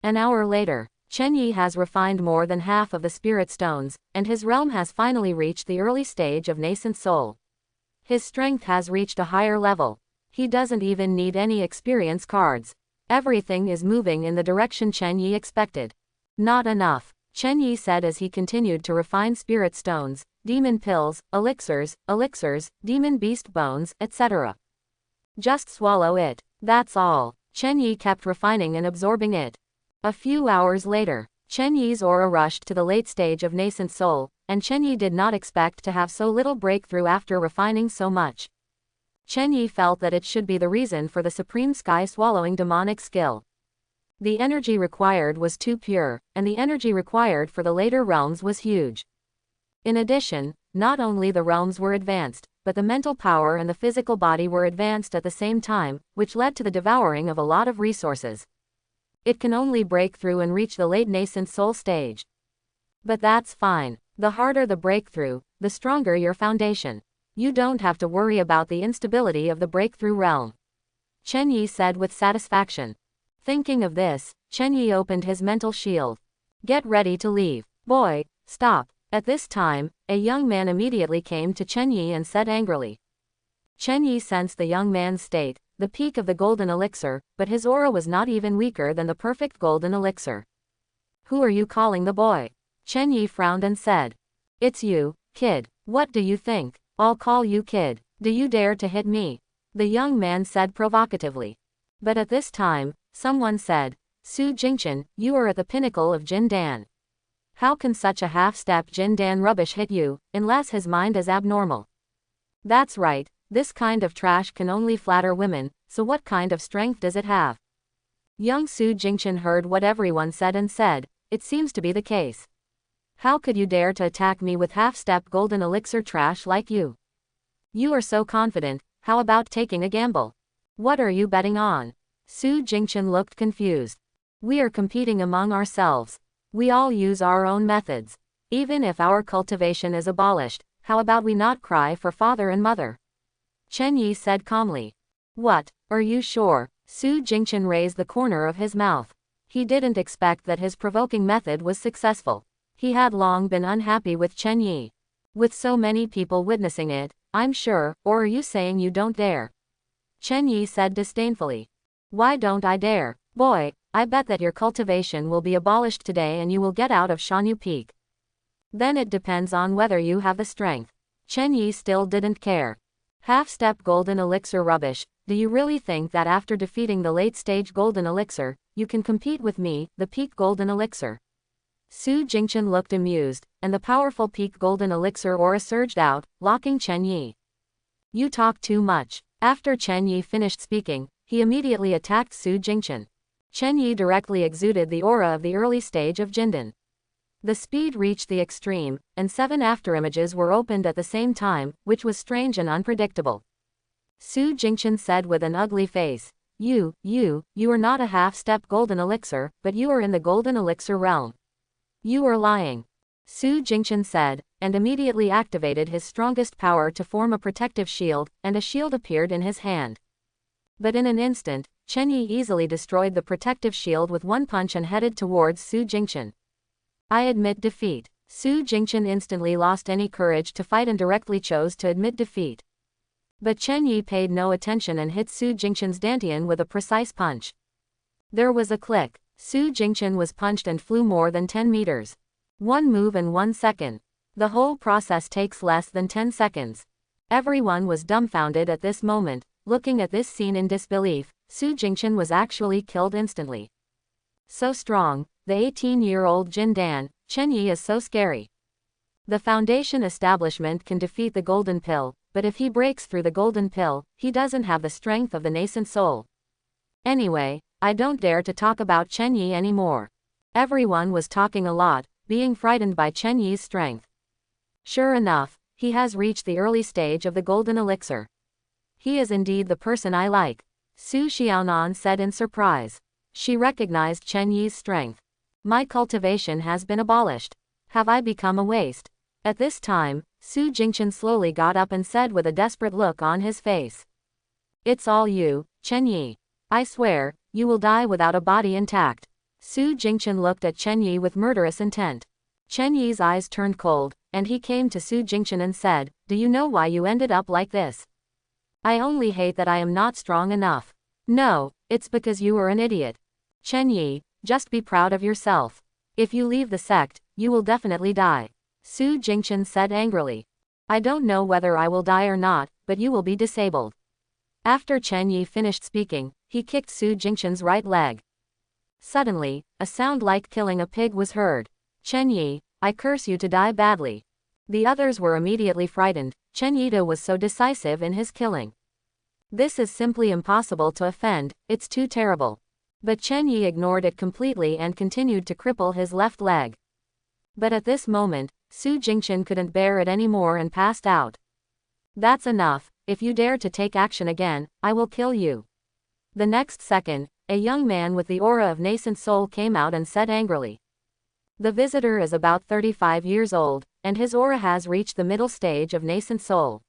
An hour later, Chen Yi has refined more than half of the spirit stones, and his realm has finally reached the early stage of nascent soul. His strength has reached a higher level. He doesn't even need any experience cards. Everything is moving in the direction Chen Yi expected. Not enough, Chen Yi said as he continued to refine spirit stones, demon pills, elixirs, demon beast bones, etc. Just swallow it. That's all. Chen Yi kept refining and absorbing it. A few hours later, Chen Yi's aura rushed to the late stage of nascent soul, and Chen Yi did not expect to have so little breakthrough after refining so much. Chen Yi felt that it should be the reason for the supreme sky-swallowing demonic skill. The energy required was too pure, and the energy required for the later realms was huge. In addition, not only the realms were advanced, but the mental power and the physical body were advanced at the same time, which led to the devouring of a lot of resources. It can only break through and reach the late nascent soul stage. But that's fine. The harder the breakthrough, the stronger your foundation. You don't have to worry about the instability of the breakthrough realm. Chen Yi said with satisfaction. Thinking of this, Chen Yi opened his mental shield. Get ready to leave. Boy, stop. At this time, a young man immediately came to Chen Yi and said angrily. Chen Yi sensed the young man's state, the peak of the golden elixir, but his aura was not even weaker than the perfect golden elixir. Who are you calling the boy? Chen Yi frowned and said. It's you, kid. What do you think? I'll call you kid. Do you dare to hit me? The young man said provocatively. But at this time, someone said, Su Jingchen, you are at the pinnacle of Jin Dan. How can such a half-step Jin Dan rubbish hit you, unless his mind is abnormal? That's right, this kind of trash can only flatter women, so what kind of strength does it have? Young Su Jingchen heard what everyone said and said, it seems to be the case. How could you dare to attack me with half-step golden elixir trash like you? You are so confident, how about taking a gamble? What are you betting on? Su Jingchen looked confused. We are competing among ourselves. We all use our own methods. Even if our cultivation is abolished, how about we not cry for father and mother? Chen Yi said calmly. What, are you sure? Su Jingchen raised the corner of his mouth. He didn't expect that his provoking method was successful. He had long been unhappy with Chen Yi. With so many people witnessing it, I'm sure, or are you saying you don't dare? Chen Yi said disdainfully. Why don't I dare? Boy, I bet that your cultivation will be abolished today and you will get out of Shanyu Peak. Then it depends on whether you have the strength. Chen Yi still didn't care. Half-step golden elixir rubbish, do you really think that after defeating the late-stage golden elixir, you can compete with me, the peak golden elixir? Su Jingchen looked amused, and the powerful peak golden elixir aura surged out, locking Chen Yi. You talk too much. After Chen Yi finished speaking, he immediately attacked Su Jingchen. Chen Yi directly exuded the aura of the early stage of Jindan. The speed reached the extreme, and 7 afterimages were opened at the same time, which was strange and unpredictable. Su Jingchen said with an ugly face, You are not a half-step golden elixir, but you are in the golden elixir realm. You are lying. Su Jingchen said, and immediately activated his strongest power to form a protective shield, and a shield appeared in his hand. But in an instant, Chen Yi easily destroyed the protective shield with one punch and headed towards Su Jingchen. I admit defeat. Su Jingchen instantly lost any courage to fight and directly chose to admit defeat. But Chen Yi paid no attention and hit Su Jingchen's dantian with a precise punch. There was a click. Su Jingchen was punched and flew more than 10 meters. One move in 1 second. The whole process takes less than 10 seconds. Everyone was dumbfounded at this moment, looking at this scene in disbelief. Su Jingchen was actually killed instantly. So strong, the 18-year-old Jin Dan, Chen Yi is so scary. The Foundation establishment can defeat the Golden Pill, but if he breaks through the Golden Pill, he doesn't have the strength of the nascent soul. Anyway, I don't dare to talk about Chen Yi anymore. Everyone was talking a lot, being frightened by Chen Yi's strength. Sure enough, he has reached the early stage of the Golden Elixir. He is indeed the person I like, Su Xiaonan said in surprise. She recognized Chen Yi's strength. My cultivation has been abolished. Have I become a waste? At this time, Su Jingchen slowly got up and said with a desperate look on his face. It's all you, Chen Yi. I swear, you will die without a body intact. Su Jingchen looked at Chen Yi with murderous intent. Chen Yi's eyes turned cold, and he came to Su Jingchen and said, "Do you know why you ended up like this? I only hate that I am not strong enough. No, it's because you were an idiot. Chen Yi, just be proud of yourself. If you leave the sect, you will definitely die." Su Jingchen said angrily. "I don't know whether I will die or not, but you will be disabled." After Chen Yi finished speaking, he kicked Su Jingchen's right leg. Suddenly, a sound like killing a pig was heard. "Chen Yi, I curse you to die badly." The others were immediately frightened. Chen Yi was so decisive in his killing. This is simply impossible to offend, it's too terrible. But Chen Yi ignored it completely and continued to cripple his left leg. But at this moment, Su Jingchen couldn't bear it anymore and passed out. "That's enough, if you dare to take action again, I will kill you." The next second, a young man with the aura of nascent soul came out and said angrily. The visitor is about 35 years old, and his aura has reached the middle stage of nascent soul.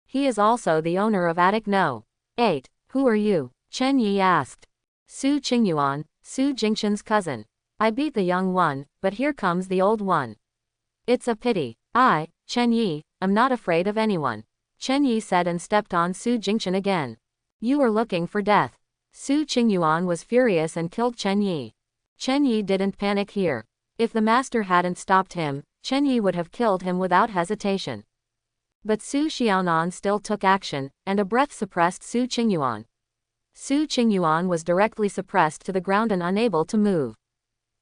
He is also the owner of Attic No. 8. "Who are you?" Chen Yi asked. "Su Qingyuan, Su Jingchen's cousin. I beat the young one, but here comes the old one. It's a pity. I, Chen Yi, am not afraid of anyone," Chen Yi said and stepped on Su Jingchen again. "You are looking for death." Su Qingyuan was furious and killed Chen Yi. Chen Yi didn't panic here. If the master hadn't stopped him, Chen Yi would have killed him without hesitation. But Su Xiaonan still took action, and a breath suppressed Su Qingyuan. Su Qingyuan was directly suppressed to the ground and unable to move.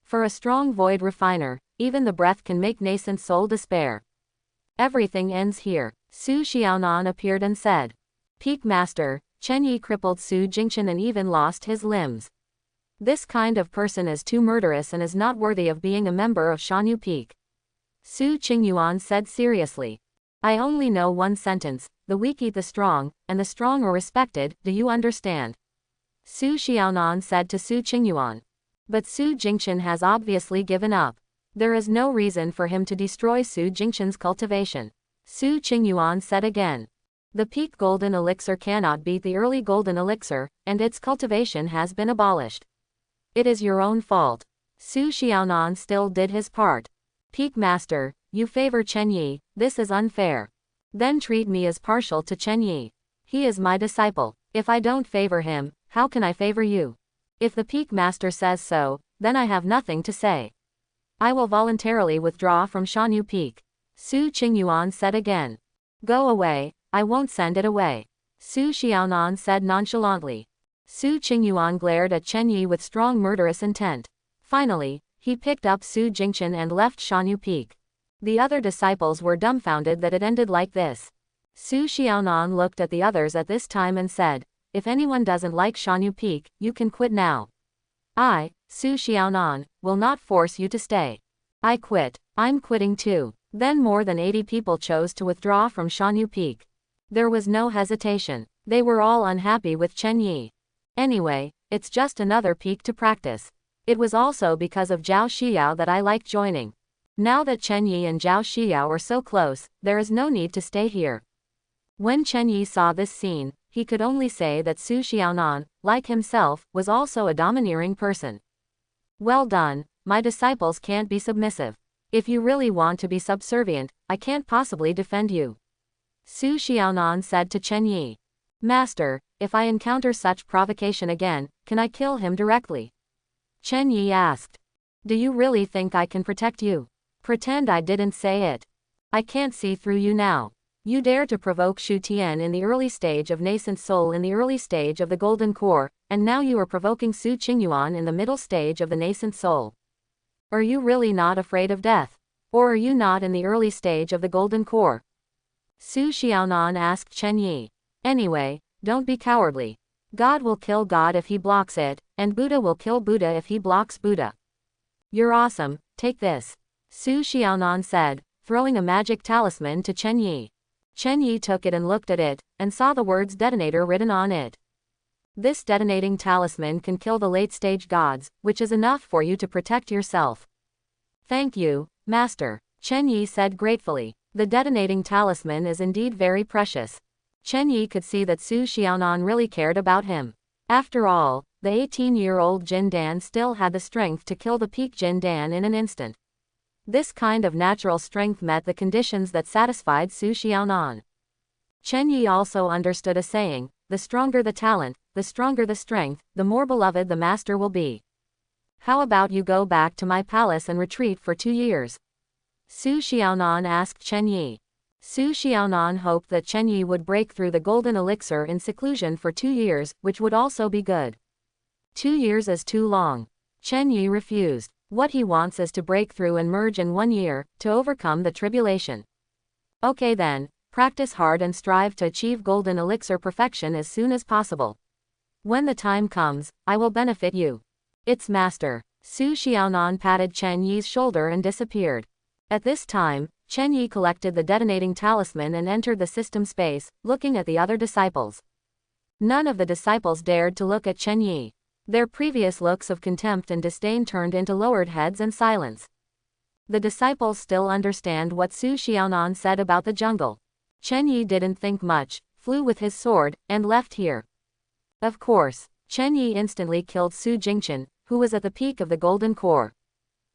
For a strong void refiner, even the breath can make nascent soul despair. Everything ends here. Su Xiaonan appeared and said. "Peak Master." Chen Yi crippled Su Jingchen and even lost his limbs. This kind of person is too murderous and is not worthy of being a member of Shanyu Peak. Su Qingyuan said seriously. "I only know one sentence, the weak eat the strong, and the strong are respected, do you understand?" Su Xiaonan said to Su Qingyuan. But Su Jingchen has obviously given up. There is no reason for him to destroy Su Jingchen's cultivation. Su Qingyuan said again. The peak golden elixir cannot beat the early golden elixir, and its cultivation has been abolished. It is your own fault. Su Xiaonan still did his part. "Peak Master, you favor Chen Yi, this is unfair. Then treat me as partial to Chen Yi. He is my disciple. If I don't favor him, how can I favor you? If the Peak Master says so, then I have nothing to say. I will voluntarily withdraw from Shanyu Peak." Su Qingyuan said again. "Go away, I won't send it away," Su Xiaonan said nonchalantly. Su Qingyuan glared at Chen Yi with strong murderous intent. Finally, he picked up Su Jingchen and left Shanyu Peak. The other disciples were dumbfounded that it ended like this. Su Xiaonan looked at the others at this time and said, "If anyone doesn't like Shanyu Peak, you can quit now. I, Su Xiaonan, will not force you to stay. I quit. I'm quitting too." Then more than 80 people chose to withdraw from Shanyu Peak. There was no hesitation. They were all unhappy with Chen Yi. Anyway, it's just another peak to practice. It was also because of Zhao Xiao that I liked joining. Now that Chen Yi and Zhao Xiao are so close, there is no need to stay here. When Chen Yi saw this scene, he could only say that Su Xiaonan, like himself, was also a domineering person. "Well done, my disciples can't be submissive. If you really want to be subservient, I can't possibly defend you." Su Xiaonan said to Chen Yi. Master, if I encounter such provocation again, can I kill him directly? Chen Yi asked. Do you really think I can protect you? Pretend I didn't say it. I can't see through you now. You dare to provoke Shu Tian in the early stage of nascent soul in the early stage of the golden core, and now you are provoking Su Qingyuan in the middle stage of the nascent soul. Are you really not afraid of death? Or are you not in the early stage of the golden core? Su Xiaonan asked Chen Yi. Anyway, don't be cowardly. God will kill God if he blocks it, and Buddha will kill Buddha if he blocks Buddha. You're awesome, take this. Su Xiaonan said, throwing a magic talisman to Chen Yi. Chen Yi took it and looked at it, and saw the words detonator written on it. This detonating talisman can kill the late-stage gods, which is enough for you to protect yourself. Thank you, Master, Chen Yi said gratefully. The detonating talisman is indeed very precious. Chen Yi could see that Su Xiaonan really cared about him. After all, the 18-year-old Jin Dan still had the strength to kill the peak Jin Dan in an instant. This kind of natural strength met the conditions that satisfied Su Xiaonan. Chen Yi also understood a saying, the stronger the talent, the stronger the strength, the more beloved the master will be. How about you go back to my palace and retreat for 2 years? Su Xiaonan asked Chen Yi. Su Xiaonan hoped that Chen Yi would break through the golden elixir in seclusion for 2 years, which would also be good. 2 years is too long. Chen Yi refused. What he wants is to break through and merge in 1 year, to overcome the tribulation. Okay then, practice hard and strive to achieve golden elixir perfection as soon as possible. When the time comes, I will benefit you. It's master. Su Xiaonan patted Chen Yi's shoulder and disappeared. At this time, Chen Yi collected the detonating talisman and entered the system space, looking at the other disciples. None of the disciples dared to look at Chen Yi. Their previous looks of contempt and disdain turned into lowered heads and silence. The disciples still understand what Su Xiaonan said about the jungle. Chen Yi didn't think much, flew with his sword, and left here. Of course, Chen Yi instantly killed Su Jingchen, who was at the peak of the golden core.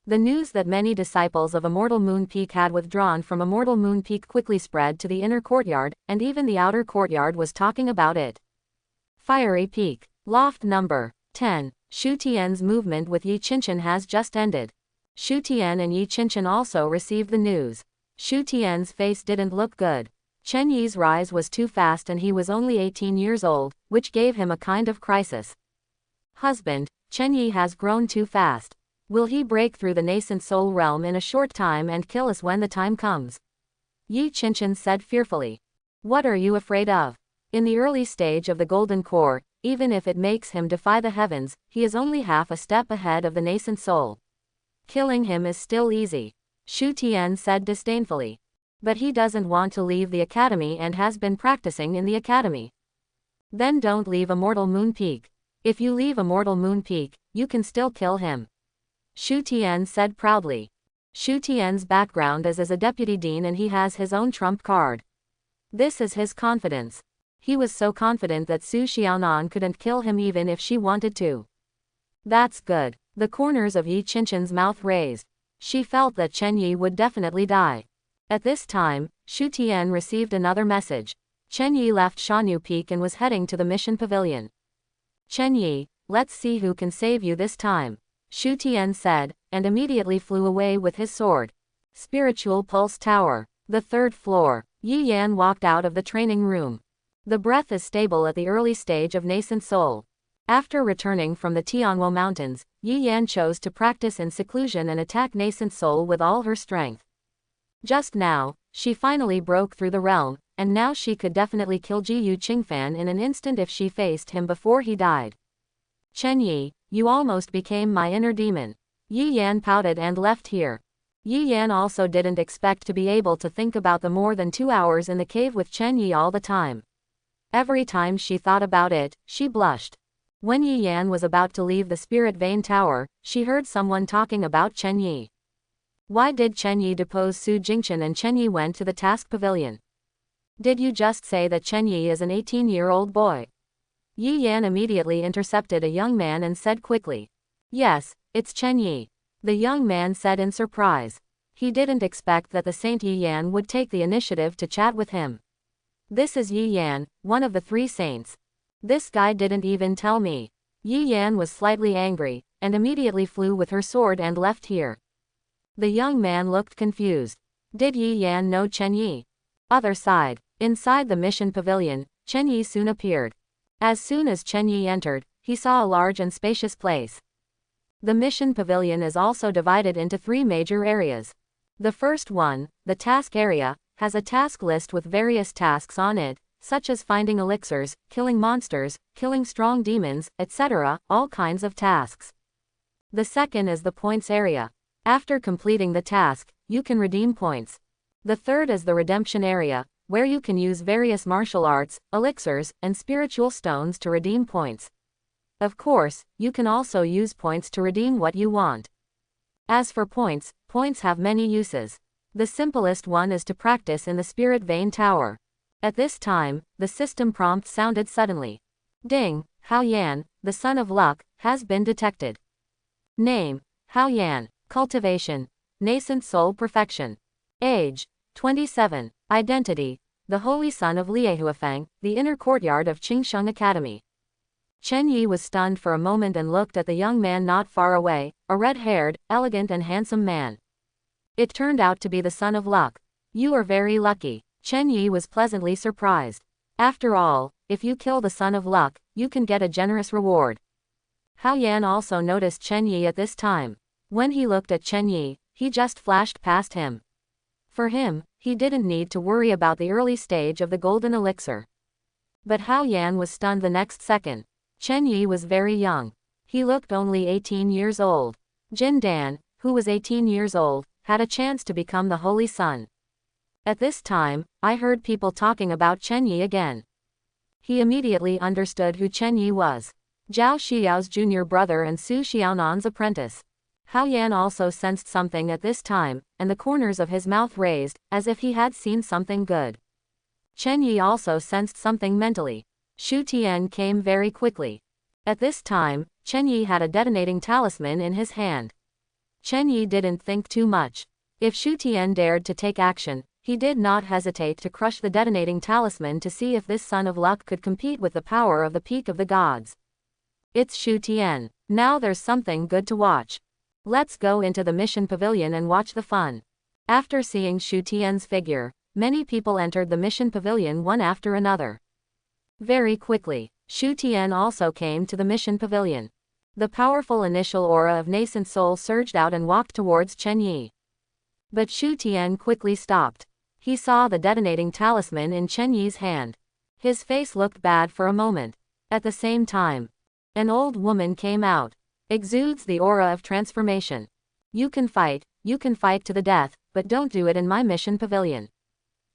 The news that many disciples of Immortal Moon Peak had withdrawn from Immortal Moon Peak quickly spread to the inner courtyard, and even the outer courtyard was talking about it. Fiery Peak. Loft number 10. Shu Tian's movement with Yi Qianqian has just ended. Shu Tian and Yi Qianqian also received the news. Shu Tian's face didn't look good. Chen Yi's rise was too fast and he was only 18 years old, which gave him a kind of crisis. Husband, Chen Yi has grown too fast. Will he break through the nascent soul realm in a short time and kill us when the time comes? Yi Qianqian said fearfully. What are you afraid of? In the early stage of the golden core, even if it makes him defy the heavens, he is only half a step ahead of the nascent soul. Killing him is still easy, Shu Tian said disdainfully. But he doesn't want to leave the academy and has been practicing in the academy. Then don't leave Immortal Moon Peak. If you leave Immortal Moon Peak, you can still kill him. Shu Tian said proudly. Shu Tian's background is as a deputy dean and he has his own trump card. This is his confidence. He was so confident that Su Xiaonan couldn't kill him even if she wanted to. That's good. The corners of Yi Qianqian's mouth raised. She felt that Chen Yi would definitely die. At this time, Shu Tian received another message. Chen Yi left Shanyu Peak and was heading to the mission pavilion. Chen Yi, let's see who can save you this time, Shu Tian said, and immediately flew away with his sword. Spiritual Pulse Tower. The 3rd floor. Yi Yan walked out of the training room. The breath is stable at the early stage of nascent soul. After returning from the Tianhuo Mountains, Yi Yan chose to practice in seclusion and attack nascent soul with all her strength. Just now, she finally broke through the realm, and now she could definitely kill Jiyu Qingfan in an instant if she faced him before he died. Chen Yi, you almost became my inner demon. Yi Yan pouted and left here. Yi Yan also didn't expect to be able to think about the more than 2 hours in the cave with Chen Yi all the time. Every time she thought about it, she blushed. When Yi Yan was about to leave the Spirit Vein Tower, she heard someone talking about Chen Yi. Why did Chen Yi depose Su Jingchen and Chen Yi went to the task pavilion? Did you just say that Chen Yi is an 18-year-old boy? Yi Yan immediately intercepted a young man and said quickly. Yes, it's Chen Yi. The young man said in surprise. He didn't expect that the Saint Yi Yan would take the initiative to chat with him. This is Yi Yan, one of the 3 saints. This guy didn't even tell me. Yi Yan was slightly angry, and immediately flew with her sword and left here. The young man looked confused. Did Yi Yan know Chen Yi? Other side. Inside the mission pavilion, Chen Yi soon appeared. As soon as Chen Yi entered, he saw a large and spacious place. The mission pavilion is also divided into 3 major areas. The first one, the task area, has a task list with various tasks on it, such as finding elixirs, killing monsters, killing strong demons, etc., all kinds of tasks. The second is the points area. After completing the task, you can redeem points. The third is the redemption area, where you can use various martial arts, elixirs, and spiritual stones to redeem points. Of course, you can also use points to redeem what you want. As for points, points have many uses. The simplest one is to practice in the Spirit Vein Tower. At this time, the system prompt sounded suddenly. Ding, Hao Yan, the son of luck, has been detected. Name, Hao Yan. Cultivation, nascent soul perfection. Age, 27. Identity, the holy son of Liehuafeng, the inner courtyard of Qingsheng Academy. Chen Yi was stunned for a moment and looked at the young man not far away, a red-haired, elegant and handsome man. It turned out to be the son of luck. You are very lucky. Chen Yi was pleasantly surprised. After all, if you kill the son of luck, you can get a generous reward. Hao Yan also noticed Chen Yi at this time. When he looked at Chen Yi, he just flashed past him. For him, he didn't need to worry about the early stage of the golden elixir. But Hao Yan was stunned the next second. Chen Yi was very young. He looked only 18 years old. Jin Dan, who was 18 years old, had a chance to become the Holy Son. At this time, I heard people talking about Chen Yi again. He immediately understood who Chen Yi was. Zhao Xiao's junior brother and Su Xiaonan's apprentice. Hao Yan also sensed something at this time, and the corners of his mouth raised, as if he had seen something good. Chen Yi also sensed something mentally. Shu Tian came very quickly. At this time, Chen Yi had a detonating talisman in his hand. Chen Yi didn't think too much. If Shu Tian dared to take action, he did not hesitate to crush the detonating talisman to see if this son of luck could compete with the power of the peak of the gods. It's Shu Tian. Now there's something good to watch. Let's go into the mission pavilion and watch the fun. After seeing Shu Tian's figure, many people entered the mission pavilion one after another. Very quickly, Shu Tian also came to the mission pavilion. The powerful initial aura of nascent soul surged out and walked towards Chen Yi. But Shu Tian quickly stopped. He saw the detonating talisman in Chen Yi's hand. His face looked bad for a moment. At the same time, an old woman came out. Exudes the aura of transformation. You can fight to the death, but don't do it in my mission pavilion.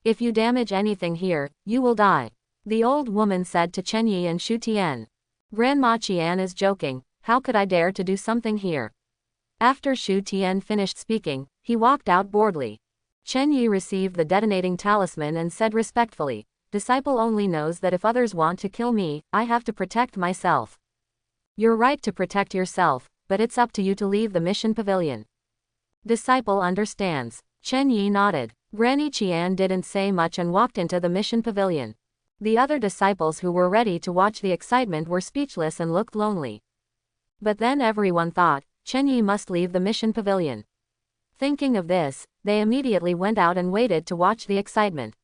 If you damage anything here, you will die. The old woman said to Chen Yi and Shu Tian. Grandma Qian is joking, how could I dare to do something here? After Shu Tian finished speaking, he walked out boredly. Chen Yi received the detonating talisman and said respectfully, disciple only knows that if others want to kill me, I have to protect myself. You're right to protect yourself, but it's up to you to leave the mission pavilion. Disciple understands. Chen Yi nodded. Granny Qian didn't say much and walked into the mission pavilion. The other disciples who were ready to watch the excitement were speechless and looked lonely. But then everyone thought, Chen Yi must leave the mission pavilion. Thinking of this, they immediately went out and waited to watch the excitement.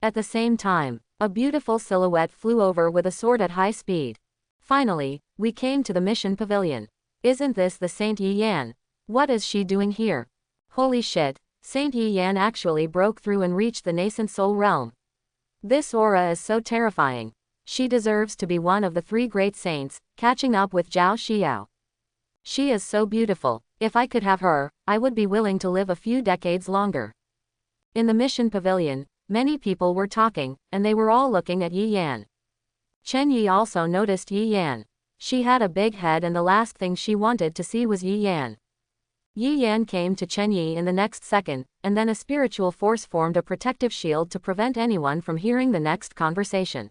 At the same time, a beautiful silhouette flew over with a sword at high speed. Finally, we came to the mission pavilion. Isn't this the Saint Yi Yan? What is she doing here? Holy shit, Saint Yi Yan actually broke through and reached the nascent soul realm. This aura is so terrifying. She deserves to be one of the 3 great saints, catching up with Zhao Xiao. She is so beautiful. If I could have her, I would be willing to live a few decades longer. In the mission pavilion, many people were talking, and they were all looking at Yi Yan. Chen Yi also noticed Yi Yan. She had a big head and the last thing she wanted to see was Yi Yan. Yi Yan came to Chen Yi in the next second, and then a spiritual force formed a protective shield to prevent anyone from hearing the next conversation.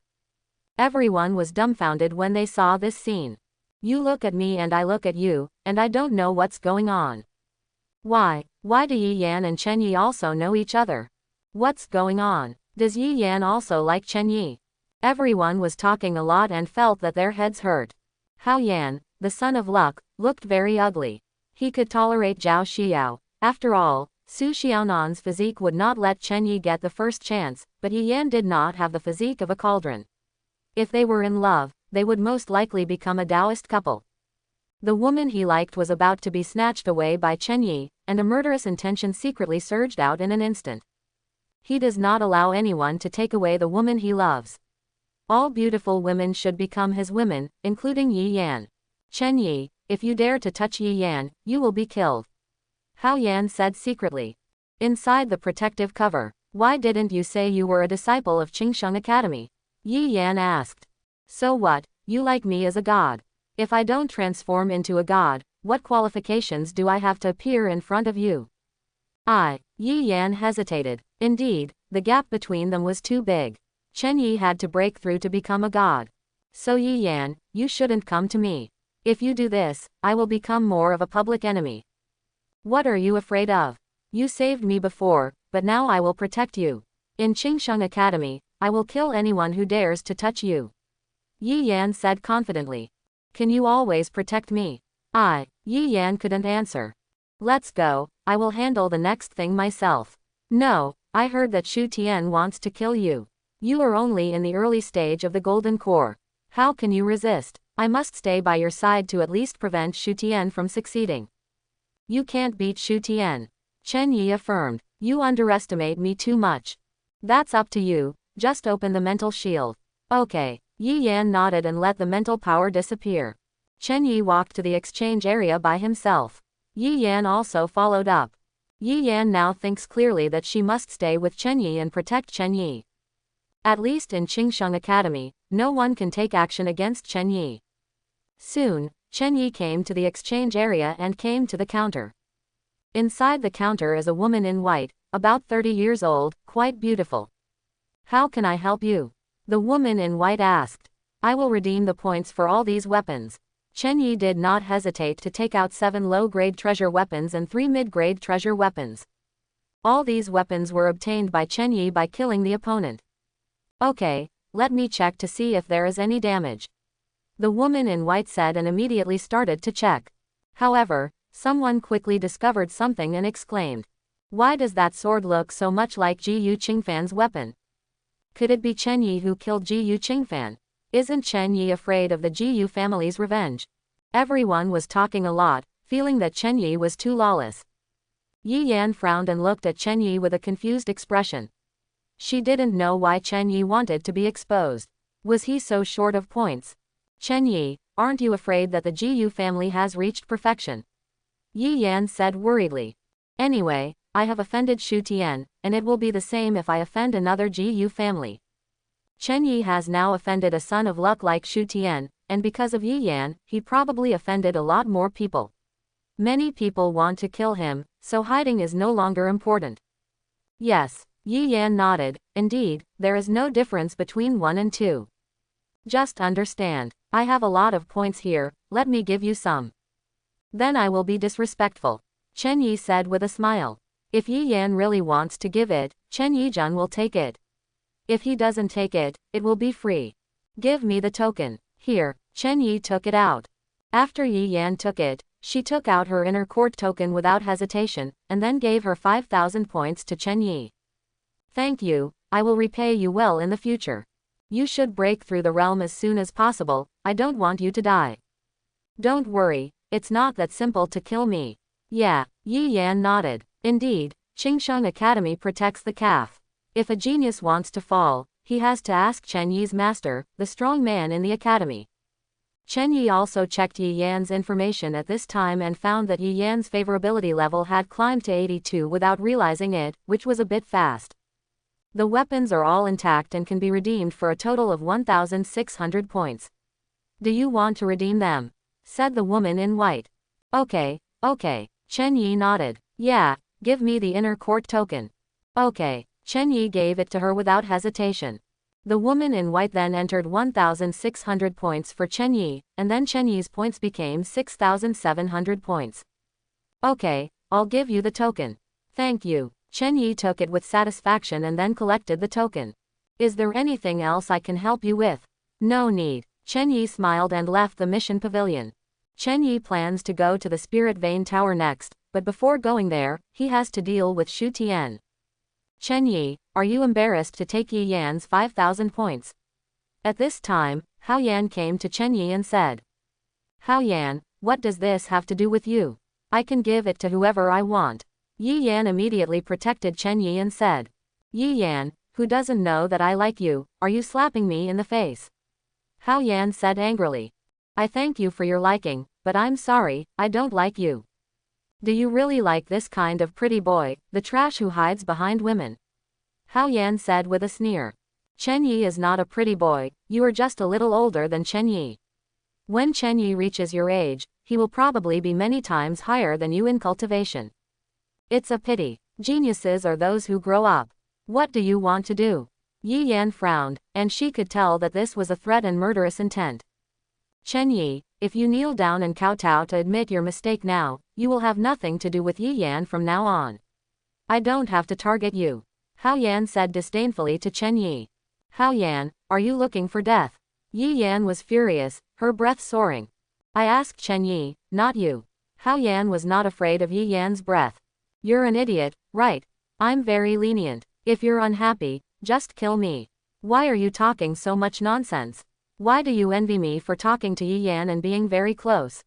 Everyone was dumbfounded when they saw this scene. You look at me and I look at you, and I don't know what's going on. Why do Yi Yan and Chen Yi also know each other? What's going on? Does Yi Yan also like Chen Yi? Everyone was talking a lot and felt that their heads hurt. Hao Yan, the son of luck, looked very ugly. He could tolerate Zhao Xiao. After all, Su Xiaonan's physique would not let Chen Yi get the first chance, but Yi Yan did not have the physique of a cauldron. If they were in love, they would most likely become a Taoist couple. The woman he liked was about to be snatched away by Chen Yi, and a murderous intention secretly surged out in an instant. He does not allow anyone to take away the woman he loves. All beautiful women should become his women, including Yi Yan. Chen Yi, if you dare to touch Yi Yan, you will be killed. Hao Yan said secretly. Inside the protective cover. Why didn't you say you were a disciple of Qingsheng Academy? Yi Yan asked. So what, you like me as a god? If I don't transform into a god, what qualifications do I have to appear in front of you? Yi Yan hesitated. Indeed, the gap between them was too big. Chen Yi had to break through to become a god. So Yi Yan, you shouldn't come to me. If you do this, I will become more of a public enemy. What are you afraid of? You saved me before, but now I will protect you. In Qingsheng Academy, I will kill anyone who dares to touch you. Yi Yan said confidently. Can you always protect me? Yi Yan couldn't answer. Let's go, I will handle the next thing myself. No, I heard that Shu Tian wants to kill you. You are only in the early stage of the Golden Core. How can you resist? I must stay by your side to at least prevent Shu Tian from succeeding. You can't beat Shu Tian. Chen Yi affirmed. You underestimate me too much. That's up to you, just open the mental shield. Okay. Yi Yan nodded and let the mental power disappear. Chen Yi walked to the exchange area by himself. Yi Yan also followed up. Yi Yan now thinks clearly that she must stay with Chen Yi and protect Chen Yi. At least in Qingsheng Academy, no one can take action against Chen Yi. Soon, Chen Yi came to the exchange area and came to the counter. Inside the counter is a woman in white, about 30 years old, quite beautiful. How can I help you? The woman in white asked. I will redeem the points for all these weapons. Chen Yi did not hesitate to take out 7 low-grade treasure weapons and 3 mid-grade treasure weapons. All these weapons were obtained by Chen Yi by killing the opponent. Okay, let me check to see if there is any damage. The woman in white said and immediately started to check. However, someone quickly discovered something and exclaimed. Why does that sword look so much like Ji Yu Qingfan's weapon? Could it be Chen Yi who killed Ji Yu Qingfan? Isn't Chen Yi afraid of the Ji Yu family's revenge? Everyone was talking a lot, feeling that Chen Yi was too lawless. Yi Yan frowned and looked at Chen Yi with a confused expression. She didn't know why Chen Yi wanted to be exposed. Was he so short of points? Chen Yi, aren't you afraid that the Ji Yu family has reached perfection? Yi Yan said worriedly. Anyway, I have offended Shu Tian, and it will be the same if I offend another Ji Yu family. Chen Yi has now offended a son of luck like Shu Tian, and because of Yi Yan, he probably offended a lot more people. Many people want to kill him, so hiding is no longer important. Yes, Yi Yan nodded. Indeed, there is no difference between 1 and 2. Just understand, I have a lot of points here, let me give you some. Then I will be disrespectful. Chen Yi said with a smile. If Yi Yan really wants to give it, Chen Yijun will take it. If he doesn't take it, it will be free. Give me the token. Here, Chen Yi took it out. After Yi Yan took it, she took out her inner court token without hesitation, and then gave her 5,000 points to Chen Yi. Thank you, I will repay you well in the future. You should break through the realm as soon as possible, I don't want you to die. Don't worry, it's not that simple to kill me. Yeah, Yi Yan nodded. Indeed, Qingsheng Academy protects the calf. If a genius wants to fall, he has to ask Chen Yi's master, the strong man in the academy. Chen Yi also checked Yi Yan's information at this time and found that Yi Yan's favorability level had climbed to 82 without realizing it, which was a bit fast. The weapons are all intact and can be redeemed for a total of 1,600 points. Do you want to redeem them? Said the woman in white. Okay. Chen Yi nodded. Yeah, give me the inner court token. Okay. Chen Yi gave it to her without hesitation. The woman in white then entered 1,600 points for Chen Yi, and then Chen Yi's points became 6,700 points. Okay, I'll give you the token. Thank you. Chen Yi took it with satisfaction and then collected the token. Is there anything else I can help you with? No need. Chen Yi smiled and left the mission pavilion. Chen Yi plans to go to the Spirit Vein Tower next, but before going there, he has to deal with Shu Tian. Chen Yi, are you embarrassed to take Yi Yan's 5,000 points? At this time, Hao Yan came to Chen Yi and said, Hao Yan, what does this have to do with you? I can give it to whoever I want. Yi Yan immediately protected Chen Yi and said, Yi Yan, who doesn't know that I like you, are you slapping me in the face? Hao Yan said angrily. I thank you for your liking, but I'm sorry, I don't like you. Do you really like this kind of pretty boy, the trash who hides behind women? Hao Yan said with a sneer. Chen Yi is not a pretty boy, you are just a little older than Chen Yi. When Chen Yi reaches your age, he will probably be many times higher than you in cultivation. It's a pity. Geniuses are those who grow up. What do you want to do? Yi Yan frowned, and she could tell that this was a threat and murderous intent. Chen Yi, if you kneel down and kowtow to admit your mistake now, you will have nothing to do with Yi Yan from now on. I don't have to target you. Hao Yan said disdainfully to Chen Yi. Hao Yan, are you looking for death? Yi Yan was furious, her breath soaring. I asked Chen Yi, not you. Hao Yan was not afraid of Yi Yan's breath. You're an idiot, right? I'm very lenient. If you're unhappy, just kill me. Why are you talking so much nonsense? Why do you envy me for talking to Yi Yan and being very close?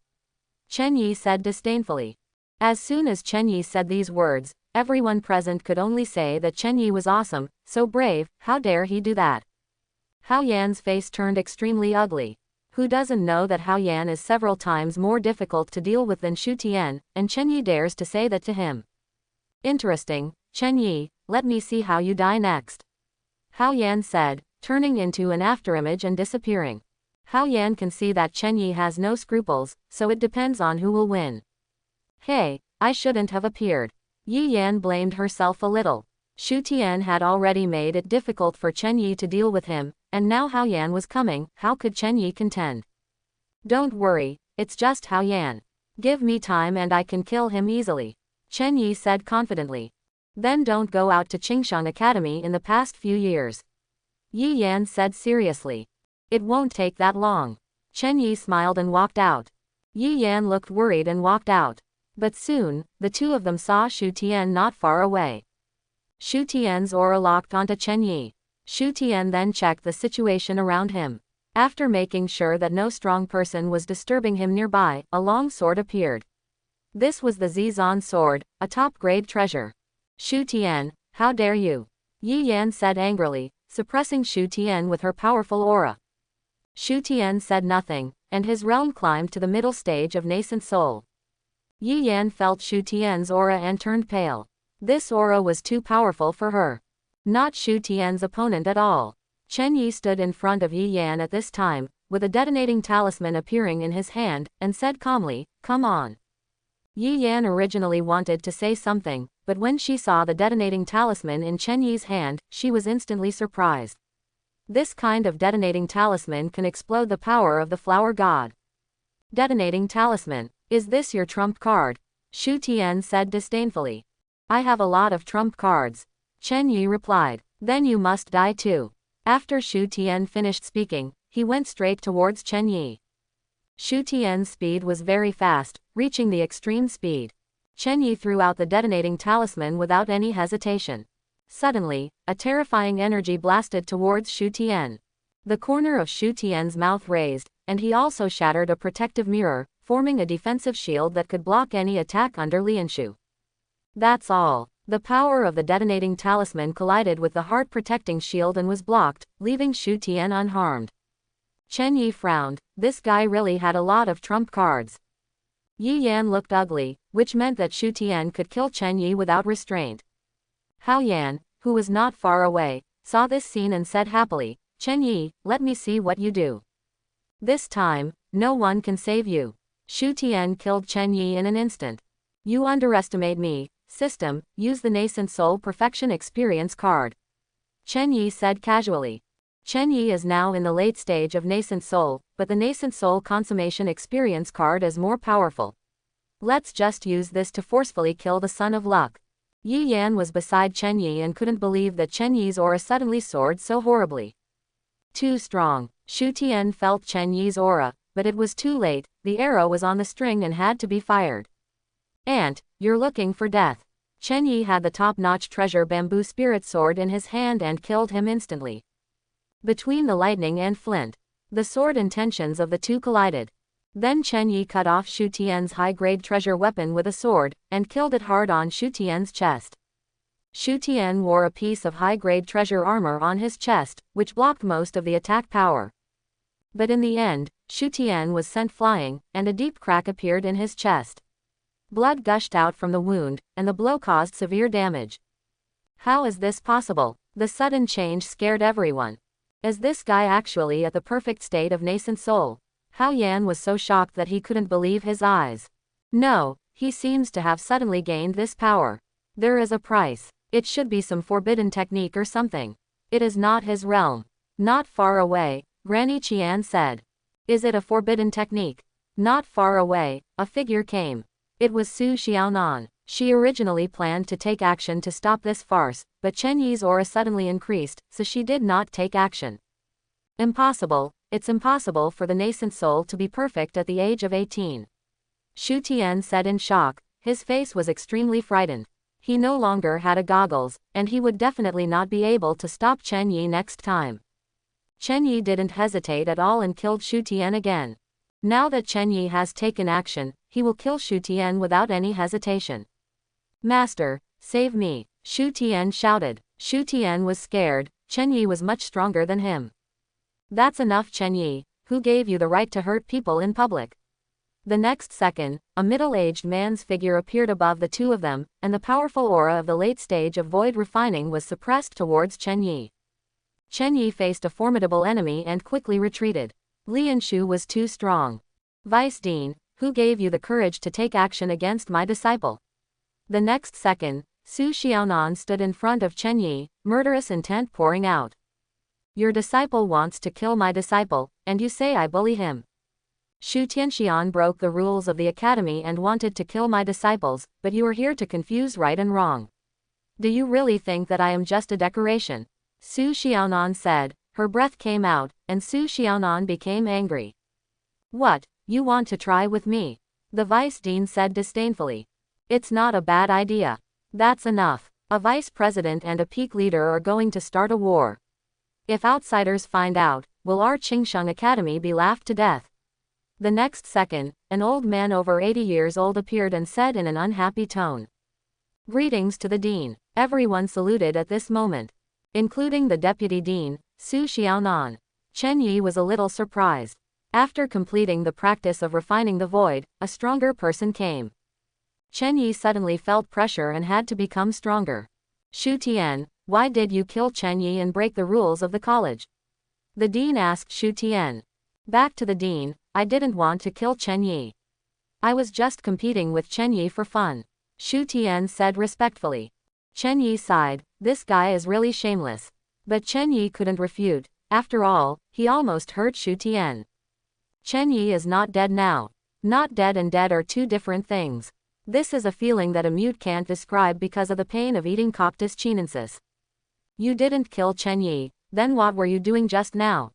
Chen Yi said disdainfully. As soon as Chen Yi said these words, everyone present could only say that Chen Yi was awesome, so brave, how dare he do that? Hao Yan's face turned extremely ugly. Who doesn't know that Hao Yan is several times more difficult to deal with than Shu Tian, and Chen Yi dares to say that to him. Interesting, Chen Yi, let me see how you die next. Hao Yan said, turning into an afterimage and disappearing. Hao Yan can see that Chen Yi has no scruples, so it depends on who will win. Hey, I shouldn't have appeared. Yi Yan blamed herself a little. Shu Tian had already made it difficult for Chen Yi to deal with him, and now Hao Yan was coming, how could Chen Yi contend? Don't worry, it's just Hao Yan. Give me time and I can kill him easily. Chen Yi said confidently. Then don't go out to Qingshang Academy in the past few years. Yi Yan said seriously. It won't take that long. Chen Yi smiled and walked out. Yi Yan looked worried and walked out. But soon, the two of them saw Shu Tian not far away. Shu Tian's aura locked onto Chen Yi. Shu Tian then checked the situation around him. After making sure that no strong person was disturbing him nearby, a long sword appeared. This was the Zizan sword, a top-grade treasure. Shu Tian, how dare you? Yi Yan said angrily, suppressing Shu Tian with her powerful aura. Shu Tian said nothing, and his realm climbed to the middle stage of nascent soul. Yi Yan felt Shu Tian's aura and turned pale. This aura was too powerful for her. Not Shu Tian's opponent at all. Chen Yi stood in front of Yi Yan at this time, with a detonating talisman appearing in his hand, and said calmly, come on. Yi Yan originally wanted to say something, but when she saw the detonating talisman in Chen Yi's hand, she was instantly surprised. This kind of detonating talisman can explode the power of the flower god. Detonating talisman, is this your trump card? Shu Tian said disdainfully. I have a lot of trump cards. Chen Yi replied. Then you must die too. After Shu Tian finished speaking, he went straight towards Chen Yi. Shu Tian's speed was very fast, reaching the extreme speed. Chen Yi threw out the detonating talisman without any hesitation. Suddenly, a terrifying energy blasted towards Shu Tian. The corner of Shu Tian's mouth raised, and he also shattered a protective mirror, forming a defensive shield that could block any attack under Lianshu. That's all. The power of the detonating talisman collided with the heart-protecting shield and was blocked, leaving Shu Tian unharmed. Chen Yi frowned. This guy really had a lot of trump cards. Yi Yan looked ugly, which meant that Shu Tian could kill Chen Yi without restraint. Hao Yan, who was not far away, saw this scene and said happily, Chen Yi, let me see what you do. This time, no one can save you. Shu Tian killed Chen Yi in an instant. You underestimate me. System, use the Nascent Soul Perfection Experience card. Chen Yi said casually. Chen Yi is now in the late stage of Nascent Soul, but the Nascent Soul Consummation Experience card is more powerful. Let's just use this to forcefully kill the Son of Luck. Yi Yan was beside Chen Yi and couldn't believe that Chen Yi's aura suddenly soared so horribly. Too strong. Shu Tian felt Chen Yi's aura, but it was too late, the arrow was on the string and had to be fired. Ant, you're looking for death. Chen Yi had the top-notch treasure bamboo spirit sword in his hand and killed him instantly. Between the lightning and flint, the sword intentions of the two collided. Then Chen Yi cut off Shu Tian's high-grade treasure weapon with a sword, and killed it hard on Shu Tian's chest. Shu Tian wore a piece of high-grade treasure armor on his chest, which blocked most of the attack power. But in the end, Shu Tian was sent flying, and a deep crack appeared in his chest. Blood gushed out from the wound, and the blow caused severe damage. How is this possible? The sudden change scared everyone. Is this guy actually at the perfect state of nascent soul? Hao Yan was so shocked that he couldn't believe his eyes. No, he seems to have suddenly gained this power. There is a price. It should be some forbidden technique or something. It is not his realm. Not far away, Granny Qian said. Is it a forbidden technique? Not far away, a figure came. It was Su Xiaonan. She originally planned to take action to stop this farce, but Chen Yi's aura suddenly increased, so she did not take action. Impossible. It's impossible for the nascent soul to be perfect at the age of 18. Shu Tian said in shock. His face was extremely frightened. He no longer had a goggles, and he would definitely not be able to stop Chen Yi next time. Chen Yi didn't hesitate at all and killed Shu Tian again. Now that Chen Yi has taken action, he will kill Shu Tian without any hesitation. Master, save me, Shu Tian shouted. Shu Tian was scared. Chen Yi was much stronger than him. That's enough, Chen Yi. Who gave you the right to hurt people in public? The next second, a middle-aged man's figure appeared above the two of them, and the powerful aura of the late stage of void refining was suppressed towards Chen Yi. Chen Yi faced a formidable enemy and quickly retreated. Lian Shu was too strong. Vice Dean, who gave you the courage to take action against my disciple? The next second, Su Xiaonan stood in front of Chen Yi, murderous intent pouring out. Your disciple wants to kill my disciple, and you say I bully him. Shu Tianxian broke the rules of the academy and wanted to kill my disciples, but you are here to confuse right and wrong. Do you really think that I am just a decoration? Su Xiaonan said. Her breath came out, and Su Xiaonan became angry. What, you want to try with me? The vice dean said disdainfully. It's not a bad idea. That's enough. A vice president and a peak leader are going to start a war. If outsiders find out, will our Qingsheng Academy be laughed to death? The next second, an old man over 80 years old appeared and said in an unhappy tone. Greetings to the dean. Everyone saluted at this moment, including the deputy dean, Su Xiaonan. Chen Yi was a little surprised. After completing the practice of refining the void, a stronger person came. Chen Yi suddenly felt pressure and had to become stronger. Shu Tian, why did you kill Chen Yi and break the rules of the college? The dean asked Shu Tian. Back to the dean, I didn't want to kill Chen Yi. I was just competing with Chen Yi for fun. Shu Tian said respectfully. Chen Yi sighed, this guy is really shameless. But Chen Yi couldn't refute. After all, he almost hurt Shu Tian. Chen Yi is not dead now. Not dead and dead are two different things. This is a feeling that a mute can't describe because of the pain of eating Coctus chinensis. You didn't kill Chen Yi, then what were you doing just now?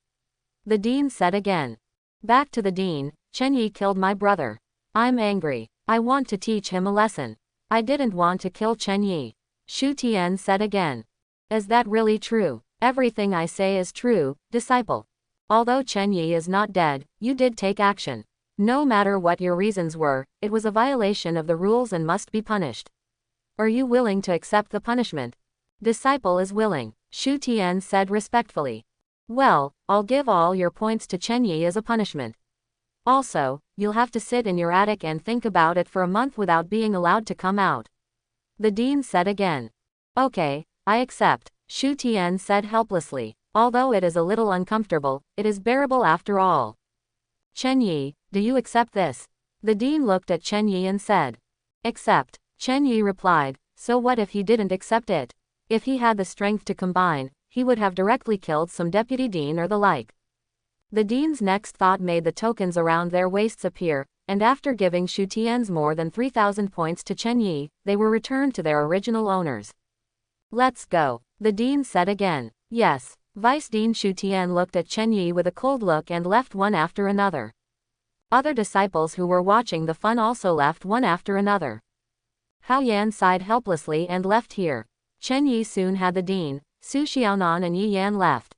The dean said again. Back to the dean, Chen Yi killed my brother. I'm angry. I want to teach him a lesson. I didn't want to kill Chen Yi. Shu Tian said again. Is that really true? Everything I say is true, disciple. Although Chen Yi is not dead, you did take action. No matter what your reasons were, it was a violation of the rules and must be punished. Are you willing to accept the punishment? Disciple is willing, Shu Tian said respectfully. Well, I'll give all your points to Chen Yi as a punishment. Also, you'll have to sit in your attic and think about it for a month without being allowed to come out. The dean said again. Okay, I accept, Shu Tian said helplessly. Although it is a little uncomfortable, it is bearable after all. Chen Yi, do you accept this? The dean looked at Chen Yi and said. Accept, Chen Yi replied. So what if he didn't accept it? If he had the strength to combine, he would have directly killed some deputy dean or the like. The dean's next thought made the tokens around their waists appear, and after giving Shu Tian's more than 3,000 points to Chen Yi, they were returned to their original owners. Let's go, the dean said again. Yes. Vice Dean Shu Tian looked at Chen Yi with a cold look and left one after another. Other disciples who were watching the fun also left one after another. Hao Yan sighed helplessly and left here. Chen Yi soon had the dean, Su Xiaonan and Yi Yan left.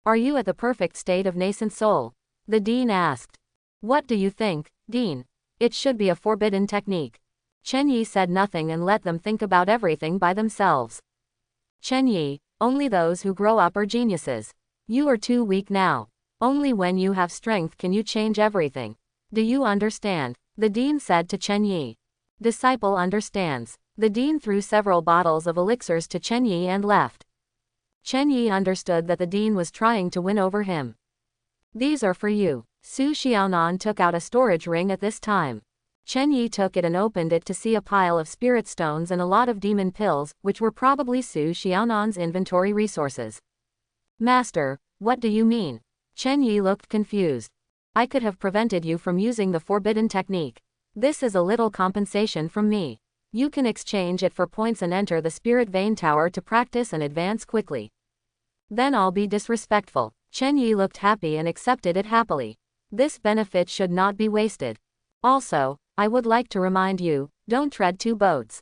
Are you at the perfect state of nascent soul? The dean asked. What do you think, dean? It should be a forbidden technique. Chen Yi said nothing and let them think about everything by themselves. Chen Yi, only those who grow up are geniuses. You are too weak now. Only when you have strength can you change everything. Do you understand? The dean said to Chen Yi. Disciple understands. The dean threw several bottles of elixirs to Chen Yi and left. Chen Yi understood that the dean was trying to win over him. These are for you. Su Xiaonan took out a storage ring at this time. Chen Yi took it and opened it to see a pile of spirit stones and a lot of demon pills, which were probably Su Xiaonan's inventory resources. Master, what do you mean? Chen Yi looked confused. I could have prevented you from using the forbidden technique. This is a little compensation from me. You can exchange it for points and enter the Spirit Vein Tower to practice and advance quickly. Then I'll be disrespectful. Chen Yi looked happy and accepted it happily. This benefit should not be wasted. Also, I would like to remind you, don't tread two boats.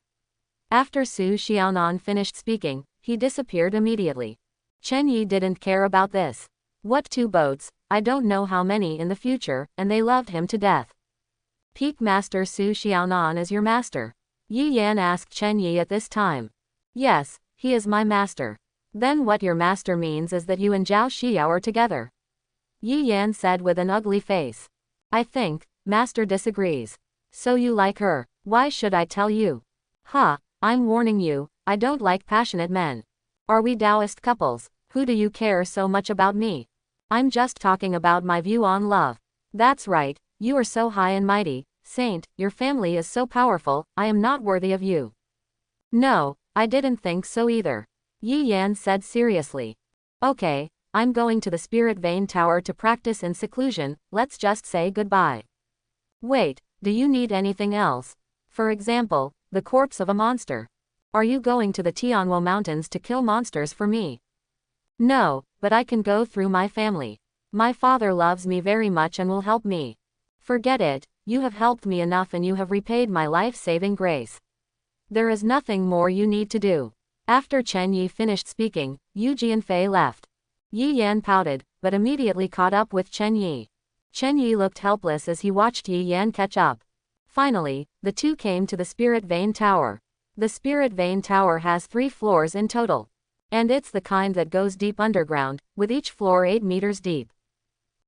After Su Xiaonan finished speaking, he disappeared immediately. Chen Yi didn't care about this. What two boats? I don't know how many in the future, and they loved him to death. Peak Master Su Xiaonan is your master? Yi Yan asked Chen Yi at this time. Yes, he is my master. Then what your master means is that you and Zhao Xiao are together. Yi Yan said with an ugly face. I think, master disagrees. So you like her, why should I tell you? I'm warning you, I don't like passionate men. Are we Taoist couples? Who do you care so much about me? I'm just talking about my view on love. That's right, you are so high and mighty, saint, your family is so powerful, I am not worthy of you. No, I didn't think so either. Yi Yan said seriously. Okay, I'm going to the Spirit Vein Tower to practice in seclusion, let's just say goodbye. Wait, do you need anything else? For example, the corpse of a monster. Are you going to the Tianwo Mountains to kill monsters for me? No, but I can go through my family. My father loves me very much and will help me. Forget it, you have helped me enough and you have repaid my life-saving grace. There is nothing more you need to do. After Chen Yi finished speaking, Yu Jianfei left. Yi Yan pouted, but immediately caught up with Chen Yi. Chen Yi looked helpless as he watched Yi Yan catch up. Finally, the two came to the Spirit Vein Tower. The Spirit Vein Tower has 3 floors in total. And it's the kind that goes deep underground, with each floor 8 meters deep.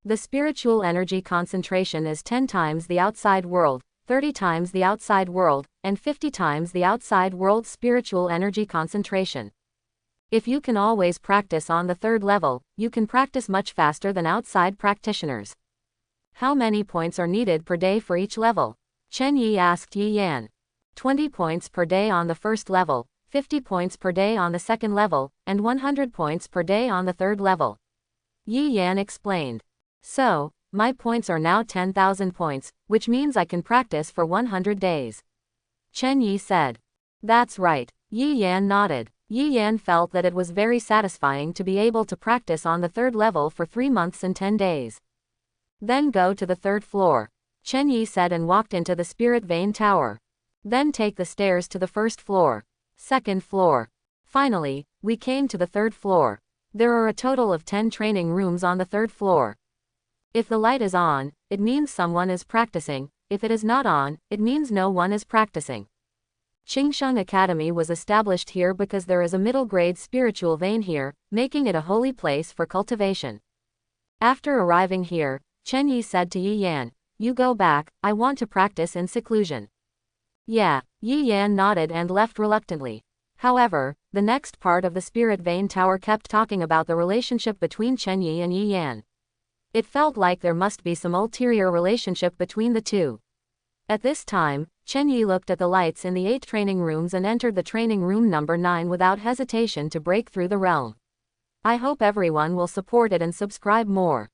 The spiritual energy concentration is 10 times the outside world, 30 times the outside world, and 50 times the outside world's spiritual energy concentration. If you can always practice on the 3rd level, you can practice much faster than outside practitioners. How many points are needed per day for each level? Chen Yi asked Yi Yan. 20 points per day on the 1st level, 50 points per day on the 2nd level, and 100 points per day on the 3rd level. Yi Yan explained. So, my points are now 10,000 points, which means I can practice for 100 days. Chen Yi said. That's right. Yi Yan nodded. Yi Yan felt that it was very satisfying to be able to practice on the 3rd level for 3 months and 10 days. Then go to the 3rd floor. Chen Yi said and walked into the Spirit Vein Tower. Then take the stairs to the 1st floor. 2nd floor. Finally, we came to the 3rd floor. There are a total of 10 training rooms on the 3rd floor. If the light is on, it means someone is practicing. If it is not on, it means no one is practicing. Qingsheng Academy was established here because there is a middle-grade spiritual vein here, making it a holy place for cultivation. After arriving here, Chen Yi said to Yi Yan, you go back, I want to practice in seclusion. Yeah, Yi Yan nodded and left reluctantly. However, the next part of the Spirit Vein Tower kept talking about the relationship between Chen Yi and Yi Yan. It felt like there must be some ulterior relationship between the two. At this time, Chen Yi looked at the lights in the 8 training rooms and entered the training room number 9 without hesitation to break through the realm. I hope everyone will support it and subscribe more.